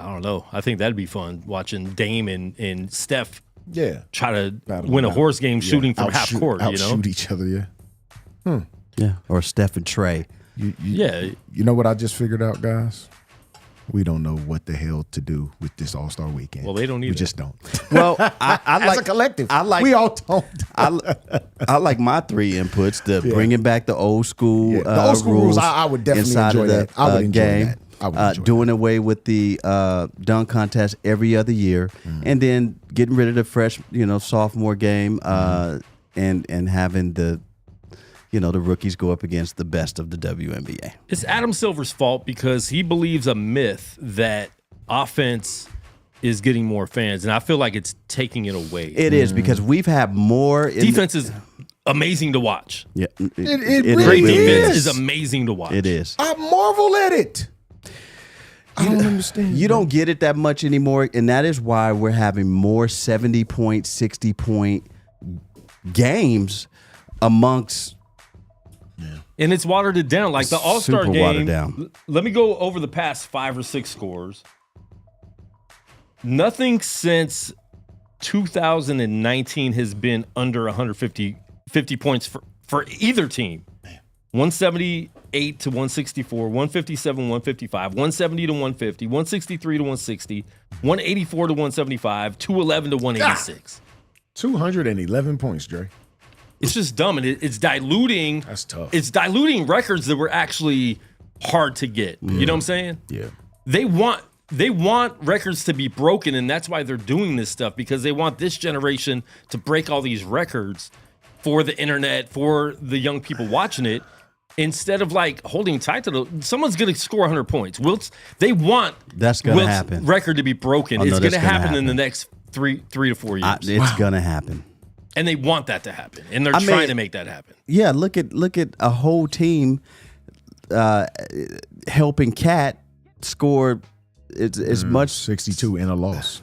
[SPEAKER 5] I don't know. I think that'd be fun watching Dame and Steph
[SPEAKER 2] Yeah.
[SPEAKER 5] try to
[SPEAKER 2] Battle
[SPEAKER 5] win a
[SPEAKER 2] it out.
[SPEAKER 5] horse game shooting from
[SPEAKER 2] Outshoot-
[SPEAKER 5] half court. You know,
[SPEAKER 2] outshoot each other, yeah.
[SPEAKER 1] Yeah, or Steph and Trey.
[SPEAKER 5] yeah.
[SPEAKER 2] You know what I just figured out, guys? we don't know what the hell to do with this All-Star weekend.
[SPEAKER 5] Well, they don't either.
[SPEAKER 2] We just don't.
[SPEAKER 1] Well, I
[SPEAKER 2] As
[SPEAKER 1] like
[SPEAKER 2] a collective,
[SPEAKER 1] I like
[SPEAKER 2] we all don't.
[SPEAKER 1] I like my 3 inputs. Bringing back the old school,
[SPEAKER 2] Yeah, the old school rules, I would definitely
[SPEAKER 1] inside
[SPEAKER 2] enjoy
[SPEAKER 1] of the,
[SPEAKER 2] that. I would enjoy
[SPEAKER 1] game.
[SPEAKER 2] that. I would enjoy
[SPEAKER 1] doing away with the dunk contest every other year, and then getting rid of the sophomore game, and having the rookies go up against the best of the WNBA.
[SPEAKER 5] It's Adam Silver's fault because he believes a myth that offense is getting more fans, and I feel like it's taking it away.
[SPEAKER 1] It is because we've had more
[SPEAKER 5] Defense is amazing to watch.
[SPEAKER 1] Yeah,
[SPEAKER 2] It
[SPEAKER 5] Great
[SPEAKER 2] really
[SPEAKER 5] defense
[SPEAKER 2] is.
[SPEAKER 5] is amazing to watch.
[SPEAKER 1] It is.
[SPEAKER 2] I marvel at it. I don't understand.
[SPEAKER 1] You don't get it that much anymore, and that is why we're having more 70-point, 60-point games amongst.
[SPEAKER 5] And it's watered it down. Like the All-Star
[SPEAKER 1] Super
[SPEAKER 5] game.
[SPEAKER 1] watered down.
[SPEAKER 5] Let me go over the past 5 or 6 scores. Nothing since 2019 has been under 150 points for either team. 178 to 164, 157, 155, 170 to 150, 163 to 160, 184 to 175, 211 to 186.
[SPEAKER 2] 211 points, Dre.
[SPEAKER 5] It's just dumb, and it's diluting.
[SPEAKER 2] That's tough.
[SPEAKER 5] It's diluting records that were actually hard to get. You know what I'm saying?
[SPEAKER 2] Yeah.
[SPEAKER 5] They want records to be broken, and that's why they're doing this stuff, because they want this generation to break all these records for the internet, for the young people watching it, instead of like holding tight to someone's going to score 100 points. They want
[SPEAKER 1] That's gonna
[SPEAKER 5] Wilt's
[SPEAKER 1] happen.
[SPEAKER 5] record to be broken.
[SPEAKER 1] Oh, no,
[SPEAKER 5] it's going
[SPEAKER 1] that's
[SPEAKER 5] to
[SPEAKER 1] gonna
[SPEAKER 5] happen in the
[SPEAKER 1] happen.
[SPEAKER 5] next three to 4 years.
[SPEAKER 1] It's gonna happen.
[SPEAKER 5] And they want that to happen, and they're
[SPEAKER 1] I mean,
[SPEAKER 5] trying to make that happen.
[SPEAKER 1] Yeah, look at a whole team helping Cat score as much,
[SPEAKER 2] 62 in a loss.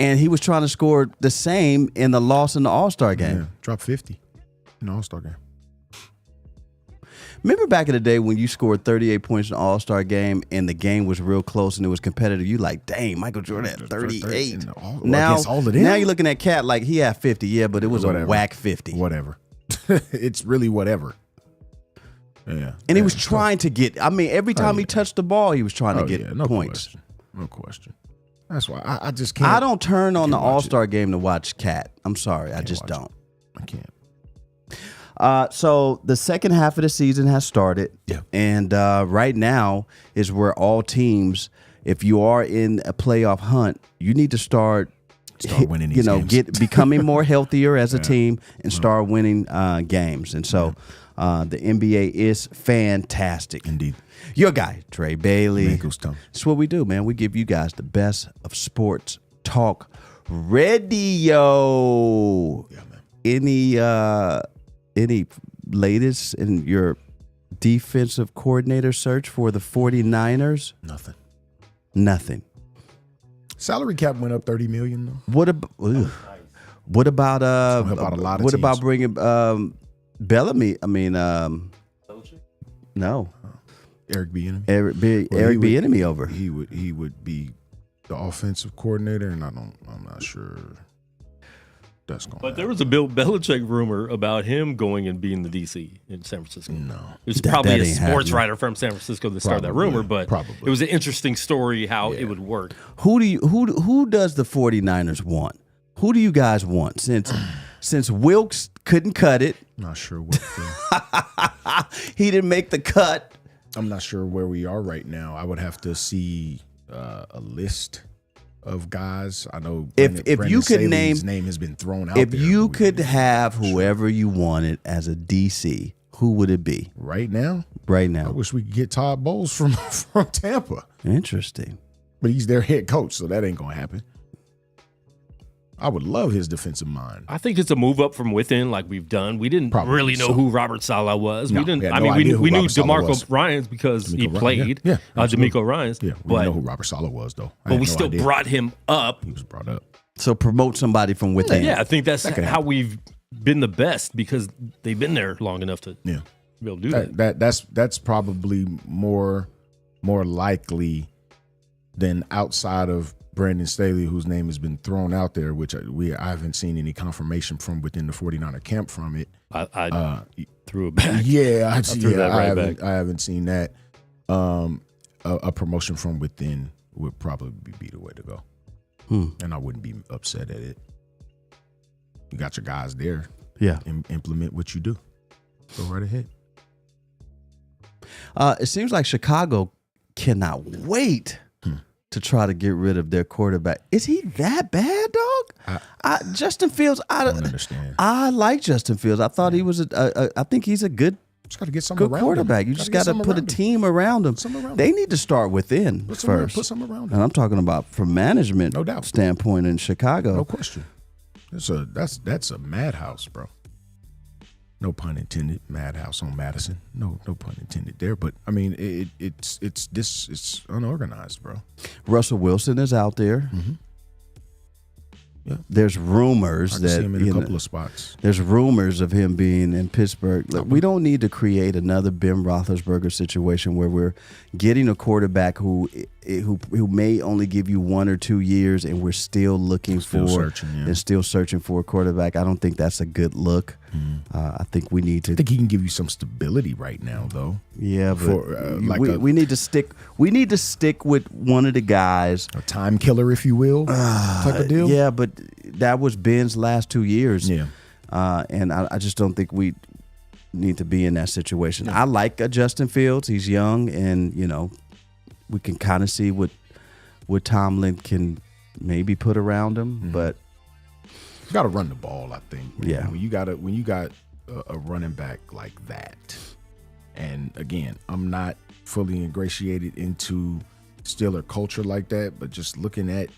[SPEAKER 1] and he was trying to score the same in the loss in the All-Star game.
[SPEAKER 2] Yeah. Drop 50 in the All-Star game.
[SPEAKER 1] Remember back in the day when you scored 38 points in the All-Star game and the game was real close and it was competitive? You like, dang, Michael Jordan had 38.
[SPEAKER 2] Against all of them?
[SPEAKER 1] Now you're looking at Cat like he had 50, yeah, but it was
[SPEAKER 2] Whatever.
[SPEAKER 1] a whack 50.
[SPEAKER 2] Whatever. It's really whatever. Yeah.
[SPEAKER 1] And he was trying to get, every time he touched the ball, he was trying to get
[SPEAKER 2] no
[SPEAKER 1] points.
[SPEAKER 2] Question. No question. That's why I just can't.
[SPEAKER 1] I don't turn on the
[SPEAKER 2] can't watch
[SPEAKER 1] All-Star game to watch Cat. I'm sorry, I just
[SPEAKER 2] watch
[SPEAKER 1] don't.
[SPEAKER 2] I can't.
[SPEAKER 1] So the second half of the season has started.
[SPEAKER 2] Yeah.
[SPEAKER 1] And right now is where all teams, if you are in a playoff hunt, you need to start
[SPEAKER 2] winning these games.
[SPEAKER 1] becoming more healthier as a team and start winning games. And so the NBA is fantastic.
[SPEAKER 2] Indeed.
[SPEAKER 1] Your guy, Trey Bailey.
[SPEAKER 2] Nichols Thomas.
[SPEAKER 1] That's what we do, man. We give you guys the best of sports talk radio.
[SPEAKER 2] Yeah, man.
[SPEAKER 1] Any latest in your defensive coordinator search for the 49ers? Nothing.
[SPEAKER 2] Salary cap went up $30 million though.
[SPEAKER 1] What about
[SPEAKER 2] help out a lot of
[SPEAKER 1] what about
[SPEAKER 2] teams.
[SPEAKER 1] bringing Bellamy? No.
[SPEAKER 2] Eric Bieniemy.
[SPEAKER 1] Eric Bieniemy over.
[SPEAKER 2] He would be the offensive coordinator, and I'm not sure that's going.
[SPEAKER 5] But there was a Bill Belichick rumor about him going and being the DC in San Francisco.
[SPEAKER 2] No.
[SPEAKER 5] It was
[SPEAKER 1] That
[SPEAKER 5] probably a
[SPEAKER 1] ain't
[SPEAKER 5] sports
[SPEAKER 1] happening.
[SPEAKER 5] writer from San Francisco that started that
[SPEAKER 2] Probably.
[SPEAKER 5] rumor, but
[SPEAKER 2] Probably.
[SPEAKER 5] it was an interesting story how it would work.
[SPEAKER 1] Who does the 49ers want? Who do you guys want? Since Wilkes couldn't cut it,
[SPEAKER 2] Not sure what.
[SPEAKER 1] he didn't make the cut.
[SPEAKER 2] I'm not sure where we are right now. I would have to see a list of guys. I know
[SPEAKER 1] If you could
[SPEAKER 2] Staley's
[SPEAKER 1] name-
[SPEAKER 2] name has been thrown out.
[SPEAKER 1] If
[SPEAKER 2] there.
[SPEAKER 1] you could have whoever you wanted as a DC, who would it be
[SPEAKER 2] right now,
[SPEAKER 1] right
[SPEAKER 2] I
[SPEAKER 1] now?
[SPEAKER 2] wish we could get Todd Bowles from Tampa,
[SPEAKER 1] Interesting.
[SPEAKER 2] but he's their head coach, so that ain't gonna happen. I would love his defensive mind.
[SPEAKER 5] I think it's a move up from within, like we've done. We didn't
[SPEAKER 2] Probably
[SPEAKER 5] really know
[SPEAKER 2] so.
[SPEAKER 5] who Robert Saleh was.
[SPEAKER 2] No,
[SPEAKER 5] We didn't.
[SPEAKER 2] we had
[SPEAKER 5] I
[SPEAKER 2] no
[SPEAKER 5] mean,
[SPEAKER 2] idea who
[SPEAKER 5] we knew
[SPEAKER 2] Robert Saleh
[SPEAKER 5] DeMarco
[SPEAKER 2] was.
[SPEAKER 5] Ryans because he
[SPEAKER 2] DeMeco Ryans,
[SPEAKER 5] played.
[SPEAKER 2] yeah, absolutely.
[SPEAKER 5] DeMeco Ryans.
[SPEAKER 2] Yeah, we
[SPEAKER 5] but
[SPEAKER 2] didn't know who Robert Saleh was though. I
[SPEAKER 5] but
[SPEAKER 2] had
[SPEAKER 5] we
[SPEAKER 2] no
[SPEAKER 5] still
[SPEAKER 2] idea.
[SPEAKER 5] brought him up.
[SPEAKER 2] He was brought up.
[SPEAKER 1] So promote somebody from within.
[SPEAKER 5] Yeah, I think that's
[SPEAKER 2] That could
[SPEAKER 5] how
[SPEAKER 2] happen.
[SPEAKER 5] we've been the best because they've been there long enough to
[SPEAKER 2] Yeah.
[SPEAKER 5] be able to do that.
[SPEAKER 2] That's probably more likely than outside of Brandon Staley, whose name has been thrown out there, which I haven't seen any confirmation from within the 49er camp from it.
[SPEAKER 5] I threw it back.
[SPEAKER 2] Yeah, I
[SPEAKER 5] threw that right
[SPEAKER 2] haven't seen that. a promotion from within would probably be the way to go. And I wouldn't be upset at it. You got your guys there.
[SPEAKER 1] Yeah.
[SPEAKER 2] Implement what you do. Go right ahead.
[SPEAKER 1] It seems like Chicago cannot wait to try to get rid of their quarterback. Is he that bad, dog? Justin Fields, I
[SPEAKER 2] don't understand.
[SPEAKER 1] I like Justin Fields. I thought he was I think he's a good
[SPEAKER 2] Just got to get something around
[SPEAKER 1] quarterback.
[SPEAKER 2] him.
[SPEAKER 1] You just got to put a team around him. They need to start within first.
[SPEAKER 2] Put something around him.
[SPEAKER 1] And I'm talking about from management
[SPEAKER 2] No doubt.
[SPEAKER 1] standpoint in Chicago.
[SPEAKER 2] No question. That's a madhouse, bro. No pun intended. Madhouse on Madison. No pun intended there. But I mean, it's unorganized, bro.
[SPEAKER 1] Russell Wilson is out there.
[SPEAKER 2] Mm-hmm. Yeah.
[SPEAKER 1] There's rumors
[SPEAKER 2] I can
[SPEAKER 1] that
[SPEAKER 2] see him in a couple of spots.
[SPEAKER 1] There's rumors of him being in Pittsburgh. Look, we don't need to create another Ben Roethlisberger situation where we're getting a quarterback who may only give you 1 or 2 years, and we're still looking still searching for a quarterback. I don't think that's a good look. I think we need to.
[SPEAKER 2] I think he can give you some stability right now, though.
[SPEAKER 1] Yeah, but we need to stick. We need to stick with one of the guys.
[SPEAKER 2] A time killer, if you will, type of deal.
[SPEAKER 1] Yeah, but that was Ben's last 2 years.
[SPEAKER 2] Yeah,
[SPEAKER 1] and I just don't think we need to be in that situation. Yeah. I like Justin Fields. He's young, and we can kind of see what Tomlin can maybe put around him, but.
[SPEAKER 2] You got to run the ball, I think. Man.
[SPEAKER 1] Yeah.
[SPEAKER 2] When you got a running back like that, and again, I'm not fully ingratiated into Steeler culture like that, but just looking at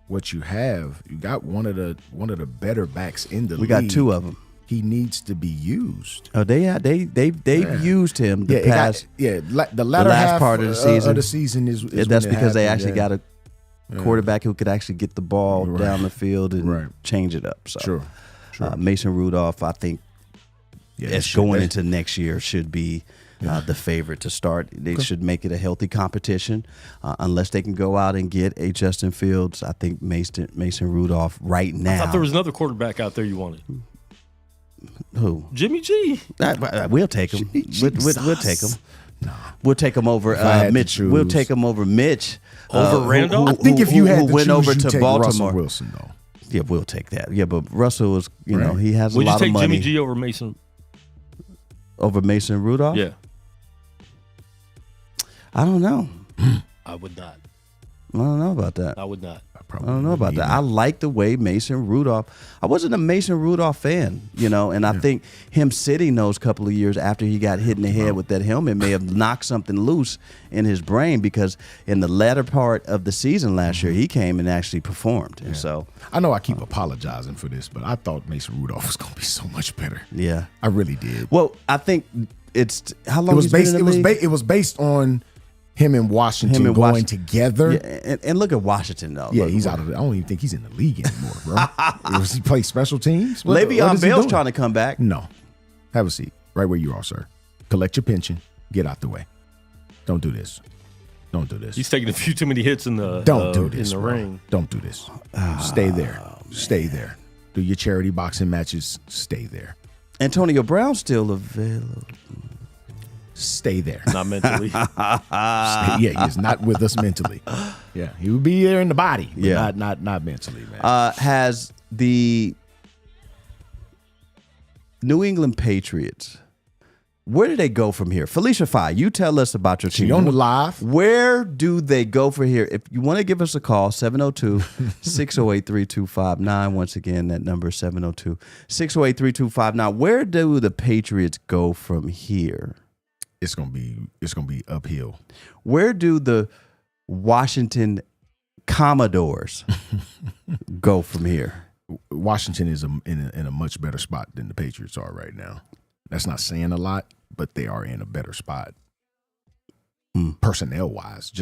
[SPEAKER 2] what you have, you got one of the better backs in the league.
[SPEAKER 1] We got 2 of them.
[SPEAKER 2] He needs to be used.
[SPEAKER 1] Oh, they've used him the past.
[SPEAKER 2] The latter
[SPEAKER 1] last
[SPEAKER 2] half
[SPEAKER 1] part of the
[SPEAKER 2] season is
[SPEAKER 1] that's because they actually
[SPEAKER 2] got
[SPEAKER 1] got a quarterback who could actually get the ball down the field and change it up. So,
[SPEAKER 2] sure.
[SPEAKER 1] Mason Rudolph, I think, into next year should be the favorite to start. They should make it a healthy competition. Unless they can go out and get a Justin Fields, I think Mason Rudolph right now.
[SPEAKER 5] I thought there was another quarterback out there you wanted.
[SPEAKER 1] Who?
[SPEAKER 5] Jimmy G.
[SPEAKER 1] We'll take him. We'll take him. No. We'll take him over Mitch. We'll take him over Mitch.
[SPEAKER 5] Over Randall?
[SPEAKER 2] I think if you had to
[SPEAKER 1] went
[SPEAKER 2] choose,
[SPEAKER 1] over
[SPEAKER 2] you
[SPEAKER 1] to
[SPEAKER 2] take
[SPEAKER 1] Baltimore.
[SPEAKER 2] Russell Wilson, though.
[SPEAKER 1] Yeah, we'll take that. Yeah, but Russell is, he has
[SPEAKER 5] Would
[SPEAKER 1] a lot
[SPEAKER 5] you
[SPEAKER 1] of
[SPEAKER 5] take
[SPEAKER 1] money.
[SPEAKER 5] Jimmy G over Mason?
[SPEAKER 1] Over Mason Rudolph?
[SPEAKER 5] Yeah.
[SPEAKER 1] I don't know.
[SPEAKER 5] I would not.
[SPEAKER 1] I don't know about that.
[SPEAKER 5] I would not.
[SPEAKER 1] I don't know about that. I like the way Mason Rudolph. I wasn't a Mason Rudolph fan, and I think him sitting those couple of years after he got hit in the head with that helmet may have knocked something loose in his brain, because in the latter part of the season last year, he came and actually performed. And so
[SPEAKER 2] I know I keep apologizing for this, but I thought Mason Rudolph was going to be so much better.
[SPEAKER 1] Yeah,
[SPEAKER 2] I really did.
[SPEAKER 1] Well, I think it's how long
[SPEAKER 2] it was based on him and Washington going together.
[SPEAKER 1] Yeah, and look at Washington, though.
[SPEAKER 2] Yeah, he's out of it. I don't even think he's in the league anymore, bro. Does he play special teams?
[SPEAKER 1] Le'Veon Bell's trying to come back.
[SPEAKER 2] No. Have a seat. Right where you are, sir. Collect your pension. Get out the way. Don't do this. Don't do this.
[SPEAKER 5] He's taking a few too many hits in the
[SPEAKER 2] Don't do this,
[SPEAKER 5] in the
[SPEAKER 2] bro.
[SPEAKER 5] ring.
[SPEAKER 2] Don't do this. Stay there. Stay there. Do your charity boxing matches. Stay there.
[SPEAKER 1] Antonio Brown's still available.
[SPEAKER 2] Stay there.
[SPEAKER 5] Not mentally.
[SPEAKER 2] He is not with us mentally. Yeah, he would be there in the body, but not mentally, man.
[SPEAKER 1] Has the New England Patriots, where do they go from here? Felicia Fye, you tell us about your team.
[SPEAKER 2] She on the live.
[SPEAKER 1] Where do they go from here? If you want to give us a call, 702-608-3259. Once again, that number is 702-608-3259. Where do the Patriots go from here?
[SPEAKER 2] It's gonna be uphill.
[SPEAKER 1] Where do the Washington Commodores go from here?
[SPEAKER 2] Washington is in a much better spot than the Patriots are right now. That's not saying a lot, but they are in a better spot. Personnel-wise.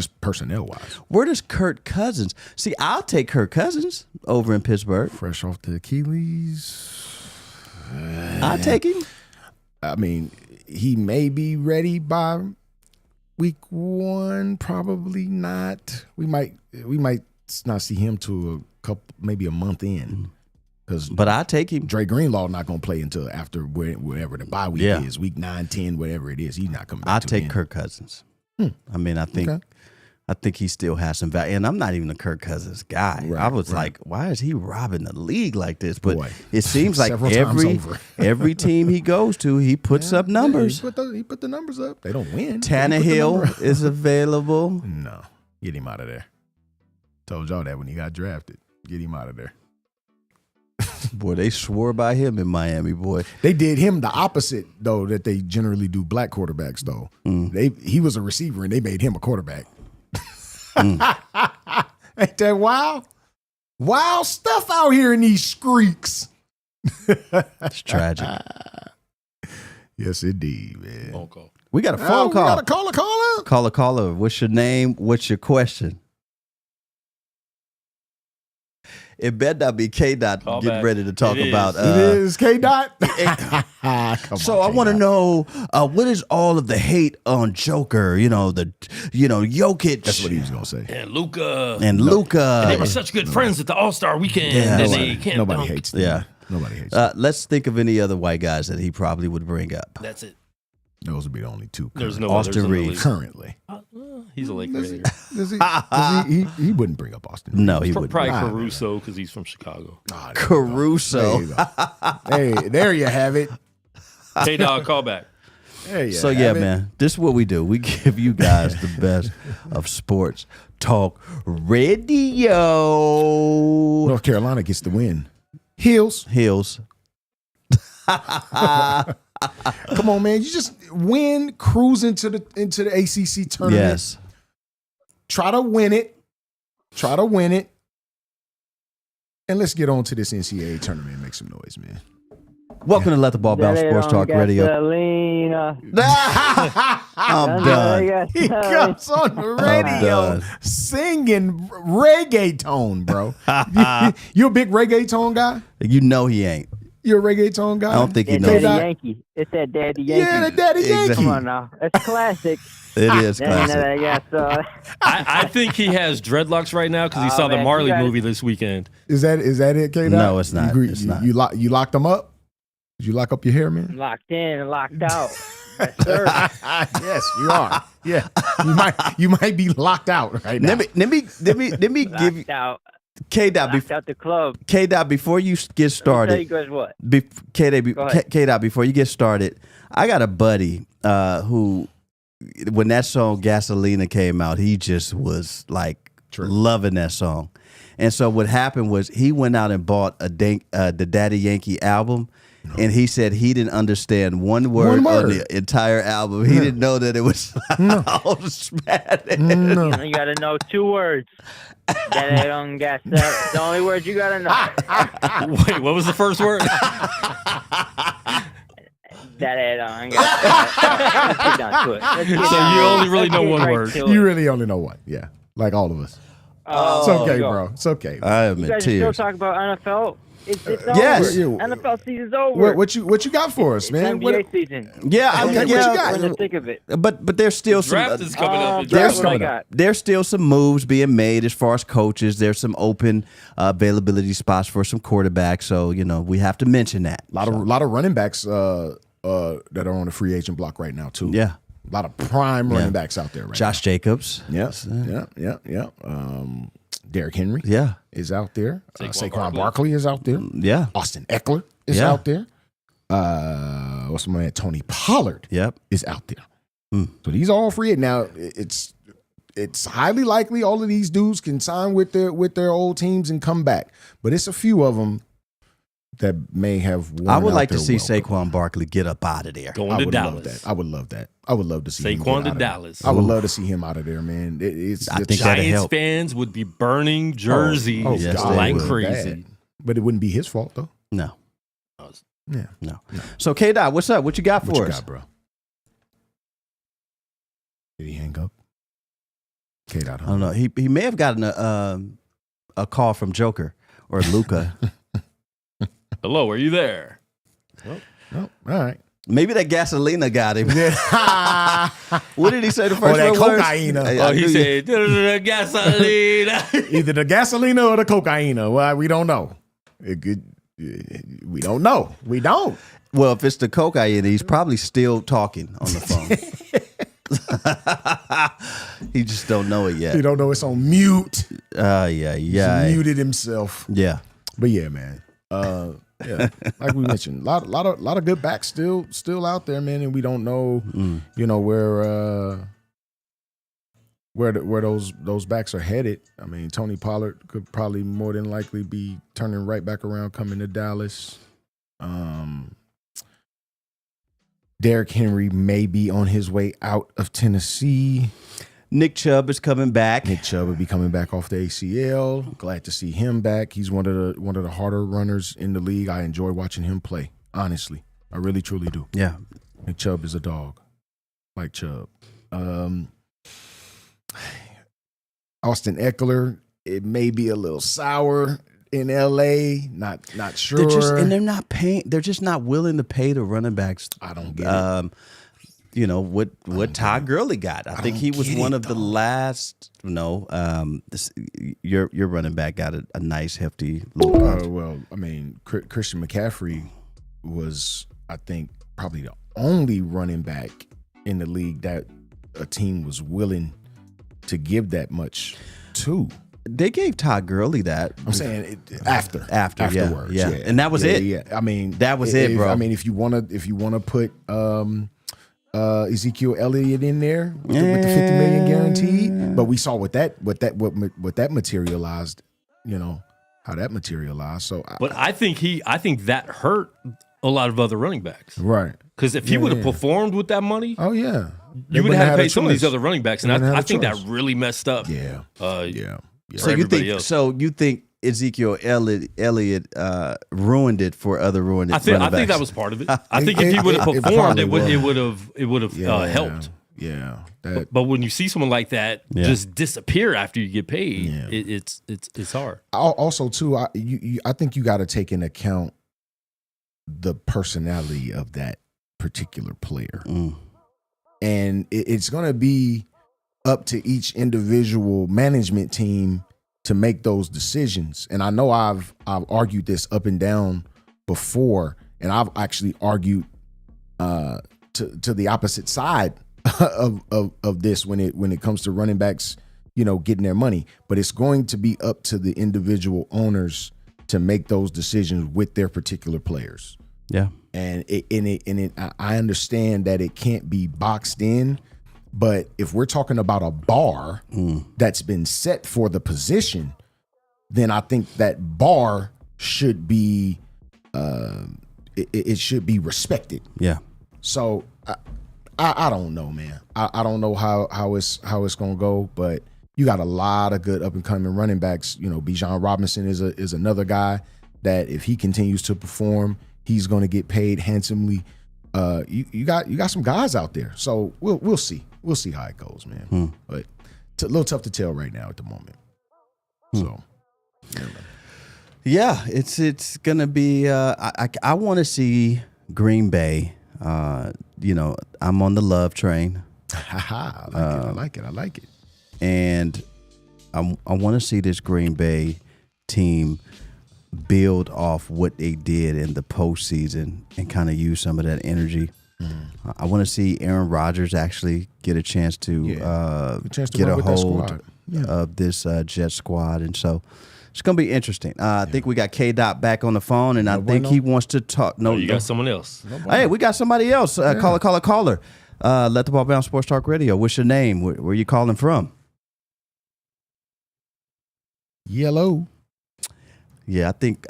[SPEAKER 1] Where does Kirk Cousins? See, I'll take Kirk Cousins over in Pittsburgh.
[SPEAKER 2] Fresh off the Achilles.
[SPEAKER 1] I'll take him.
[SPEAKER 2] I mean, he may be ready by week 1, probably not. We might not see him to maybe a month in.
[SPEAKER 1] But I take him.
[SPEAKER 2] Dre Greenlaw not going to play until after wherever the bye week is, week 9, 10, whatever it is. He's not coming back.
[SPEAKER 1] I take Kirk Cousins. I mean, I think
[SPEAKER 2] Okay.
[SPEAKER 1] he still has some value. And I'm not even a Kirk Cousins guy.
[SPEAKER 2] Right,
[SPEAKER 1] I was
[SPEAKER 2] right.
[SPEAKER 1] like, why is he robbing the league like this? But
[SPEAKER 2] Boy.
[SPEAKER 1] it seems like
[SPEAKER 2] Several times over.
[SPEAKER 1] every team he goes to, he puts up numbers.
[SPEAKER 2] He put the numbers up. They don't win.
[SPEAKER 1] Tannehill is available.
[SPEAKER 2] No, get him out of there. Told y'all that when he got drafted. Get him out of there.
[SPEAKER 1] Boy, they swore by him in Miami, boy.
[SPEAKER 2] They did him the opposite though that they generally do black quarterbacks though. He was a receiver and they made him a quarterback. Ain't that wild? Wild stuff out here in these streaks.
[SPEAKER 1] It's tragic.
[SPEAKER 2] Yes, indeed, man.
[SPEAKER 5] Phone call.
[SPEAKER 1] We got a phone
[SPEAKER 2] We
[SPEAKER 1] call.
[SPEAKER 2] got a caller.
[SPEAKER 1] Caller. What's your name? What's your question? It better not be K. Dot
[SPEAKER 5] Call
[SPEAKER 1] getting
[SPEAKER 5] back.
[SPEAKER 1] ready to talk
[SPEAKER 5] It is.
[SPEAKER 1] about.
[SPEAKER 2] It is K. Dot.
[SPEAKER 1] So I want to know what is all of the hate on Joker? Jokic.
[SPEAKER 2] That's what he was gonna say.
[SPEAKER 5] And Luca.
[SPEAKER 1] and Luca.
[SPEAKER 5] They were such good friends at the All-Star weekend.
[SPEAKER 1] Yeah,
[SPEAKER 5] and
[SPEAKER 1] nobody-
[SPEAKER 5] they can't
[SPEAKER 2] Nobody
[SPEAKER 5] dunk.
[SPEAKER 2] hates them.
[SPEAKER 1] Yeah.
[SPEAKER 2] Nobody hates them.
[SPEAKER 1] Let's think of any other white guys that he probably would bring up.
[SPEAKER 5] That's it.
[SPEAKER 2] Those would be the only two.
[SPEAKER 5] There's
[SPEAKER 2] current-
[SPEAKER 5] no
[SPEAKER 1] Austin
[SPEAKER 5] others in the
[SPEAKER 1] Reeves.
[SPEAKER 5] league.
[SPEAKER 2] currently.
[SPEAKER 5] He's a Laker.
[SPEAKER 2] Does he?
[SPEAKER 5] hater.
[SPEAKER 2] He wouldn't bring up Austin.
[SPEAKER 1] No, he
[SPEAKER 5] From
[SPEAKER 1] would.
[SPEAKER 5] probably
[SPEAKER 2] Nah,
[SPEAKER 5] Caruso because he's from Chicago.
[SPEAKER 2] Ah,
[SPEAKER 1] Caruso.
[SPEAKER 2] There you go. Hey, there you have it.
[SPEAKER 5] Hey, dog, call back.
[SPEAKER 2] There you
[SPEAKER 1] So
[SPEAKER 2] have
[SPEAKER 1] yeah,
[SPEAKER 2] it.
[SPEAKER 1] man, this is what we do. We give you guys the best of sports talk radio.
[SPEAKER 2] North Carolina gets the win. Heels.
[SPEAKER 1] Hills.
[SPEAKER 2] Come on, man. You just win, cruise into the ACC tournament.
[SPEAKER 1] Yes.
[SPEAKER 2] Try to win it. And let's get on to this NCAA tournament and make some noise, man.
[SPEAKER 1] Welcome to Let the Ball Bounce Sports Talk Radio. I'm done.
[SPEAKER 2] He comes on the radio
[SPEAKER 1] done.
[SPEAKER 2] singing reggaeton, bro. You a big reggaeton guy?
[SPEAKER 1] You know he ain't.
[SPEAKER 2] You a reggaeton guy?
[SPEAKER 1] I don't think he
[SPEAKER 6] It's
[SPEAKER 1] knows.
[SPEAKER 6] Daddy
[SPEAKER 2] K-Dot?
[SPEAKER 6] Yankee. It's that Daddy Yankee.
[SPEAKER 2] Yeah, the Daddy
[SPEAKER 1] Exactly.
[SPEAKER 2] Yankee.
[SPEAKER 6] Come on now. That's classic.
[SPEAKER 1] It is
[SPEAKER 6] Then,
[SPEAKER 1] classic.
[SPEAKER 6] I guess,
[SPEAKER 5] I think he has dreadlocks right now because he
[SPEAKER 6] Oh,
[SPEAKER 5] saw the
[SPEAKER 6] man,
[SPEAKER 5] Marley
[SPEAKER 6] you guys-
[SPEAKER 5] movie this weekend.
[SPEAKER 2] Is that it, K-Dot?
[SPEAKER 1] No, it's not.
[SPEAKER 2] You,
[SPEAKER 1] It's not.
[SPEAKER 2] You locked them up? Did you lock up your hair, man?
[SPEAKER 6] locked in and locked out. Yes, sir.
[SPEAKER 2] Yes, you are. Yeah, you might be locked out right now.
[SPEAKER 1] Let me give you
[SPEAKER 6] Locked out.
[SPEAKER 1] K Dot
[SPEAKER 6] Locked out the club.
[SPEAKER 1] K Dot before you get
[SPEAKER 6] Tell you
[SPEAKER 1] started.
[SPEAKER 6] guys what. Go ahead.
[SPEAKER 1] K Dot before you get started. I got a buddy who, when that song Gasolina came out, he just was like loving that song. And so what happened was he went out and bought the Daddy Yankee album. And he said he didn't understand one word on the entire album. He didn't know that it was all Spanish.
[SPEAKER 6] You gotta know 2 words. That don't gas. That's the only words you gotta know.
[SPEAKER 5] Wait, what was the first word?
[SPEAKER 6] That don't gas. Let's get down to it. Let's get
[SPEAKER 5] So
[SPEAKER 6] down
[SPEAKER 5] you
[SPEAKER 6] to it.
[SPEAKER 5] only really
[SPEAKER 6] Let's
[SPEAKER 5] know
[SPEAKER 6] get
[SPEAKER 5] one
[SPEAKER 6] right
[SPEAKER 5] word.
[SPEAKER 6] to it.
[SPEAKER 2] You really only know one. Yeah, like all of us. It's okay,
[SPEAKER 6] go.
[SPEAKER 2] bro. It's okay.
[SPEAKER 1] I am
[SPEAKER 6] You
[SPEAKER 1] in
[SPEAKER 6] guys are still
[SPEAKER 1] tears.
[SPEAKER 6] talking about NFL. It's
[SPEAKER 1] yes.
[SPEAKER 6] over. NFL season's over.
[SPEAKER 2] What you got for us,
[SPEAKER 6] It's
[SPEAKER 2] man?
[SPEAKER 6] NBA season.
[SPEAKER 1] Yeah, I
[SPEAKER 2] Okay,
[SPEAKER 1] mean,
[SPEAKER 2] what you
[SPEAKER 1] yeah,
[SPEAKER 2] got?
[SPEAKER 6] We're in the thick of it.
[SPEAKER 1] but there's still some
[SPEAKER 5] Draft is coming up.
[SPEAKER 2] Draft's
[SPEAKER 6] That's what I
[SPEAKER 2] coming up.
[SPEAKER 6] got.
[SPEAKER 1] there's still some moves being made as far as coaches. There's some open availability spots for some quarterbacks. So we have to mention that.
[SPEAKER 2] A lot of running backs that are on the free agent block right now too.
[SPEAKER 1] Yeah,
[SPEAKER 2] a lot of prime running backs out there right
[SPEAKER 1] Josh Jacobs.
[SPEAKER 2] now. Yeah. Derrick Henry
[SPEAKER 1] Yeah,
[SPEAKER 2] is out there.
[SPEAKER 5] Saquon
[SPEAKER 2] Saquon Barkley is out there.
[SPEAKER 1] yeah,
[SPEAKER 2] Austin Eckler is
[SPEAKER 1] Yeah.
[SPEAKER 2] out there. What's my man? Tony Pollard
[SPEAKER 1] yep.
[SPEAKER 2] is out there.
[SPEAKER 1] Mm.
[SPEAKER 2] So these are all free. Now it's highly likely all of these dudes can sign with their old teams and come back, but it's a few of them that may have.
[SPEAKER 1] I would
[SPEAKER 2] worn
[SPEAKER 1] like
[SPEAKER 2] out
[SPEAKER 1] to see
[SPEAKER 2] their welcome.
[SPEAKER 1] Saquon Barkley get up out of there.
[SPEAKER 5] Going
[SPEAKER 2] I
[SPEAKER 5] to
[SPEAKER 2] would love
[SPEAKER 5] Dallas.
[SPEAKER 2] that. I would love that. I would love to see him get
[SPEAKER 5] Saquon
[SPEAKER 2] out
[SPEAKER 5] to
[SPEAKER 2] of there.
[SPEAKER 5] Dallas.
[SPEAKER 2] I would love to see him out of there, man. It's
[SPEAKER 1] I
[SPEAKER 2] the
[SPEAKER 1] think that'd
[SPEAKER 5] Giants
[SPEAKER 1] help.
[SPEAKER 5] fans would be burning jerseys
[SPEAKER 1] yes, they
[SPEAKER 5] like
[SPEAKER 1] would.
[SPEAKER 5] crazy.
[SPEAKER 2] Bad. But it wouldn't be his fault though.
[SPEAKER 1] No,
[SPEAKER 2] Yeah.
[SPEAKER 1] no. So K Dot, what's up? What you got for
[SPEAKER 2] What you
[SPEAKER 1] us?
[SPEAKER 2] got, bro? Did he hang up? K Dot.
[SPEAKER 1] I don't know. He may have gotten a call from Joker or Luca.
[SPEAKER 5] Hello, are you there?
[SPEAKER 2] Oh, all right.
[SPEAKER 1] Maybe that Gasolina got him. What did he say the
[SPEAKER 2] Or
[SPEAKER 1] first
[SPEAKER 2] that
[SPEAKER 1] word was?
[SPEAKER 2] cocaine.
[SPEAKER 5] Oh, he said, gasolina.
[SPEAKER 2] Either the gasolina or the cocaine. Well, we don't know. We don't know. We don't.
[SPEAKER 1] Well, if it's the cocaine, he's probably still talking on the phone. He just don't know it yet.
[SPEAKER 2] He don't know it's on mute.
[SPEAKER 1] Yeah.
[SPEAKER 2] He muted himself.
[SPEAKER 1] Yeah.
[SPEAKER 2] But yeah, man. Yeah, like we mentioned, lot of good backs still out there, man, and we don't know, you know, where those backs are headed. I mean, Tony Pollard could probably more than likely be turning right back around, coming to Dallas. Derrick Henry may be on his way out of Tennessee.
[SPEAKER 1] Nick Chubb is coming back.
[SPEAKER 2] Nick Chubb will be coming back off the ACL. Glad to see him back. He's one of the harder runners in the league. I enjoy watching him play. Honestly, I really truly do.
[SPEAKER 1] Yeah.
[SPEAKER 2] Nick Chubb is a dog, like Chubb. Austin Eckler, it may be a little sour in LA. Not sure.
[SPEAKER 1] They're not paying. They're just not willing to pay the running backs.
[SPEAKER 2] I don't get it.
[SPEAKER 1] You know what Todd Gurley got. I think he was one of the last. Your running back got a nice hefty little contract.
[SPEAKER 2] Well, I mean, Christian McCaffrey was, I think, probably the only running back in the league that a team was willing to give that much to.
[SPEAKER 1] They gave Todd Gurley that.
[SPEAKER 2] I'm saying afterwards.
[SPEAKER 1] Yeah. And that was it.
[SPEAKER 2] Yeah, I mean,
[SPEAKER 1] that was it, bro.
[SPEAKER 2] I mean, if you wanna put Ezekiel Elliott in there with the $50 million guaranteed, but we saw what that materialized. You know how that materialized. So,
[SPEAKER 5] but I think that hurt a lot of other running backs,
[SPEAKER 2] right?
[SPEAKER 5] Because if he would have performed with that money,
[SPEAKER 2] oh yeah,
[SPEAKER 5] you would have had to pay some of these other running backs, and I think that really messed up.
[SPEAKER 2] Yeah.
[SPEAKER 1] So you think Ezekiel Elliott ruined it for other running backs?
[SPEAKER 5] I think that was part of it. I think if he would have performed, it would have helped.
[SPEAKER 2] Yeah.
[SPEAKER 5] But when you see someone like that just disappear after you get paid, it's hard.
[SPEAKER 2] Also, too, I think you got to take into account the personality of that particular player, and it's going to be up to each individual management team to make those decisions. And I know I've argued this up and down before, and I've actually argued to the opposite side of this when it comes to running backs, you know, getting their money. But it's going to be up to the individual owners to make those decisions with their particular players.
[SPEAKER 1] Yeah.
[SPEAKER 2] And I understand that it can't be boxed in. But if we're talking about a bar that's been set for the position, then I think that bar should be it should be respected.
[SPEAKER 1] Yeah.
[SPEAKER 2] So I don't know, man. I don't know how it's gonna go, but you got a lot of good up and coming running backs. You know, Bijan Robinson is another guy that if he continues to perform, he's gonna get paid handsomely. You got some guys out there, so we'll see. We'll see how it goes, man. But it's a little tough to tell right now at the moment. So,
[SPEAKER 1] yeah, it's gonna be. I want to see Green Bay. You know, I'm on the love train.
[SPEAKER 2] I like it.
[SPEAKER 1] And I want to see this Green Bay team build off what they did in the postseason and kind of use some of that energy. I want to see Aaron Rodgers actually get a chance to get a hold of this Jet squad. And so it's going to be interesting. I think we got K-Dot back on the phone, and I think he wants to talk. No,
[SPEAKER 5] you got someone else.
[SPEAKER 1] Hey, we got somebody else. Caller. Let the Ball Bounce Sports Talk Radio. What's your name? Where you calling from?
[SPEAKER 2] Yellow.
[SPEAKER 1] Yeah, I think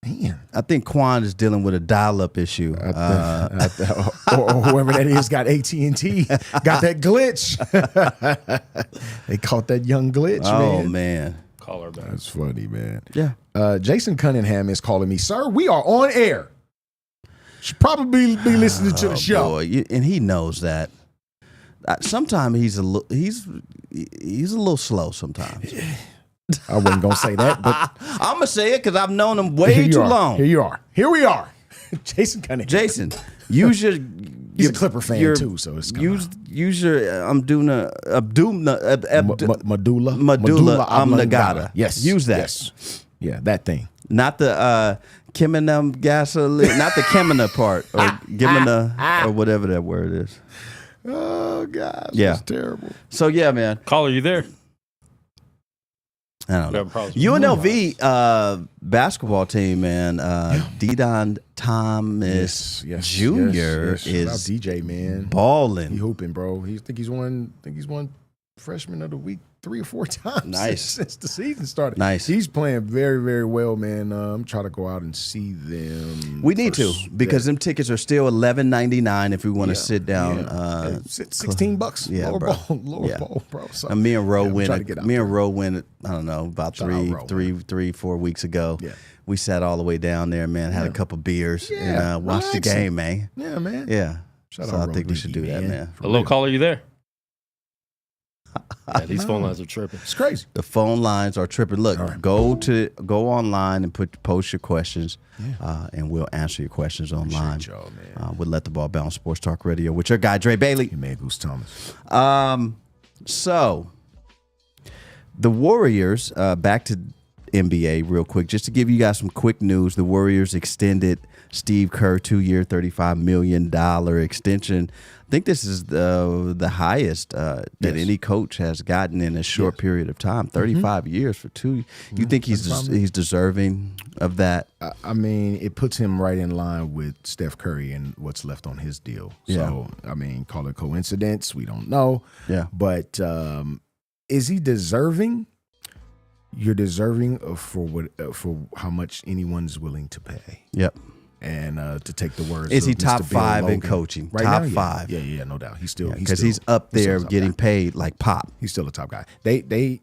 [SPEAKER 2] Man.
[SPEAKER 1] I think Quan is dealing with a dial-up issue.
[SPEAKER 2] Or whoever that is got AT&T, got that glitch. They caught that young glitch, man.
[SPEAKER 1] Oh, man.
[SPEAKER 5] Call her back.
[SPEAKER 2] That's funny, man.
[SPEAKER 1] Yeah.
[SPEAKER 2] Jason Cunningham is calling me, sir, we are on air. Should probably be listening to the show.
[SPEAKER 1] Boy, and he knows that. Sometimes he's a little slow sometimes.
[SPEAKER 2] I wasn't going to say that, but
[SPEAKER 1] I'm going to say it because I've known him way too long.
[SPEAKER 2] Here you are. Here we are. Jason Cunningham.
[SPEAKER 1] Jason, use your...
[SPEAKER 2] He's a Clipper fan too, so it's
[SPEAKER 1] use your medulla oblongata.
[SPEAKER 2] Yes.
[SPEAKER 1] Use that.
[SPEAKER 2] Yes. Yeah, that thing.
[SPEAKER 1] Not the gasoline, not the Kemina part or Gimina or whatever that word is.
[SPEAKER 2] Oh gosh,
[SPEAKER 1] Yeah.
[SPEAKER 2] that's terrible.
[SPEAKER 1] So yeah, man.
[SPEAKER 5] Caller, you there?
[SPEAKER 1] I don't know.
[SPEAKER 5] Having problems with
[SPEAKER 1] UNLV basketball team, man. Didon Thomas Jr.
[SPEAKER 2] Shout out
[SPEAKER 1] is
[SPEAKER 2] DJ, man. He
[SPEAKER 1] balling.
[SPEAKER 2] hooping, bro. He think he's won freshman of the week 3 or 4 times
[SPEAKER 1] Nice.
[SPEAKER 2] since the season started.
[SPEAKER 1] Nice.
[SPEAKER 2] He's playing very, very well, man. I'm trying to go out and see them.
[SPEAKER 1] We need to because them tickets are still $11.99 if we want to sit down.
[SPEAKER 2] Yeah. $16.
[SPEAKER 1] Yeah,
[SPEAKER 2] lower
[SPEAKER 1] bro.
[SPEAKER 2] bowl,
[SPEAKER 1] Yeah.
[SPEAKER 2] bro. So,
[SPEAKER 1] Me and Ro
[SPEAKER 2] I'm
[SPEAKER 1] went.
[SPEAKER 2] trying to get out
[SPEAKER 1] Me
[SPEAKER 2] there.
[SPEAKER 1] and Ro went. I don't know about
[SPEAKER 2] Shout out Ro,
[SPEAKER 1] 4 weeks ago.
[SPEAKER 2] Yeah.
[SPEAKER 1] We sat all the way down there, man. Had a couple beers
[SPEAKER 2] Yeah,
[SPEAKER 1] and watched the
[SPEAKER 2] relaxing.
[SPEAKER 1] game, man.
[SPEAKER 2] Yeah, man.
[SPEAKER 1] Yeah.
[SPEAKER 2] Shout
[SPEAKER 1] So
[SPEAKER 2] out
[SPEAKER 1] I
[SPEAKER 2] Ro
[SPEAKER 1] think we
[SPEAKER 2] Diggy,
[SPEAKER 1] should do that, man.
[SPEAKER 2] For
[SPEAKER 5] Hello,
[SPEAKER 2] real.
[SPEAKER 5] caller, you there? Yeah, these phone lines are tripping.
[SPEAKER 2] It's crazy.
[SPEAKER 1] The phone lines are tripping. Look, go online and post your questions, and we'll answer your questions online.
[SPEAKER 2] Appreciate y'all, man.
[SPEAKER 1] We'll let the ball bounce. Sports Talk Radio with your guy Dre Bailey.
[SPEAKER 2] Your man Goose Thomas.
[SPEAKER 1] So the Warriors, back to NBA real quick, just to give you guys some quick news. The Warriors extended Steve Kerr 2-year, $35 million extension. I think this is the highest that any coach has gotten in a short period of time. 35 years for 2. You think he's deserving of that?
[SPEAKER 2] I mean, it puts him right in line with Steph Curry and what's left on his deal. So, I mean, call it coincidence. We don't know.
[SPEAKER 1] Yeah.
[SPEAKER 2] But is he deserving? You're deserving for how much anyone's willing to pay.
[SPEAKER 1] Yep.
[SPEAKER 2] And to take the words.
[SPEAKER 1] Is he
[SPEAKER 2] of Mr.
[SPEAKER 1] top
[SPEAKER 2] Bill
[SPEAKER 1] 5 in
[SPEAKER 2] Logan.
[SPEAKER 1] coaching?
[SPEAKER 2] Right
[SPEAKER 1] Top
[SPEAKER 2] now, yeah.
[SPEAKER 1] 5.
[SPEAKER 2] Yeah, no doubt. He's still
[SPEAKER 1] Because he's up there
[SPEAKER 2] still a top
[SPEAKER 1] getting
[SPEAKER 2] guy.
[SPEAKER 1] paid like Pop.
[SPEAKER 2] He's still a top guy. They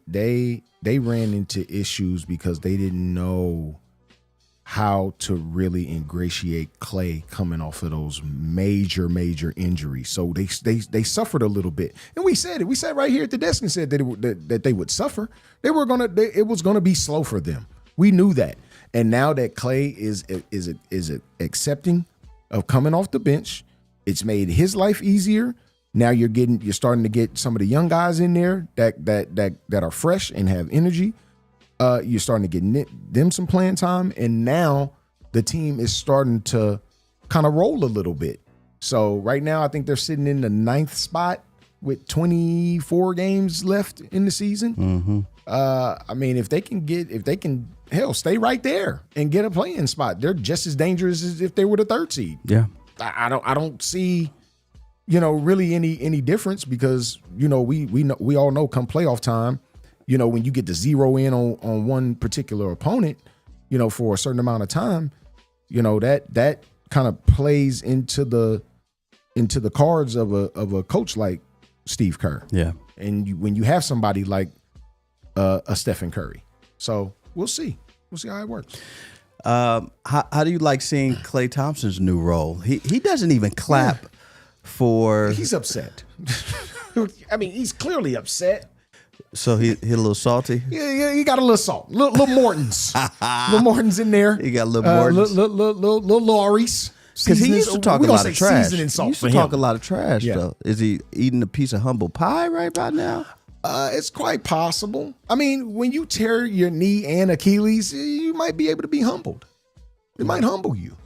[SPEAKER 2] ran into issues because they didn't know how to really ingratiate Clay coming off of those major injuries. So they suffered a little bit, and we said it. We sat right here at the desk and said that they would suffer. It was gonna be slow for them. We knew that, and now that Clay is accepting of coming off the bench, it's made his life easier. Now you're starting to get some of the young guys in there that are fresh and have energy. You're starting to get them some playing time, and now the team is starting to kind of roll a little bit. So right now, I think they're sitting in the 9th spot with 24 games left in the season.
[SPEAKER 1] Mm-hmm.
[SPEAKER 2] I mean, if they can stay right there and get a playing spot, they're just as dangerous as if they were the 3rd seed.
[SPEAKER 1] Yeah.
[SPEAKER 2] I don't see, really any difference because, we all know come playoff time, when you get to zero in on one particular opponent, for a certain amount of time, that kind of plays into the cards of a coach like Steve Kerr.
[SPEAKER 1] Yeah.
[SPEAKER 2] And when you have somebody like a Stephen Curry. So we'll see. We'll see how it works.
[SPEAKER 1] How do you like seeing Klay Thompson's new role? He doesn't even clap for.
[SPEAKER 2] He's upset. I mean, he's clearly upset.
[SPEAKER 1] So he a little salty.
[SPEAKER 2] Yeah, he got a little salt, little Morton's, little Morton's in there.
[SPEAKER 1] He got a little Morton's.
[SPEAKER 2] Little Lawry's.
[SPEAKER 1] Because he used to talk a lot of trash.
[SPEAKER 2] Seasoning salt
[SPEAKER 1] He used
[SPEAKER 2] for
[SPEAKER 1] to
[SPEAKER 2] him.
[SPEAKER 1] talk a lot of trash,
[SPEAKER 2] Yeah.
[SPEAKER 1] though. Is he eating a piece of humble pie right about now?
[SPEAKER 2] It's quite possible. I mean, when you tear your knee and Achilles, you might be able to be humbled. It might humble you.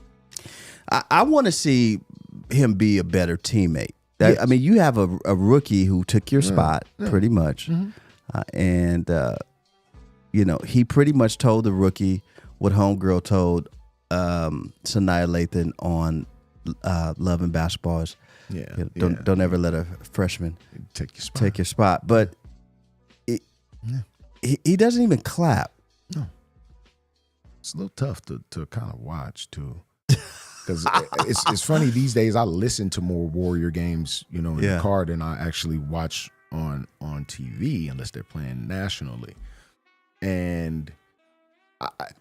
[SPEAKER 1] I want to see him be a better teammate. I mean, you have a rookie who took your spot pretty much.
[SPEAKER 2] Mm-hmm.
[SPEAKER 1] And he pretty much told the rookie what homegirl told Sanaya Lathan on Love and Basketball is, don't ever let a freshman
[SPEAKER 2] Take your spot.
[SPEAKER 1] take your spot. But he doesn't even clap.
[SPEAKER 2] It's a little tough to kind of watch too. Because it's funny these days. I listen to more Warrior games, in the car than I actually watch on TV, unless they're playing nationally. And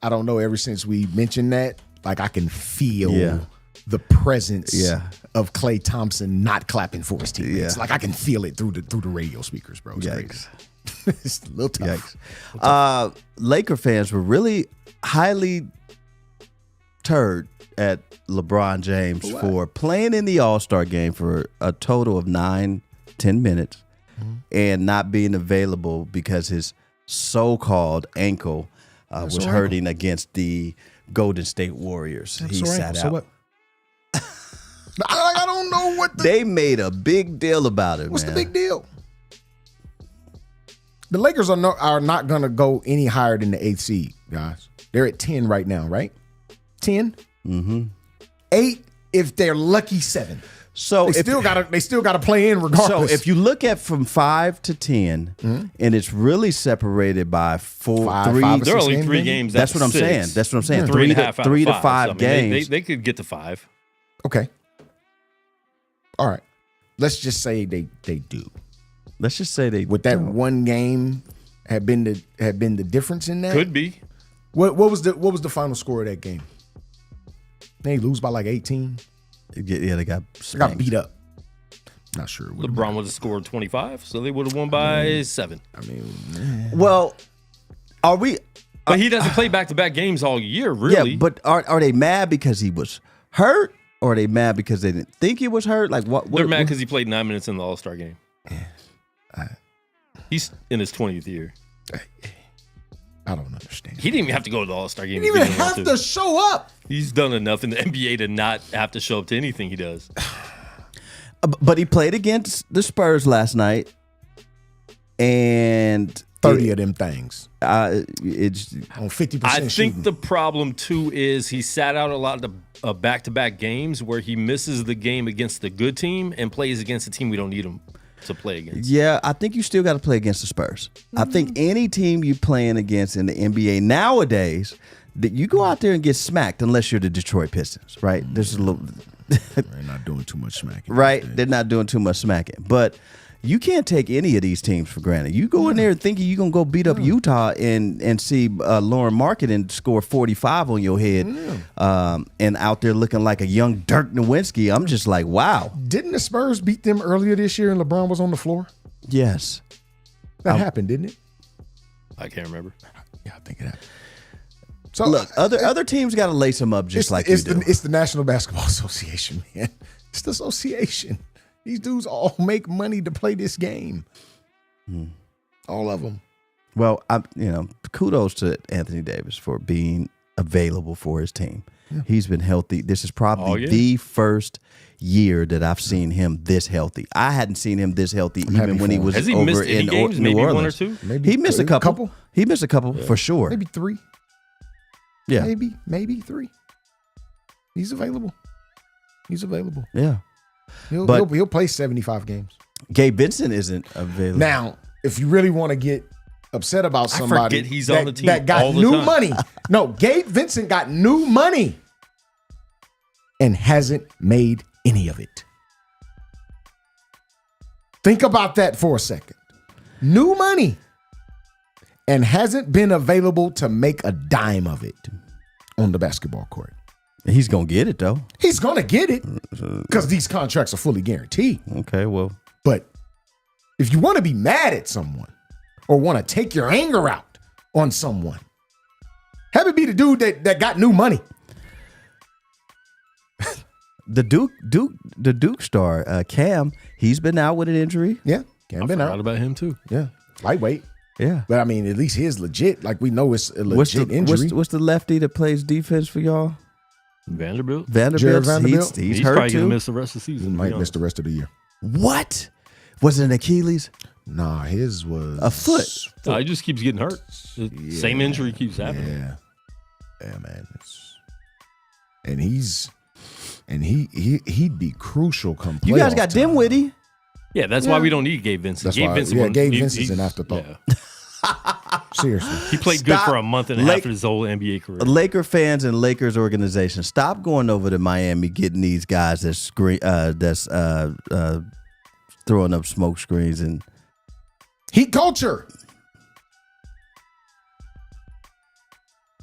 [SPEAKER 2] I don't know. Ever since we mentioned that, like I can feel the presence of Klay Thompson not clapping for his teammates.
[SPEAKER 1] Yeah.
[SPEAKER 2] Like I can feel it through the radio speakers, bro. It's crazy. It's a little tough.
[SPEAKER 1] Laker fans were really highly turd at LeBron James for playing in the All-Star game for a total of 9-10 minutes and not being available because his so-called ankle was hurting against the Golden State Warriors. He sat out.
[SPEAKER 2] So what? I don't know what
[SPEAKER 1] They made a big deal about it,
[SPEAKER 2] what's
[SPEAKER 1] man.
[SPEAKER 2] the big deal. The Lakers are not going to go any higher than the 8th seed, guys. They're at 10 right now, right? 10? Mm-hmm. 8 if they're lucky 7.
[SPEAKER 1] So
[SPEAKER 2] They still got to play in regardless.
[SPEAKER 1] So if you look at from 5 to 10, and it's really separated by
[SPEAKER 2] Five or
[SPEAKER 5] There are only
[SPEAKER 2] game,
[SPEAKER 5] 3
[SPEAKER 2] maybe?
[SPEAKER 5] games.
[SPEAKER 1] That's what I'm
[SPEAKER 5] six.
[SPEAKER 1] saying. That's what I'm saying.
[SPEAKER 5] 3 and a half out of
[SPEAKER 1] 3 to
[SPEAKER 5] 5.
[SPEAKER 1] 5
[SPEAKER 5] So, I mean,
[SPEAKER 1] games.
[SPEAKER 5] They could get to 5.
[SPEAKER 2] Okay. All right. Let's just say they do.
[SPEAKER 1] Let's just say they
[SPEAKER 2] Would that
[SPEAKER 1] don't.
[SPEAKER 2] one game have been the difference in that?
[SPEAKER 5] Could be.
[SPEAKER 2] What was the final score of that game? They lose by like 18.
[SPEAKER 1] Yeah, they got
[SPEAKER 2] They
[SPEAKER 1] spanked.
[SPEAKER 2] got beat up. Not sure. It would've
[SPEAKER 5] LeBron would have scored 25, so they would have won by 7.
[SPEAKER 1] Well, are we?
[SPEAKER 5] But he doesn't play back-to-back games all year, really.
[SPEAKER 1] Yeah, but are they mad because he was hurt, or are they mad because they didn't think he was hurt? Like what?
[SPEAKER 5] They're mad because he played 9 minutes in the All-Star game. He's in his 20th year.
[SPEAKER 2] I don't understand.
[SPEAKER 5] He didn't even have to go to the All-Star game.
[SPEAKER 2] He didn't even have to show up.
[SPEAKER 5] He's done enough in the NBA to not have to show up to anything he does.
[SPEAKER 1] But he played against the Spurs last night, and
[SPEAKER 2] 30 of them things
[SPEAKER 1] it's
[SPEAKER 2] on 50%
[SPEAKER 5] I think
[SPEAKER 2] shooting.
[SPEAKER 5] the problem, too, is he sat out a lot of the back-to-back games where he misses the game against the good team and plays against a team we don't need him to play against.
[SPEAKER 1] yeah. I think you still got to play against the Spurs. I think any team you playing against in the NBA nowadays, that you go out there and get smacked unless you're the Detroit Pistons, right? There's a little.
[SPEAKER 2] They're not doing too much smacking.
[SPEAKER 1] Right? They're not doing too much smacking. But you can't take any of these teams for granted. You go in there thinking you're going to go beat up Utah and see Lauren Marketing score 45 on your head and out there looking like a young Dirk Nowitzki. I'm just like, wow.
[SPEAKER 2] Didn't the Spurs beat them earlier this year and LeBron was on the floor?
[SPEAKER 1] Yes.
[SPEAKER 2] That happened, didn't it?
[SPEAKER 5] I can't remember.
[SPEAKER 2] Yeah, I think it happened. So
[SPEAKER 1] Look, other teams got to lace them up just like you do.
[SPEAKER 2] It's the National Basketball Association, man. It's the association. These dudes all make money to play this game. All of them.
[SPEAKER 1] Well, kudos to Anthony Davis for being available for his team. Yeah. He's been healthy. This is probably the first year that I've seen him this healthy. I hadn't seen him this healthy even when he was
[SPEAKER 5] Has he
[SPEAKER 1] over
[SPEAKER 5] missed
[SPEAKER 1] in
[SPEAKER 5] any games?
[SPEAKER 1] New
[SPEAKER 5] Maybe
[SPEAKER 1] Orleans.
[SPEAKER 5] 1 or 2?
[SPEAKER 2] Maybe
[SPEAKER 1] He missed a couple. He missed a couple for sure.
[SPEAKER 2] Maybe 3.
[SPEAKER 1] Yeah.
[SPEAKER 2] Maybe 3. He's available.
[SPEAKER 1] Yeah.
[SPEAKER 2] He'll play 75 games.
[SPEAKER 1] Gabe Vincent isn't available.
[SPEAKER 2] Now, if you really want to get upset about somebody
[SPEAKER 5] forget he's
[SPEAKER 2] that,
[SPEAKER 5] on the team
[SPEAKER 2] that got
[SPEAKER 5] all the
[SPEAKER 2] new
[SPEAKER 5] time.
[SPEAKER 2] money. No, Gabe Vincent got new money and hasn't made any of it. Think about that for a second. New money and hasn't been available to make a dime of it on the basketball court.
[SPEAKER 1] He's going to get it, though.
[SPEAKER 2] He's going to get it because these contracts are fully guaranteed.
[SPEAKER 1] Okay, well.
[SPEAKER 2] But if you want to be mad at someone or want to take your anger out on someone, have it be the dude that got new money.
[SPEAKER 1] The Duke star, Cam, he's been out with an injury.
[SPEAKER 2] Yeah, Cam
[SPEAKER 5] I
[SPEAKER 2] been
[SPEAKER 5] forgot
[SPEAKER 2] out.
[SPEAKER 5] about him, too.
[SPEAKER 2] Yeah, lightweight.
[SPEAKER 1] Yeah.
[SPEAKER 2] But I mean, at least his legit. Like we know it's a legit injury.
[SPEAKER 1] What's the lefty that plays defense for y'all?
[SPEAKER 5] Vanderbilt?
[SPEAKER 1] Vanderbilt.
[SPEAKER 2] Jared Vanderbilt?
[SPEAKER 1] He's
[SPEAKER 5] He's
[SPEAKER 1] hurt
[SPEAKER 5] probably
[SPEAKER 1] too.
[SPEAKER 5] going to miss the rest of the
[SPEAKER 2] He
[SPEAKER 5] season.
[SPEAKER 2] might miss the rest of the year.
[SPEAKER 1] What? Was it an Achilles?
[SPEAKER 2] Nah, his was
[SPEAKER 1] A foot.
[SPEAKER 5] No, he just keeps getting hurt. The same injury keeps happening.
[SPEAKER 2] Yeah, man. And he'd be crucial come playoff
[SPEAKER 1] You guys got
[SPEAKER 2] time.
[SPEAKER 1] Dimwitty.
[SPEAKER 5] Yeah, that's why we don't need Gabe Vincent.
[SPEAKER 2] That's
[SPEAKER 5] Gabe
[SPEAKER 2] why-
[SPEAKER 5] Vincent,
[SPEAKER 2] yeah, Gabe Vincent's an afterthought.
[SPEAKER 5] Yeah.
[SPEAKER 2] Seriously.
[SPEAKER 5] He played good
[SPEAKER 1] Stop.
[SPEAKER 5] for a month and a half of his whole NBA career.
[SPEAKER 1] Laker fans and Lakers organization, stop going over to Miami getting these guys that's throwing up smoke screens and
[SPEAKER 2] Heat culture.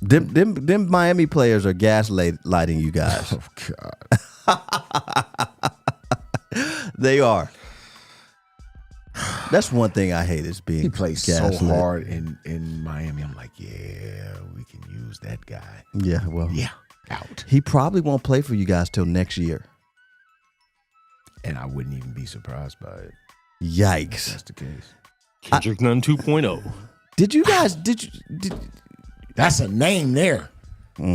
[SPEAKER 1] them Miami players are gaslighting you guys.
[SPEAKER 2] Oh God.
[SPEAKER 1] They are. That's one thing I hate is being
[SPEAKER 2] He plays
[SPEAKER 1] gaslit.
[SPEAKER 2] so hard in Miami. I'm like, yeah, we can use that guy.
[SPEAKER 1] Yeah, well,
[SPEAKER 2] Yeah, out.
[SPEAKER 1] he probably won't play for you guys till next year.
[SPEAKER 2] And I wouldn't even be surprised by it. If
[SPEAKER 1] Yikes!
[SPEAKER 2] that's the case.
[SPEAKER 5] Kendrick Nunn 2.0.
[SPEAKER 1] Did you guys?
[SPEAKER 2] That's a name there.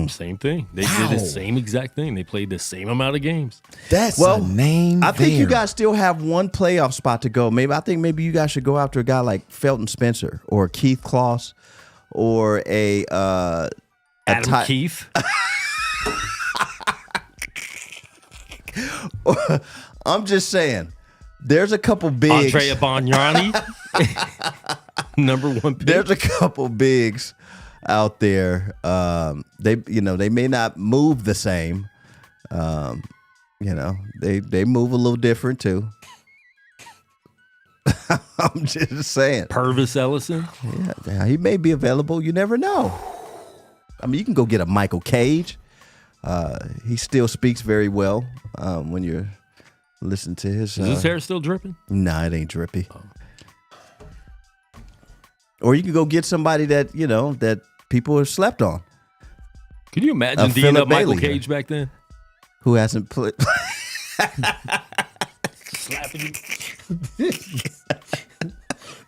[SPEAKER 5] Same thing. They did the same exact thing. They played the same amount of games.
[SPEAKER 2] That's
[SPEAKER 1] Well,
[SPEAKER 2] a name.
[SPEAKER 1] I think you
[SPEAKER 2] there.
[SPEAKER 1] guys still have one playoff spot to go. Maybe you guys should go after a guy like Felton Spencer or Keith Kloss or
[SPEAKER 5] Adam Keefe.
[SPEAKER 1] I'm just saying, there's a couple bigs.
[SPEAKER 5] Andrea Bargnani. Number 1 pick.
[SPEAKER 1] There's a couple bigs out there. They may not move the same. They move a little different too. I'm just saying.
[SPEAKER 5] Purvis Ellison.
[SPEAKER 1] Yeah, he may be available. You never know. I mean, you can go get a Michael Cage. He still speaks very well when you're listening to his.
[SPEAKER 5] Is his hair still dripping?
[SPEAKER 1] Nah, it ain't drippy. Or you can go get somebody that that people have slept on.
[SPEAKER 5] Can you imagine being
[SPEAKER 1] Philip
[SPEAKER 5] up Michael
[SPEAKER 1] Bailey.
[SPEAKER 5] Cage back then?
[SPEAKER 1] Who hasn't played?
[SPEAKER 5] Slapping you.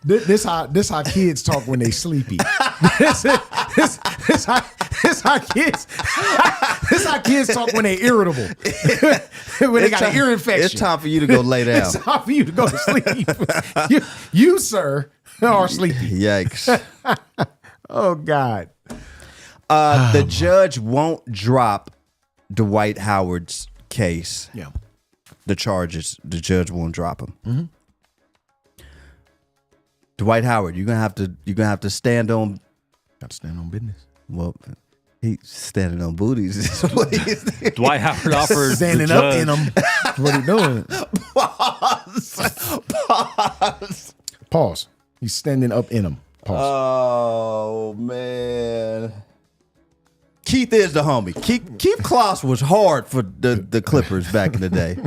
[SPEAKER 2] This how kids talk when they sleepy. this how kids talk when they irritable. When they got an ear infection.
[SPEAKER 1] It's time for you to go lay down.
[SPEAKER 2] It's time for you to go to sleep. you sir, are sleepy.
[SPEAKER 1] Yikes.
[SPEAKER 2] Oh God.
[SPEAKER 1] The judge won't drop Dwight Howard's case.
[SPEAKER 2] Yeah.
[SPEAKER 1] The charges. The judge won't drop them. Mm-hmm. Dwight Howard, you're gonna have to stand on.
[SPEAKER 2] Got to stand on business.
[SPEAKER 1] Well, he's standing on booties. Is what he's doing.
[SPEAKER 5] Dwight Howard offered
[SPEAKER 2] Standing
[SPEAKER 5] the
[SPEAKER 2] up
[SPEAKER 5] judge-
[SPEAKER 2] in them. What he doing? Pause. He's standing up in them. Pause.
[SPEAKER 1] Oh man. Keith is the homie. Keith Kloss was hard for the Clippers back in the day.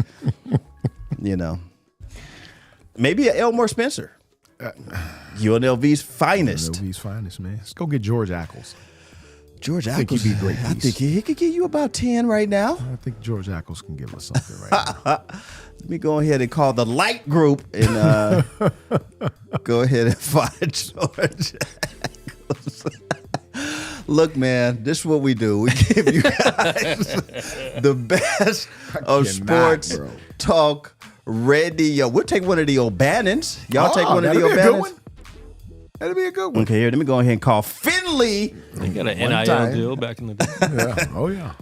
[SPEAKER 1] Maybe an Elmore Spencer. UNLV's finest.
[SPEAKER 2] UNLV's finest, man. Let's go get George Ackles.
[SPEAKER 1] George
[SPEAKER 2] I think
[SPEAKER 1] Ackles.
[SPEAKER 2] he'd be a great
[SPEAKER 1] I
[SPEAKER 2] piece.
[SPEAKER 1] think he could give you about 10 right now.
[SPEAKER 2] I think George Ackles can give us something right now.
[SPEAKER 1] Let me go ahead and call the Light Group and go ahead and find George Ackles. Look, man, this is what we do. We give you guys the best of sports
[SPEAKER 2] bro.
[SPEAKER 1] talk radio. We'll take one of the O'Bannons. Y'all take one of the
[SPEAKER 2] that'd be a good
[SPEAKER 1] O'Bannons.
[SPEAKER 2] one. That'd be a good one.
[SPEAKER 1] Okay, here, let me go ahead and call Finley.
[SPEAKER 5] They got an
[SPEAKER 2] One
[SPEAKER 5] NIL
[SPEAKER 2] time.
[SPEAKER 5] deal back in the day.
[SPEAKER 2] Yeah. Oh yeah.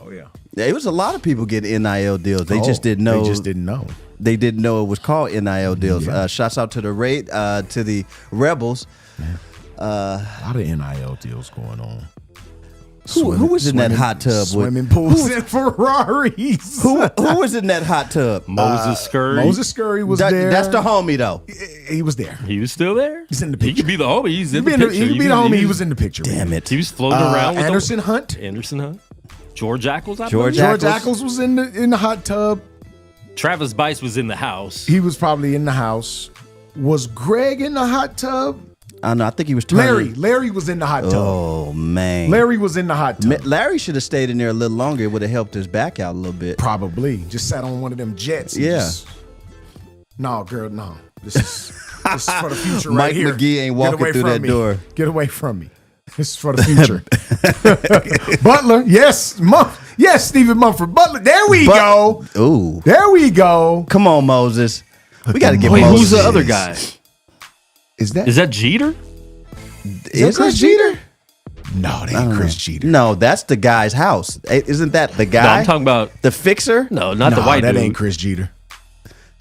[SPEAKER 2] Oh yeah.
[SPEAKER 1] There was a lot of people getting NIL deals. They just didn't know.
[SPEAKER 2] They just didn't know.
[SPEAKER 1] They didn't know it was called NIL deals. Shouts out to the Rebels.
[SPEAKER 2] A lot of NIL deals going on.
[SPEAKER 1] Who was in that hot tub with
[SPEAKER 2] Swimming pools and Ferraris.
[SPEAKER 1] who was in that hot tub?
[SPEAKER 5] Moses Scurry.
[SPEAKER 2] Moses Scurry was there.
[SPEAKER 1] That's the homie though.
[SPEAKER 2] He was there.
[SPEAKER 5] He was still there.
[SPEAKER 2] He's in the
[SPEAKER 5] He
[SPEAKER 2] picture.
[SPEAKER 5] could be the homie. He's in
[SPEAKER 2] He
[SPEAKER 5] the picture.
[SPEAKER 2] could be the homie. He was in the picture.
[SPEAKER 1] Damn it.
[SPEAKER 5] He was floating around with
[SPEAKER 2] Anderson Hunt.
[SPEAKER 5] Anderson Hunt. George Ackles. I
[SPEAKER 1] George
[SPEAKER 5] believe.
[SPEAKER 2] George
[SPEAKER 1] Ackles.
[SPEAKER 2] Ackles was in the hot tub.
[SPEAKER 5] Travis Bice was in the house.
[SPEAKER 2] He was probably in the house. Was Greg in the hot tub?
[SPEAKER 1] I know. I think he was turning.
[SPEAKER 2] Larry was in the hot tub.
[SPEAKER 1] Oh man.
[SPEAKER 2] Larry was in the hot tub.
[SPEAKER 1] Larry should have stayed in there a little longer. It would have helped his back out a little bit.
[SPEAKER 2] Probably just sat on one of them jets. And
[SPEAKER 1] Yeah.
[SPEAKER 2] No, girl, no. This is for the future
[SPEAKER 1] Mike
[SPEAKER 2] right here.
[SPEAKER 1] McGee ain't
[SPEAKER 2] Get
[SPEAKER 1] walking
[SPEAKER 2] away
[SPEAKER 1] through
[SPEAKER 2] from
[SPEAKER 1] that
[SPEAKER 2] me.
[SPEAKER 1] door.
[SPEAKER 2] Get away from me. This is for the future. Butler, yes, yes, Stephen Mumford. Butler, there we go.
[SPEAKER 1] Ooh.
[SPEAKER 2] There we go.
[SPEAKER 1] Come on, Moses. We got to get
[SPEAKER 5] Wait,
[SPEAKER 1] Moses.
[SPEAKER 5] who's the other guy?
[SPEAKER 2] Is
[SPEAKER 5] Is that Jeter?
[SPEAKER 1] Is that
[SPEAKER 2] Chris Jeter? No, they ain't Chris Jeter.
[SPEAKER 1] No, that's the guy's house. Isn't that the
[SPEAKER 5] No,
[SPEAKER 1] guy?
[SPEAKER 5] I'm talking about
[SPEAKER 1] the fixer?
[SPEAKER 5] no, not the white
[SPEAKER 2] that
[SPEAKER 5] dude.
[SPEAKER 2] ain't Chris Jeter.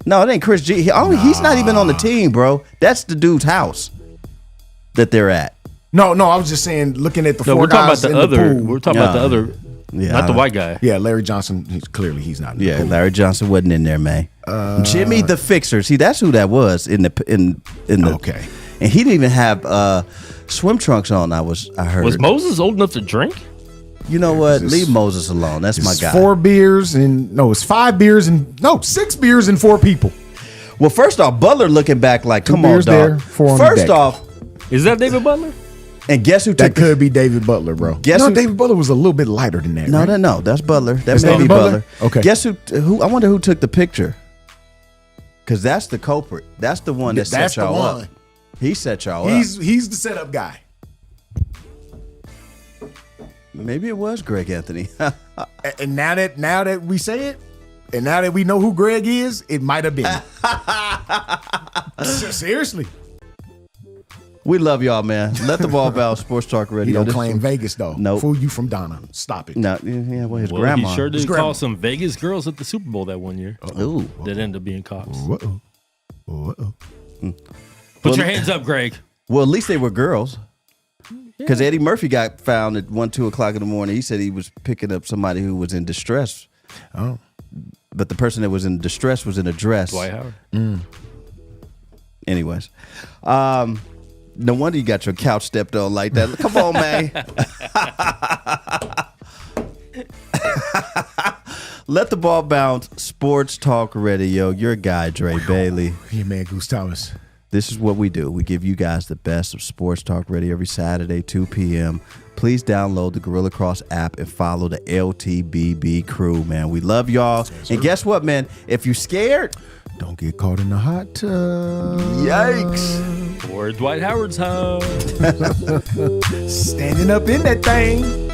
[SPEAKER 1] No, it ain't Chris G. He's not even on the team, bro. That's the dude's house that they're at.
[SPEAKER 2] No, I was just saying, looking at the
[SPEAKER 5] No,
[SPEAKER 2] four
[SPEAKER 5] we're talking about
[SPEAKER 2] guys
[SPEAKER 5] the
[SPEAKER 2] in
[SPEAKER 5] other.
[SPEAKER 2] the pool.
[SPEAKER 5] We're talking about the other.
[SPEAKER 1] Yeah,
[SPEAKER 5] not the
[SPEAKER 1] I-
[SPEAKER 5] white guy.
[SPEAKER 2] Yeah, Larry Johnson. He's not. In the pool.
[SPEAKER 1] Larry Johnson wasn't in there, man. Jimmy the Fixer. See, that's who that was in the.
[SPEAKER 2] Okay.
[SPEAKER 1] And he didn't even have swim trunks on. I heard.
[SPEAKER 5] Was Moses old enough to drink?
[SPEAKER 1] You know what?
[SPEAKER 2] It's-
[SPEAKER 1] Leave Moses alone. That's my
[SPEAKER 2] It's
[SPEAKER 1] guy.
[SPEAKER 2] 4 beers and it's 5 beers and 6 beers and 4 people.
[SPEAKER 1] Well, first off, Butler looking back like, come on,
[SPEAKER 2] beers
[SPEAKER 1] dog.
[SPEAKER 2] there, 4 on the
[SPEAKER 1] First
[SPEAKER 2] deck.
[SPEAKER 1] off,
[SPEAKER 5] Is that David Butler?
[SPEAKER 1] and guess who
[SPEAKER 2] That
[SPEAKER 1] took
[SPEAKER 2] could be David Butler, bro.
[SPEAKER 1] Guess
[SPEAKER 2] no,
[SPEAKER 1] who-
[SPEAKER 2] David Butler was a little bit lighter than that.
[SPEAKER 1] No,
[SPEAKER 2] right?
[SPEAKER 1] no, that's Butler. That
[SPEAKER 2] That's
[SPEAKER 1] may
[SPEAKER 2] David
[SPEAKER 1] be
[SPEAKER 2] Butler?
[SPEAKER 1] Butler.
[SPEAKER 2] Okay.
[SPEAKER 1] Guess who? I wonder who took the picture. Because that's the culprit. That's the one that
[SPEAKER 2] That's
[SPEAKER 1] set
[SPEAKER 2] the
[SPEAKER 1] y'all
[SPEAKER 2] one.
[SPEAKER 1] up. He set y'all up.
[SPEAKER 2] He's the setup guy.
[SPEAKER 1] Maybe it was Greg Anthony.
[SPEAKER 2] And now that we say it, and now that we know who Greg is, it might have been. Seriously.
[SPEAKER 1] We love y'all, man. Let the ball bounce. Sports Talk
[SPEAKER 2] He
[SPEAKER 1] Radio.
[SPEAKER 2] don't
[SPEAKER 1] This
[SPEAKER 2] claim
[SPEAKER 1] is-
[SPEAKER 2] Vegas, though.
[SPEAKER 1] Nope.
[SPEAKER 2] Fool you from Donna. Stop it.
[SPEAKER 1] No, yeah, well, his
[SPEAKER 5] Well,
[SPEAKER 1] grandma.
[SPEAKER 5] he sure did
[SPEAKER 2] grandma.
[SPEAKER 5] call some Vegas girls at the Super Bowl that one year
[SPEAKER 1] Ooh.
[SPEAKER 5] that ended up being cops.
[SPEAKER 2] Uh-oh. Uh-oh.
[SPEAKER 5] Put your hands up, Greg.
[SPEAKER 1] Well, at least they were girls. Because Eddie Murphy got found at 1, 2 o'clock in the morning. He said he was picking up somebody who was in distress.
[SPEAKER 2] Oh.
[SPEAKER 1] But the person that was in distress was in a dress.
[SPEAKER 5] Dwight Howard.
[SPEAKER 1] Anyways. No wonder you got your couch stepped on like that. Come on, man. Let the ball bounce. Sports Talk Radio. Your guy, Dre Bailey.
[SPEAKER 2] Yeah, man, Goose Thomas.
[SPEAKER 1] This is what we do. We give you guys the best of Sports Talk Radio every Saturday, 2 p.m. Please download the Gorilla Cross app and follow the LTBB crew, man. We love y'all. And guess what, man? If you're scared,
[SPEAKER 2] Don't get caught in the hot tub.
[SPEAKER 1] yikes.
[SPEAKER 5] Or Dwight Howard's house.
[SPEAKER 2] Standing up in that thing.